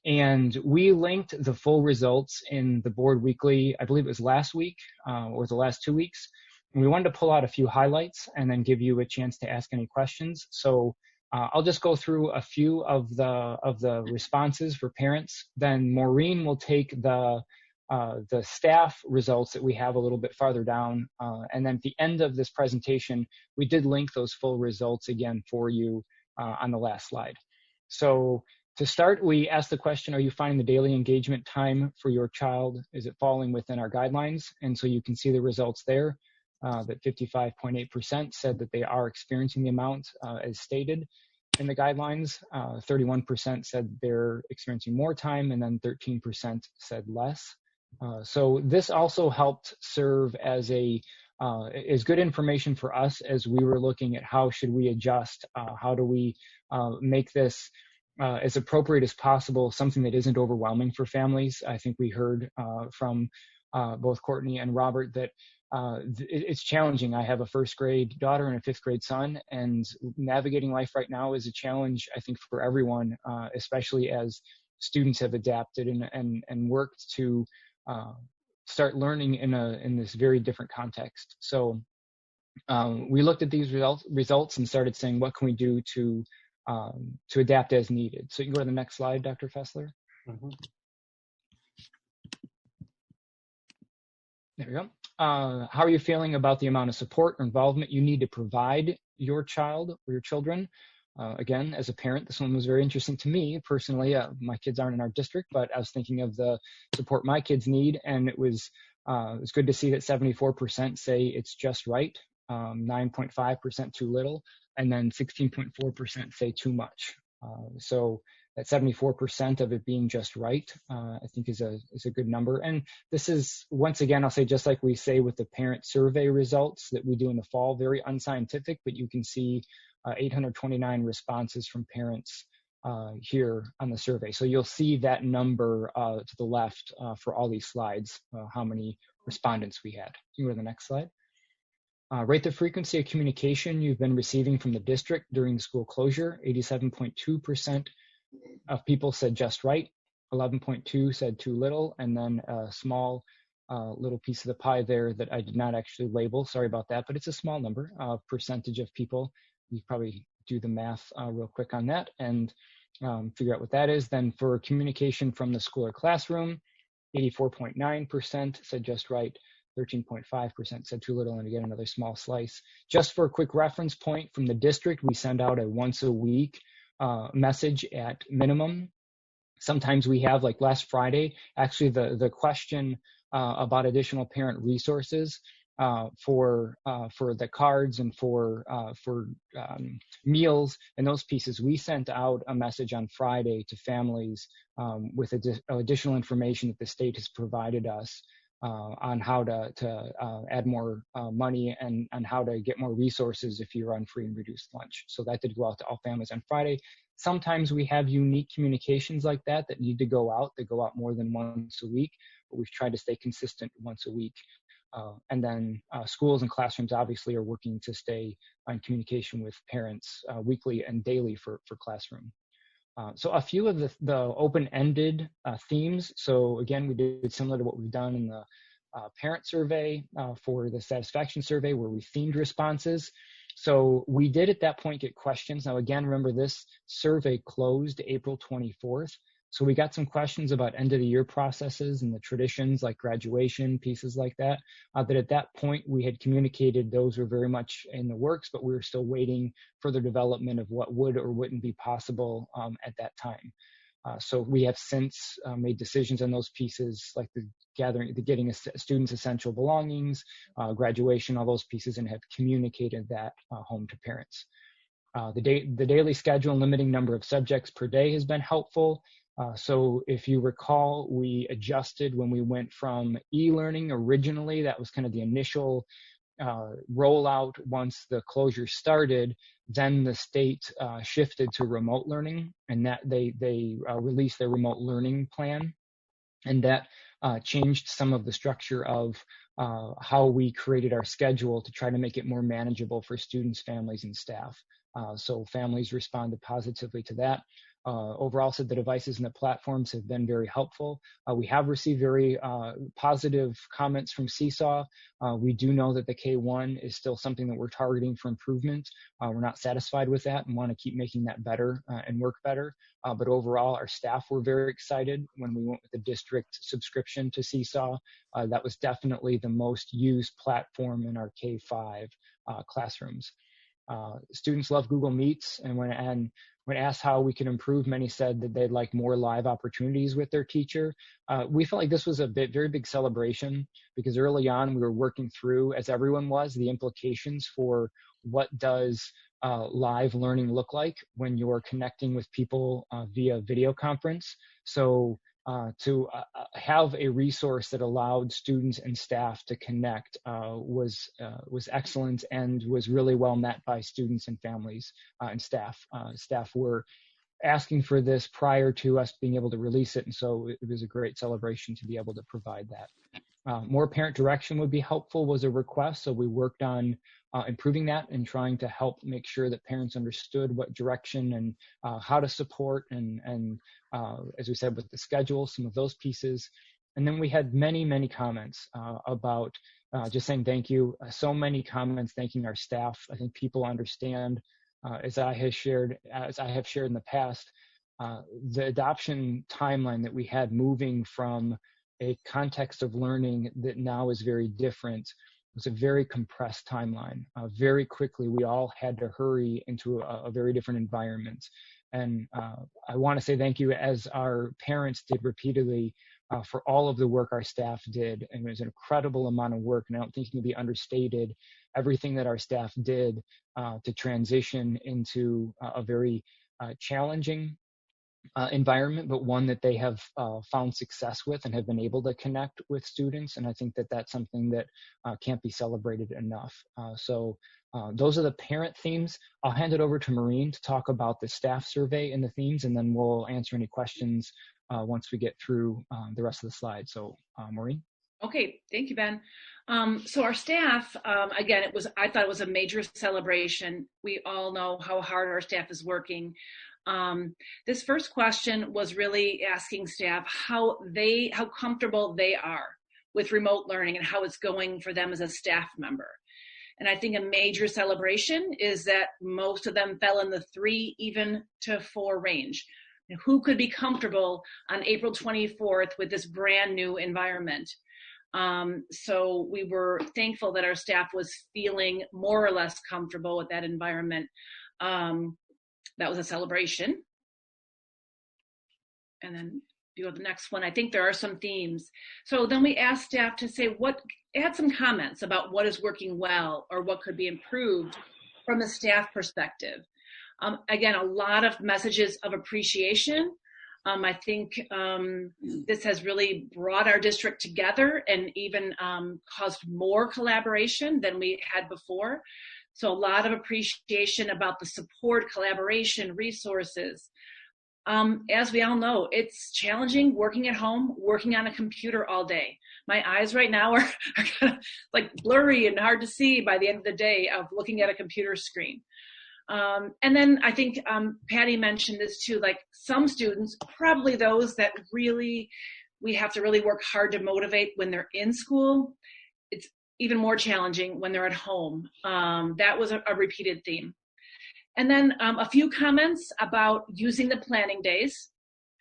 And we linked the full results in the board weekly, I believe it was last week or the last 2 weeks. And we wanted to pull out a few highlights and then give you a chance to ask any questions. So I'll just go through a few of the responses for parents. Then Maureen will take the the staff results that we have a little bit farther down. And then at the end of this presentation, we did link those full results again for you on the last slide. So to start, we asked the question, are you finding the daily engagement time for your child? Is it falling within our guidelines? And so you can see the results there, that 55.8% said that they are experiencing the amount as stated in the guidelines. 31% said they're experiencing more time, and then 13% said less. So this also helped serve as is good information for us as we were looking at how should we adjust, how do we make this as appropriate as possible, something that isn't overwhelming for families. I think we heard from both Courtney and Robert that it's challenging. I have a first grade daughter and a fifth grade son, and navigating life right now is a challenge, I think, for everyone, especially as students have adapted and worked to start learning in this very different context. So we looked at these results and started saying, what can we do to adapt as needed? So you can go to the next slide, Dr. Fessler. Mm-hmm. There we go. How are you feeling about the amount of support or involvement you need to provide your child or your children? Again, as a parent, this one was very interesting to me personally. My kids aren't in our district, but I was thinking of the support my kids need, and it was good to see that 74% say it's just right, 9.5% too little, and then 16.4% say too much. So that 74% of it being just right, I think is a good number. And this is, once again, I'll say, just like we say with the parent survey results that we do in the fall, very unscientific, but you can see 829 responses from parents here on the survey. So you'll see that number to the left for all these slides, how many respondents we had. You can go to the next slide. Rate the frequency of communication you've been receiving from the district during the school closure. 87.2% of people said just right, 11.2% said too little, and then a small little piece of the pie there that I did not actually label, sorry about that, but it's a small number, percentage of people. You probably do the math real quick on that and figure out what that is. Then for communication from the school or classroom, 84.9% said just right, 13.5% said too little, and again, another small slice. Just for a quick reference point from the district, we send out a once a week message at minimum. Sometimes we have, like last Friday, actually the question about additional parent resources for the cards and for meals and those pieces. We sent out a message on Friday to families with additional information that the state has provided us on how to add more money and how to get more resources if you're on free and reduced lunch. So that did go out to all families on Friday. Sometimes we have unique communications like that need to go out. They go out more than once a week, but we've tried to stay consistent once a week. And then schools and classrooms obviously are working to stay on communication with parents weekly and daily for classroom. So a few of the open-ended themes. So again, we did similar to what we've done in the parent survey for the satisfaction survey, where we themed responses. So we did at that point get questions. Now again, remember this survey closed April 24th. So we got some questions about end of the year processes and the traditions like graduation, pieces like that, that at that point we had communicated those were very much in the works, but we were still waiting for the development of what would or wouldn't be possible at that time. So we have since made decisions on those pieces, like the getting students essential belongings, graduation, all those pieces, and have communicated that home to parents. The daily schedule and limiting number of subjects per day has been helpful. So if you recall, we adjusted when we went from e-learning originally. That was kind of the initial rollout once the closure started. Then the state shifted to remote learning, and that they released their remote learning plan, and that changed some of the structure of how we created our schedule to try to make it more manageable for students, families, and staff. So families responded positively to that. overall said the devices and the platforms have been very helpful. We have received very positive comments from Seesaw. We do know that the K1 is still something that we're targeting for improvement. We're not satisfied with that and want to keep making that better and work better. But overall, our staff were very excited when we went with the district subscription to Seesaw. That was definitely the most used platform in our K-5 classrooms. Students love Google Meets, and when asked how we could improve, many said that they'd like more live opportunities with their teacher. We felt like this was a very big celebration because early on we were working through, as everyone was, the implications for what does live learning look like when you're connecting with people via video conference. So to have a resource that allowed students and staff to connect was excellent and was really well met by students and families and staff. Staff were asking for this prior to us being able to release it, and so it was a great celebration to be able to provide that. More parent direction would be helpful was a request, so we worked on improving that and trying to help make sure that parents understood what direction and how to support and as we said, with the schedule, some of those pieces. And then we had many comments about just saying thank you. So many comments thanking our staff. I think people understand, as I have shared in the past, the adoption timeline that we had moving from a context of learning that now is very different. It was a very compressed timeline. Very quickly, we all had to hurry into a very different environment. And I want to say thank you, as our parents did repeatedly, for all of the work our staff did. And it was an incredible amount of work, and I don't think it can be understated, everything that our staff did to transition into a very challenging environment, but one that they have found success with and have been able to connect with students. And I think that that's something that can't be celebrated enough. So those are the parent themes. I'll hand it over to Maureen to talk about the staff survey and the themes, and then we'll answer any questions once we get through the rest of the slides. So Maureen. Okay, thank you, Ben. So our staff, again, I thought it was a major celebration. We all know how hard our staff is working. This first question was really asking staff how comfortable they are with remote learning and how it's going for them as a staff member. And I think a major celebration is that most of them fell in the 3 even to 4 range. Who could be comfortable on April 24th with this brand new environment? So we were thankful that our staff was feeling more or less comfortable with that environment. That was a celebration. And then you go to the next one. I think there are some themes. So then we asked staff to say add some comments about what is working well or what could be improved from the staff perspective. Again, a lot of messages of appreciation. I think this has really brought our district together and even caused more collaboration than we had before. So a lot of appreciation about the support, collaboration, resources. As we all know, it's challenging working at home, working on a computer all day. My eyes right now are kind of like blurry and hard to see by the end of the day of looking at a computer screen. And then I think Patty mentioned this too, like some students, probably those that we have to really work hard to motivate when they're in school. It's even more challenging when they're at home. That was a repeated theme. And then a few comments about using the planning days.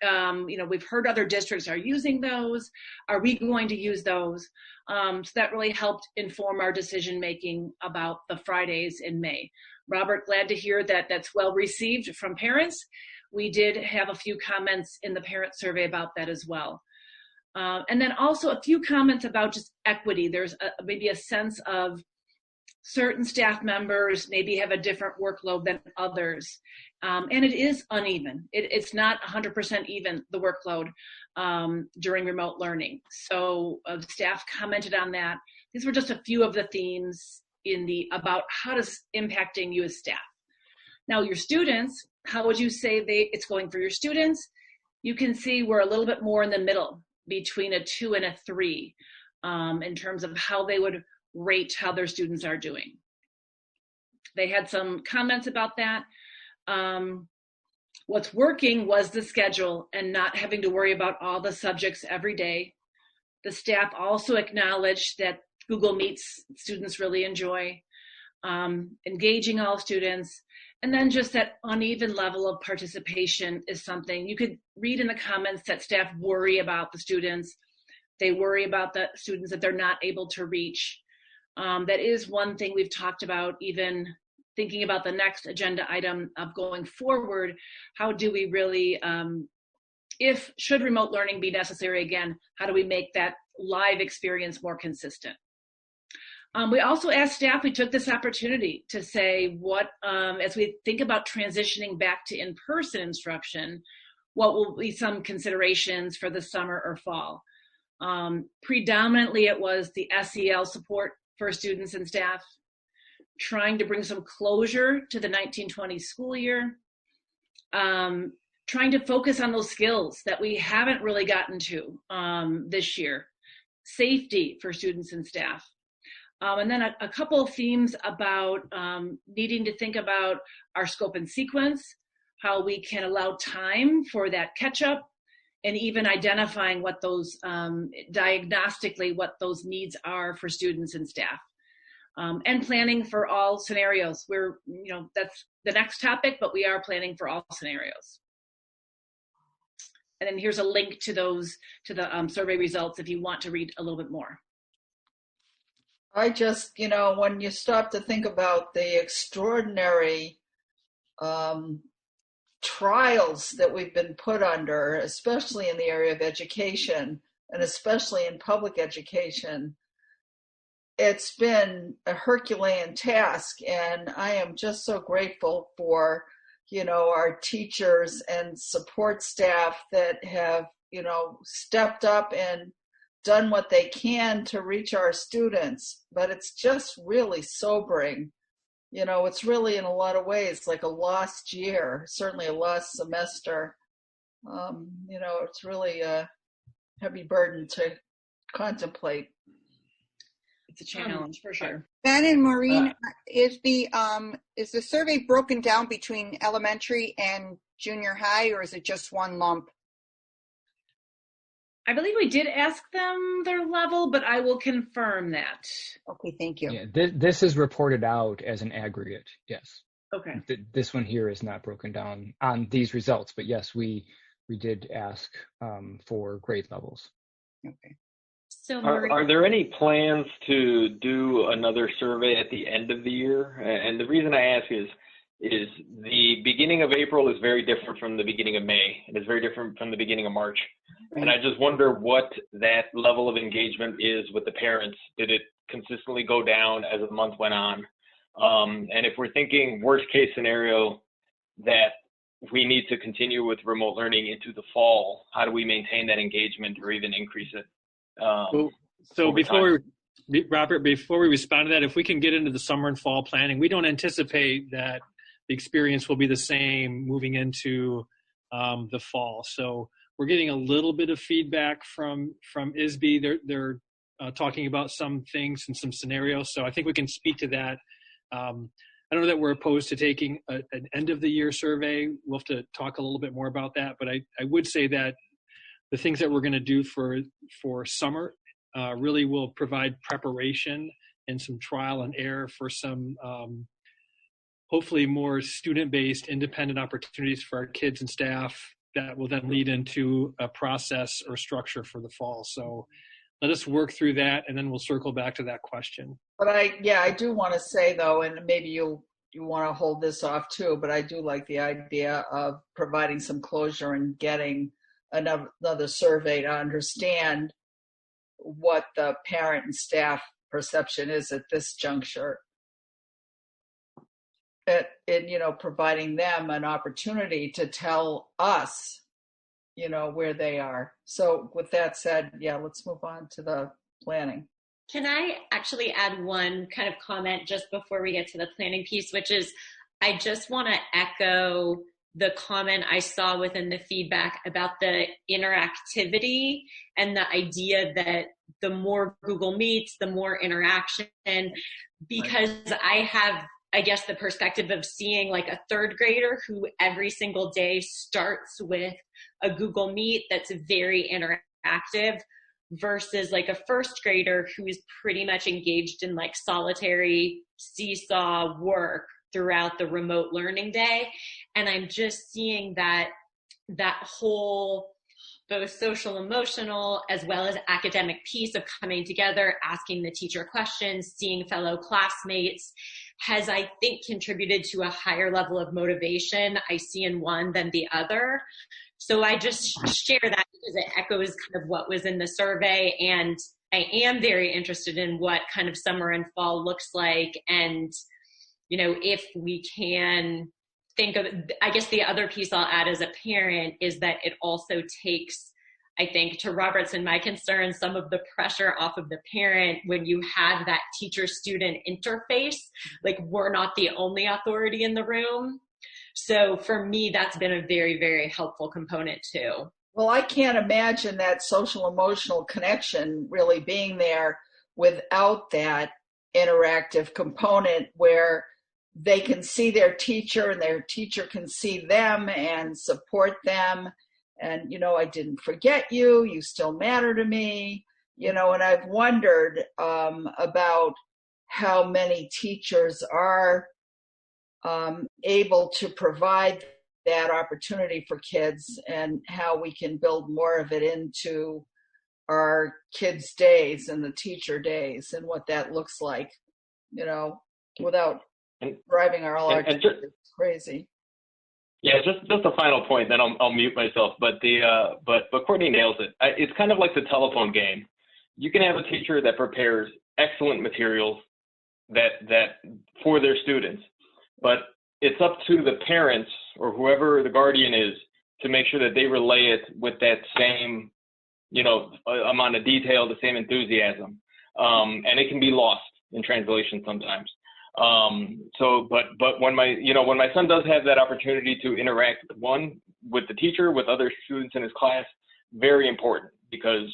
We've heard other districts are using those. Are we going to use those? So that really helped inform our decision-making about the Fridays in May. Robert, glad to hear that that's well received from parents. We did have a few comments in the parent survey about that as well. And then also a few comments about just equity. There's maybe a sense of certain staff members maybe have a different workload than others. And it is uneven. It's not 100% even, the workload during remote learning. So staff commented on that. These were just a few of the themes about how does impacting you as staff. Now your students, how would you say it's going for your students? You can see we're a little bit more in the middle between a 2 and a 3 in terms of how they would rate how their students are doing. They had some comments about that. What's working was the schedule and not having to worry about all the subjects every day. The staff also acknowledged that Google Meets students really enjoy, engaging all students, and then just that uneven level of participation is something you could read in the comments that staff worry about the students. They worry about the students that they're not able to reach. That is one thing we've talked about, even thinking about the next agenda item of going forward. How do we really, should remote learning be necessary again, how do we make that live experience more consistent? We also asked staff, we took this opportunity to say what, as we think about transitioning back to in-person instruction, what will be some considerations for the summer or fall? Predominantly it was the SEL support for students and staff, trying to bring some closure to the 1920 school year, trying to focus on those skills that we haven't really gotten to this year, safety for students and staff. And then a couple of themes about needing to think about our scope and sequence, how we can allow time for that catch up, and even identifying what those, diagnostically, what those needs are for students and staff. And planning for all scenarios. We're, that's the next topic, but we are planning for all scenarios. And then here's a link to those, to the survey results if you want to read a little bit more. I just, when you stop to think about the extraordinary trials that we've been put under, especially in the area of education and especially in public education, it's been a Herculean task. And I am just so grateful for, our teachers and support staff that have, stepped up and done what they can to reach our students. But it's just really sobering. It's really in a lot of ways like a lost year, certainly a lost semester. It's really a heavy burden to contemplate. It's a challenge for sure. Ben and Maureen, is the survey broken down between elementary and junior high, or is it just one lump? I believe we did ask them their level, but I will confirm that. Okay, thank you. Yeah, this is reported out as an aggregate, yes. Okay. This one here is not broken down on these results, but yes, we did ask for grade levels. Okay. So are there any plans to do another survey at the end of the year? And the reason I ask is the beginning of April is very different from the beginning of May, and it's very different from the beginning of March. And I just wonder what that level of engagement is with the parents. Did it consistently go down as the month went on? And if we're thinking worst case scenario that we need to continue with remote learning into the fall, how do we maintain that engagement or even increase it? So before we respond to that, if we can get into the summer and fall planning, we don't anticipate that the experience will be the same moving into the fall. So we're getting a little bit of feedback from ISB. They're talking about some things and some scenarios. So I think we can speak to that. I don't know that we're opposed to taking an end of the year survey. We'll have to talk a little bit more about that. But I would say that the things that we're going to do for summer really will provide preparation and some trial and error for some hopefully more student-based independent opportunities for our kids and staff that will then lead into a process or structure for the fall. So let us work through that, and then we'll circle back to that question. But I do want to say though, and maybe you want to hold this off too, but I do like the idea of providing some closure and getting another survey to understand what the parent and staff perception is at this juncture. And providing them an opportunity to tell us, where they are. So with that said, let's move on to the planning. Can I actually add one kind of comment just before we get to the planning piece, which is I just want to echo the comment I saw within the feedback about the interactivity and the idea that the more Google Meets, the more interaction, because I have I guess, the perspective of seeing like a third grader who every single day starts with a Google Meet that's very interactive versus like a first grader who is pretty much engaged in like solitary seesaw work throughout the remote learning day. And I'm just seeing that whole both social emotional as well as academic piece of coming together, asking the teacher questions, seeing fellow classmates has, I think, contributed to a higher level of motivation I see in one than the other. So I just share that because it echoes kind of what was in the survey, and I am very interested in what kind of summer and fall looks like. And, you know, if we can think of, I guess the other piece I'll add as a parent is that it also takes, I think, to Robert's and my concern, some of the pressure off of the parent when you have that teacher-student interface. Like, we're not the only authority in the room. So for me, that's been a very, very helpful component too. Well, I can't imagine that social emotional connection really being there without that interactive component where they can see their teacher and their teacher can see them and support them. And, you know, I didn't forget you, you still matter to me, you know, and I've wondered about how many teachers are able to provide that opportunity for kids and how we can build more of it into our kids' days and the teacher days and what that looks like, you know, without driving our teachers crazy. Yeah, just a final point, then I'll mute myself. But Courtney nails it. It's kind of like the telephone game. You can have a teacher that prepares excellent materials that for their students, but it's up to the parents or whoever the guardian is to make sure that they relay it with that same, you know, amount of detail, the same enthusiasm, and it can be lost in translation sometimes. But when my son does have that opportunity to interact with the teacher, with other students in his class, very important because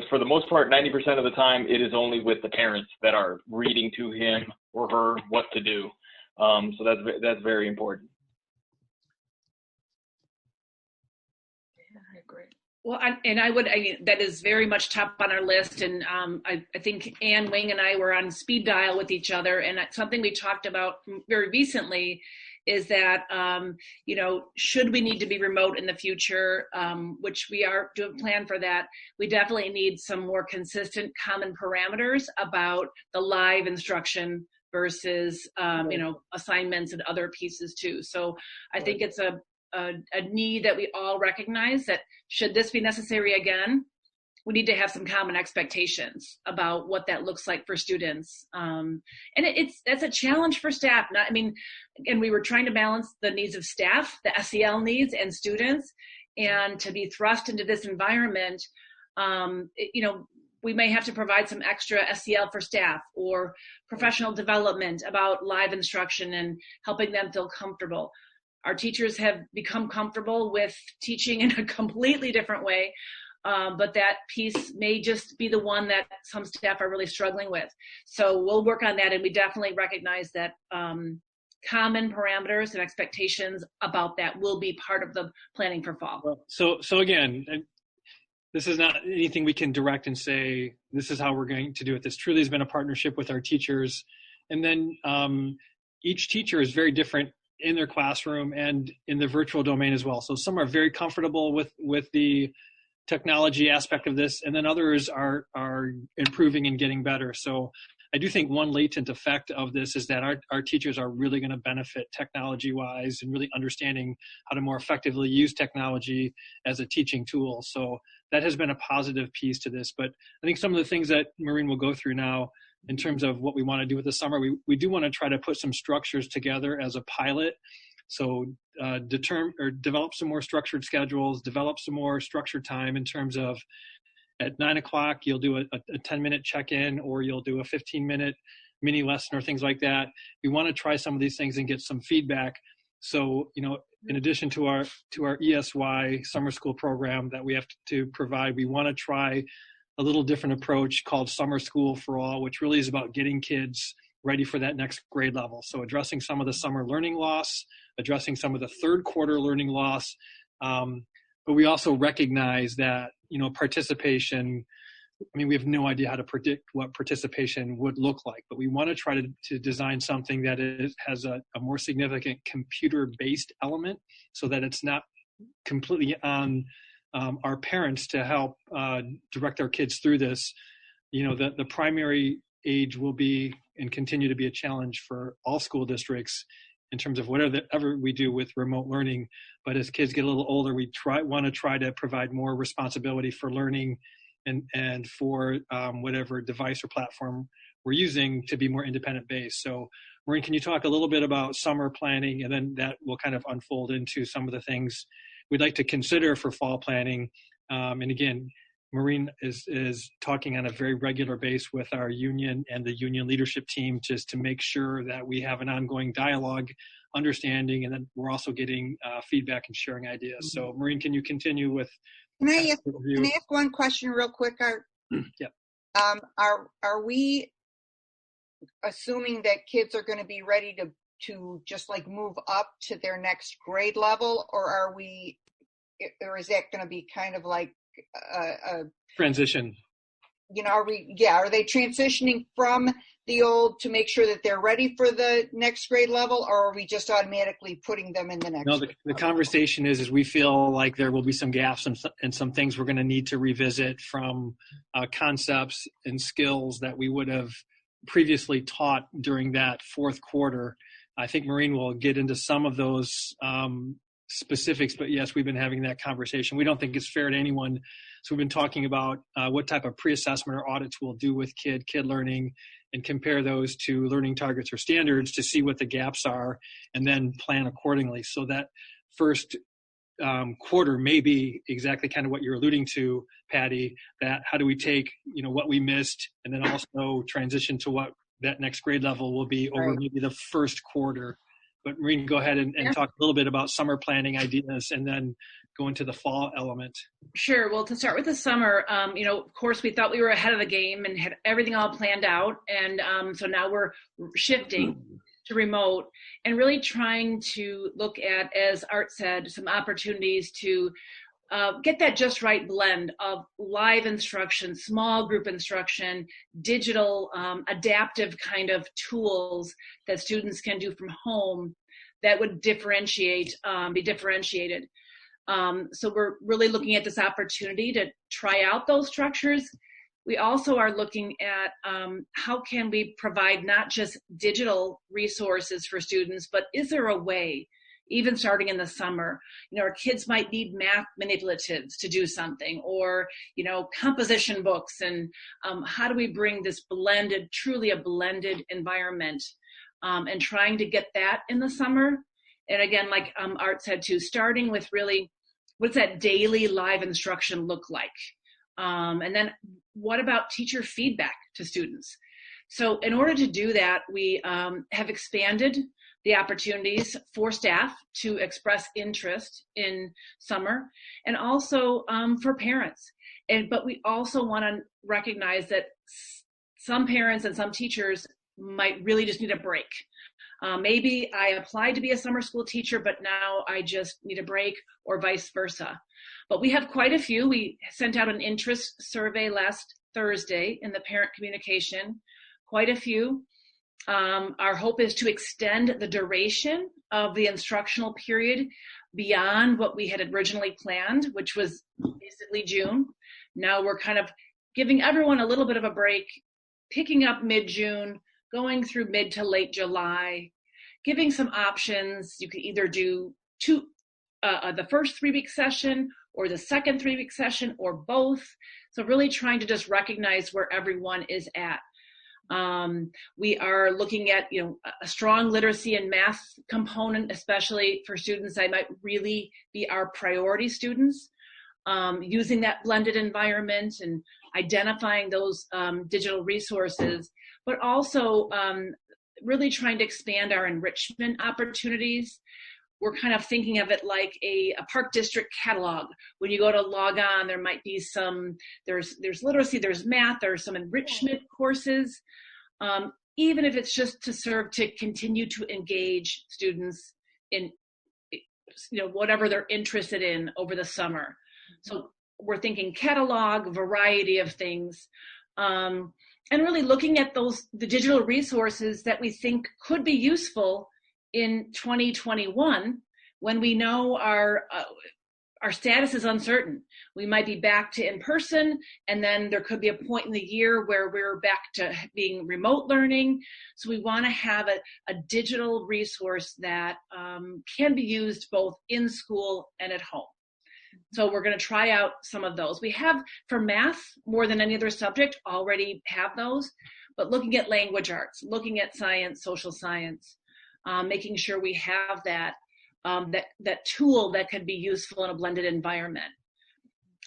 for the most part, 90% of the time, it is only with the parents that are reading to him or her what to do. So that's very important. Yeah, I agree. Well, that is very much top on our list. And I think Ann Wing and I were on speed dial with each other. And something we talked about very recently is that, you know, should we need to be remote in the future, which we are doing plan for that, we definitely need some more consistent common parameters about the live instruction versus, you know, assignments and other pieces too. So I think it's a need that we all recognize that should this be necessary again, we need to have some common expectations about what that looks like for students. And that's a challenge for staff. And we were trying to balance the needs of staff, the SEL needs and students, and to be thrust into this environment, you know, we may have to provide some extra SEL for staff or professional development about live instruction and helping them feel comfortable. Our teachers have become comfortable with teaching in a completely different way, but that piece may just be the one that some staff are really struggling with. So we'll work on that, and we definitely recognize that common parameters and expectations about that will be part of the planning for fall. So again, this is not anything we can direct and say, this is how we're going to do it. This truly has been a partnership with our teachers. And then each teacher is very different in their classroom and in the virtual domain as well. So some are very comfortable with the technology aspect of this, and then others are improving and getting better. So I do think one latent effect of this is that our teachers are really going to benefit technology-wise and really understanding how to more effectively use technology as a teaching tool. So that has been a positive piece to this. But I think some of the things that Maureen will go through now in terms of what we want to do with the summer, we do want to try to put some structures together as a pilot. So develop some more structured schedules, develop some more structured time in terms of at 9 o'clock, you'll do a 10-minute check-in, or you'll do a 15-minute mini lesson or things like that. We want to try some of these things and get some feedback. So, you know, in addition to our ESY summer school program that we have to provide, we want to try a little different approach called Summer School for All, which really is about getting kids ready for that next grade level. So addressing some of the summer learning loss, addressing some of the third quarter learning loss. But we also recognize that, participation, we have no idea how to predict what participation would look like, but we want to try to design something that has a more significant computer-based element so that it's not completely on our parents to help direct our kids through this. The primary age will be and continue to be a challenge for all school districts in terms of whatever we do with remote learning. But as kids get a little older, we want to try to provide more responsibility for learning and for whatever device or platform we're using to be more independent based. So Maureen, can you talk a little bit about summer planning, and then that will kind of unfold into some of the things we'd like to consider for fall planning. And again, Maureen is talking on a very regular basis with our union and the union leadership team just to make sure that we have an ongoing dialogue, understanding, and then we're also getting feedback and sharing ideas. So Maureen, can you continue with? Can I ask one question real quick, Art? Yep. Are we assuming that kids are going to be ready to just like move up to their next grade level, or is that going to be kind of like a transition? Are they transitioning from the old to make sure that they're ready for the next grade level, or are we just automatically putting them in the next? No, the conversation is we feel like there will be some gaps and some things we're going to need to revisit from concepts and skills that we would have previously taught during that fourth quarter. I think Maureen will get into some of those specifics, but yes, we've been having that conversation. We don't think it's fair to anyone. So we've been talking about what type of pre-assessment or audits we'll do with kid learning and compare those to learning targets or standards to see what the gaps are and then plan accordingly. So that first quarter may be exactly kind of what you're alluding to, Patty, that how do we take, what we missed and then also transition to what that next grade level will be over maybe the first quarter. But Maureen, go ahead and talk a little bit about summer planning ideas and then go into the fall element. Sure. Well, to start with the summer, of course, we thought we were ahead of the game and had everything all planned out. And so now we're shifting to remote and really trying to look at, as Art said, some opportunities to get that just right blend of live instruction, small group instruction, digital, adaptive kind of tools that students can do from home that would be differentiated. So we're really looking at this opportunity to try out those structures. We also are looking at how can we provide not just digital resources for students, but is there a way, even starting in the summer, our kids might need math manipulatives to do something, or, composition books, and how do we bring this truly a blended environment, and trying to get that in the summer. And again, like Art said too, starting with really, what's that daily live instruction look like? And then what about teacher feedback to students? So in order to do that, we have expanded the opportunities for staff to express interest in summer, and also for parents. But we also want to recognize that some parents and some teachers might really just need a break. Maybe I applied to be a summer school teacher, but now I just need a break, or vice versa. But we have quite a few. We sent out an interest survey last Thursday in the parent communication, quite a few. Our hope is to extend the duration of the instructional period beyond what we had originally planned, which was basically June. Now we're kind of giving everyone a little bit of a break, picking up mid-June, going through mid to late July, giving some options. You could either do the first 3-week session or the second 3-week session, or both. So really trying to just recognize where everyone is at. We are looking at, a strong literacy and math component, especially for students that might really be our priority students, using that blended environment and identifying those digital resources, but also really trying to expand our enrichment opportunities. We're kind of thinking of it like a park district catalog. When you go to log on, there might be there's literacy, there's math, there's some enrichment courses. even if it's just to serve to continue to engage students in whatever they're interested in over the summer. So we're thinking catalog, variety of things, and really looking at the digital resources that we think could be useful in 2021 when we know our status is uncertain. We might be back to in person, and then there could be a point in the year where we're back to being remote learning. So we want to have a digital resource that can be used both in school and at home. So we're going to try out some of those. We have, for math, more than any other subject, already have those, but looking at language arts, looking at science, social science, making sure we have that tool that could be useful in a blended environment.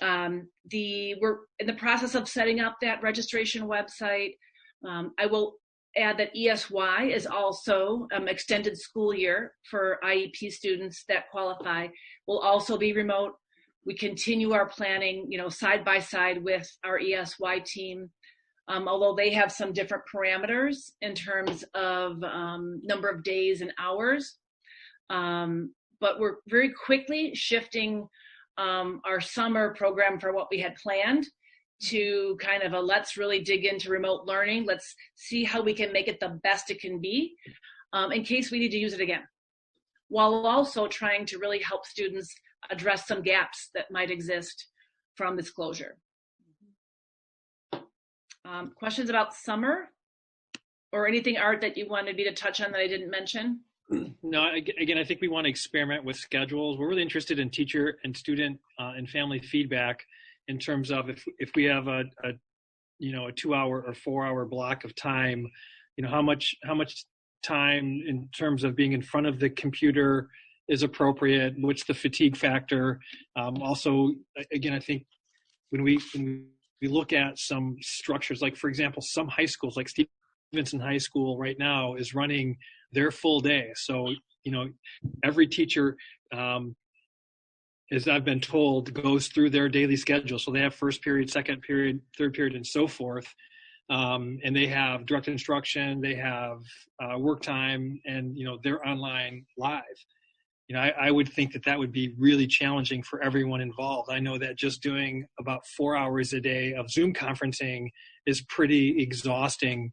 We're in the process of setting up that registration website. I will add that ESY is also extended school year for IEP students that qualify, will also be remote. We continue our planning, side by side with our ESY team, although they have some different parameters in terms of number of days and hours. But we're very quickly shifting our summer program for what we had planned to kind of let's really dig into remote learning. Let's see how we can make it the best it can be in case we need to use it again, while also trying to really help students address some gaps that might exist from this closure. Questions about summer or anything, Art, that you wanted me to touch on that I didn't mention? No, again, I think we want to experiment with schedules. We're really interested in teacher and student and family feedback in terms of if we have a 2-hour or 4-hour block of time, how much time in terms of being in front of the computer is appropriate, what's the fatigue factor. Also, again, I think when we look at some structures, like for example, some high schools like Stevenson High School right now is running their full day. So, every teacher, as I've been told, goes through their daily schedule. So they have first period, second period, third period, and so forth. And they have direct instruction, they have work time, and, they're online live. I would think that would be really challenging for everyone involved. I know that just doing about 4 hours a day of Zoom conferencing is pretty exhausting,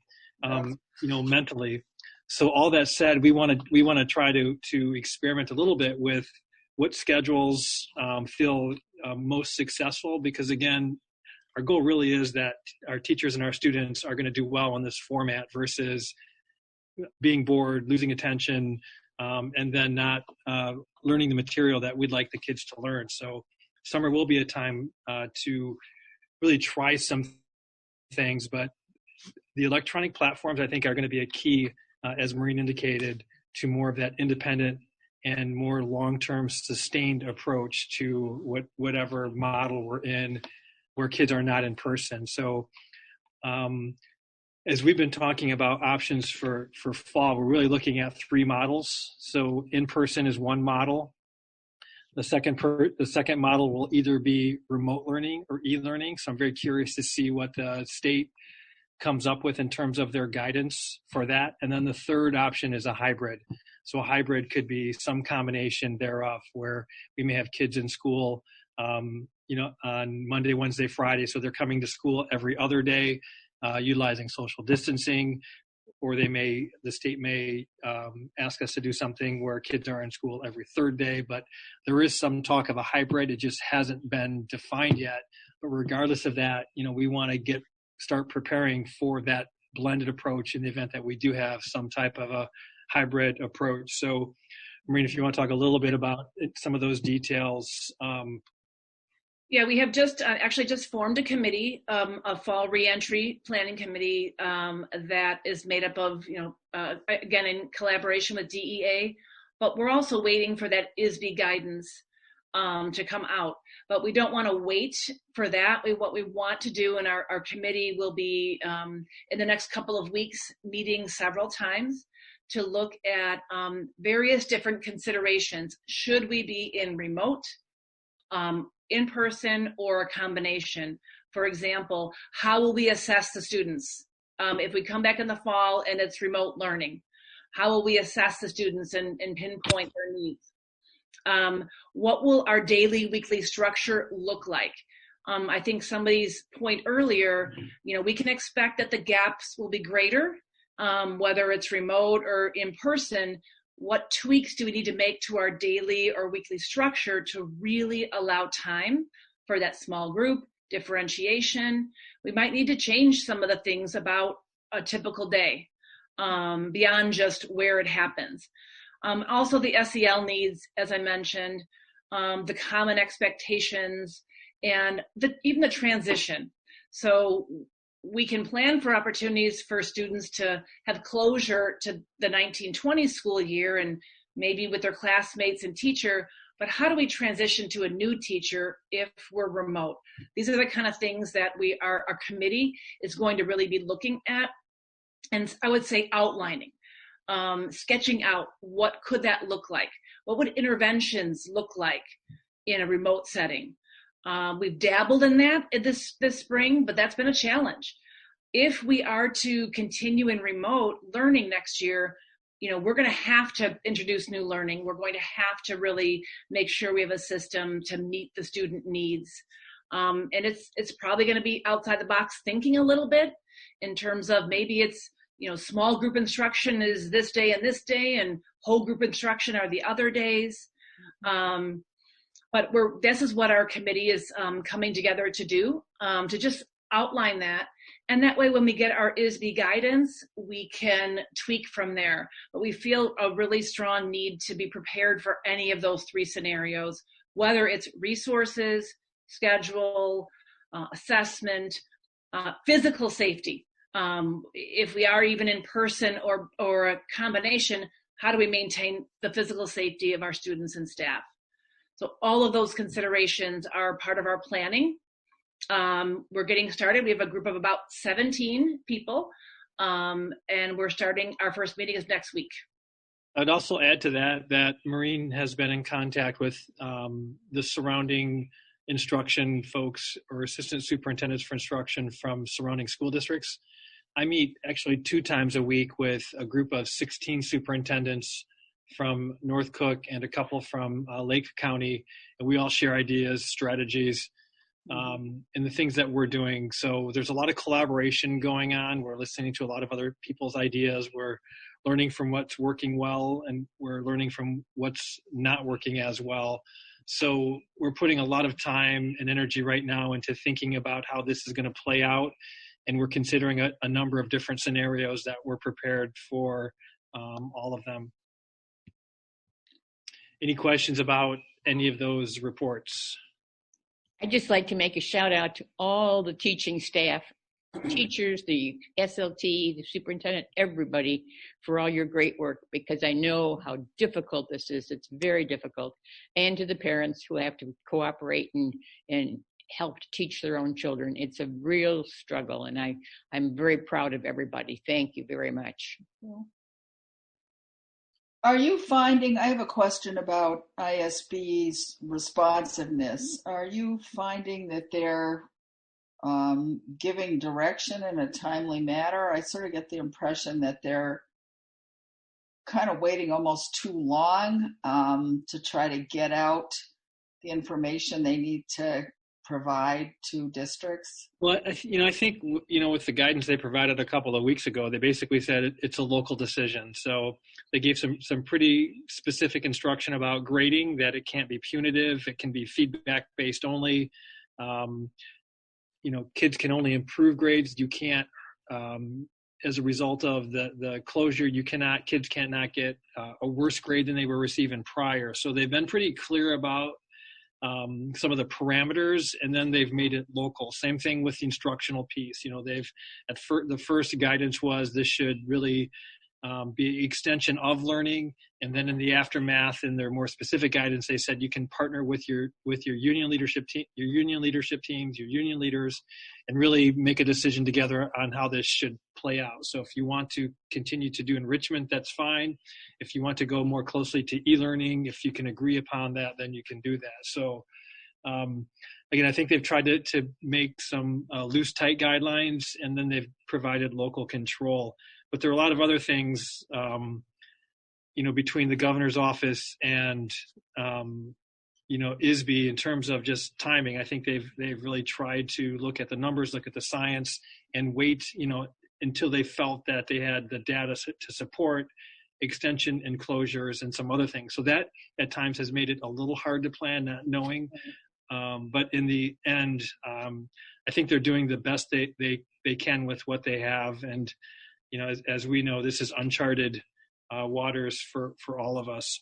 mentally. So all that said, we want to try to experiment a little bit with what schedules feel most successful, because again, our goal really is that our teachers and our students are going to do well in this format versus being bored, losing attention, and then not learning the material that we'd like the kids to learn. So summer will be a time to really try some things, but the electronic platforms I think are going to be a key, as Maureen indicated, to more of that independent and more long-term sustained approach to whatever model we're in, where kids are not in person. So as we've been talking about options for fall, we're really looking at 3 models. So in-person is one model. The second model will either be remote learning or e-learning. So I'm very curious to see what the state comes up with in terms of their guidance for that. And then the third option is a hybrid. So a hybrid could be some combination thereof, where we may have kids in school, on Monday, Wednesday, Friday. So they're coming to school every other day, utilizing social distancing, or the state may ask us to do something where kids are in school every third day. But there is some talk of a hybrid. It just hasn't been defined yet. But regardless of that, we want to start preparing for that blended approach in the event that we do have some type of a hybrid approach. So, Maureen, if you want to talk a little bit about some of those details. Yeah, we have just formed a committee, a fall reentry planning committee that is made up of, again, in collaboration with DEA, but we're also waiting for that ISB guidance to come out. But we don't want to wait for that. What we want to do in our committee will be in the next couple of weeks meeting several times to look at various different considerations. Should we be in remote, in person, or a combination? For example, how will we assess the students If we come back in the fall and it's remote learning, how will we assess the students and pinpoint their needs? What will our daily, weekly structure look like? I think somebody's point earlier, we can expect that the gaps will be greater, whether it's remote or in person. What tweaks do we need to make to our daily or weekly structure to really allow time for that small group differentiation? We might need to change some of the things about a typical day beyond just where it happens. Also the SEL needs, as I mentioned, the common expectations, and even the transition. So we can plan for opportunities for students to have closure to the 1920 school year and maybe with their classmates and teacher, but how do we transition to a new teacher if we're remote? These are the kind of things that our committee is going to really be looking at, and I would say outlining, sketching out what could that look like? What would interventions look like in a remote setting? We've dabbled in that this spring, but that's been a challenge. If we are to continue in remote learning next year, we're going to have to introduce new learning. We're going to have to really make sure we have a system to meet the student needs. And it's probably going to be outside the box thinking a little bit in terms of maybe it's, small group instruction is this day and whole group instruction are the other days. But this is what our committee is coming together to do, to just outline that. And that way, when we get our ISB guidance, we can tweak from there. But we feel a really strong need to be prepared for any of those three scenarios, whether it's resources, schedule, assessment, physical safety. If we are even in person or a combination, how do we maintain the physical safety of our students and staff? So all of those considerations are part of our planning. We're getting started. We have a group of about 17 people, and we're starting, our first meeting is next week. I'd also add to that Maureen has been in contact with the surrounding instruction folks or assistant superintendents for instruction from surrounding school districts. I meet actually 2 times a week with a group of 16 superintendents from North Cook and a couple from Lake County, and we all share ideas, strategies, and the things that we're doing. So there's a lot of collaboration going on. We're listening to a lot of other people's ideas. We're learning from what's working well, and we're learning from what's not working as well. So we're putting a lot of time and energy right now into thinking about how this is going to play out, and we're considering a number of different scenarios that we're prepared for all of them. Any questions about any of those reports? I'd just like to make a shout out to all the teaching staff, teachers, the SLT, the superintendent, everybody for all your great work, because I know how difficult this is. It's very difficult. And to the parents who have to cooperate and help to teach their own children. It's a real struggle, and I'm very proud of everybody. Thank you very much. Are you finding, I have a question about ISB's responsiveness. Are you finding that they're giving direction in a timely manner? I sort of get the impression that they're kind of waiting almost too long to try to get out the information they need to provide to districts? Well, I think, with the guidance they provided a couple of weeks ago, they basically said it's a local decision. So they gave some pretty specific instruction about grading, that it can't be punitive, it can be feedback-based only. Kids can only improve grades. You can't, as a result of the closure, kids cannot get a worse grade than they were receiving prior. So they've been pretty clear about some of the parameters, and then they've made it local. Same thing with the instructional piece. The first guidance was this should really be extension of learning, and then in the aftermath, in their more specific guidance, they said you can partner with your union leadership team, your union leadership teams, your union leaders, and really make a decision together on how this should play out. So if you want to continue to do enrichment, that's fine. If you want to go more closely to e-learning, if you can agree upon that, then you can do that. So Again, I think they've tried to make some loose, tight guidelines, and then they've provided local control. But there are a lot of other things, between the governor's office and ISB in terms of just timing. I think they've really tried to look at the numbers, look at the science, and wait, until they felt that they had the data to support extension and closures and some other things. So that at times has made it a little hard to plan, not knowing. But in the end, I think they're doing the best they can with what they have. And, as we know, this is uncharted waters for all of us.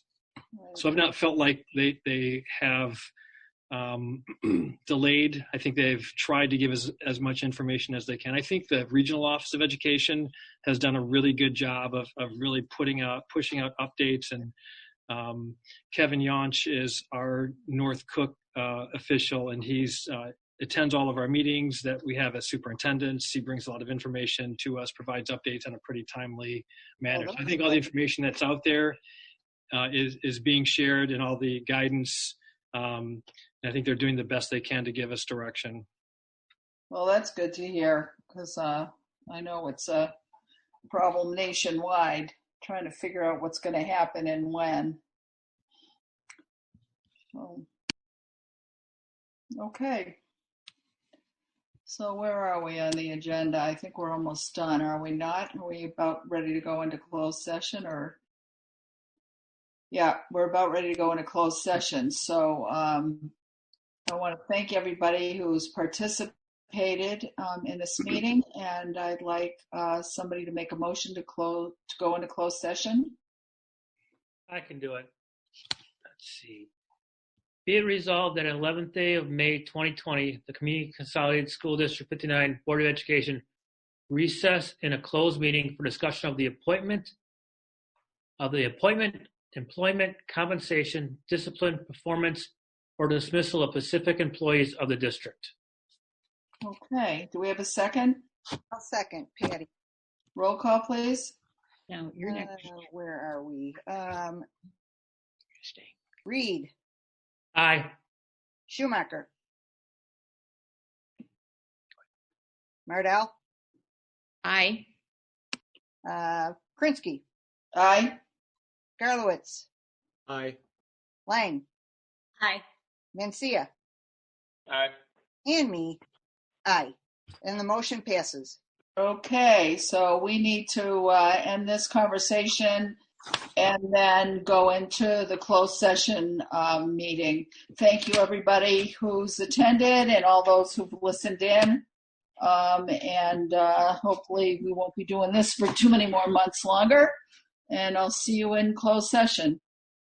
So I've not felt like they have delayed. I think they've tried to give as much information as they can. I think the Regional Office of Education has done a really good job of really pushing out updates. And Kevin Yonch is our North Cook official, and he's attends all of our meetings that we have as superintendents. He brings a lot of information to us, provides updates in a pretty timely manner. So I think all the information that's out there is being shared, and all the guidance. I think they're doing the best they can to give us direction. Well, that's good to hear, because I know it's a problem nationwide, trying to figure out what's going to happen and when. So, okay. So where are we on the agenda? I think we're almost done, are we not? Are we about ready to go into closed session, or? Yeah, we're about ready to go into closed session. So I want to thank everybody who's participated in this meeting, and I'd like somebody to make a motion to go into closed session. I can do it. Let's see. Be it resolved that on 11th day of May 2020, the Community Consolidated School District 59 Board of Education recess in a closed meeting for discussion of the appointment, employment, compensation, discipline, performance, or dismissal of specific employees of the district. Okay. Do we have a second? I'll second, Patty. Roll call, please. No, you're next. Where are we? Reed. Aye. Schumacher. Mardell. Aye. Krinsky. Aye. Garlowitz. Aye. Lang. Aye. Mencia. Aye. And me. Aye. And the motion passes. Okay, so we need to end this conversation and then go into the closed session meeting. Thank you, everybody who's attended and all those who've listened in. And hopefully we won't be doing this for too many more months longer. And I'll see you in closed session.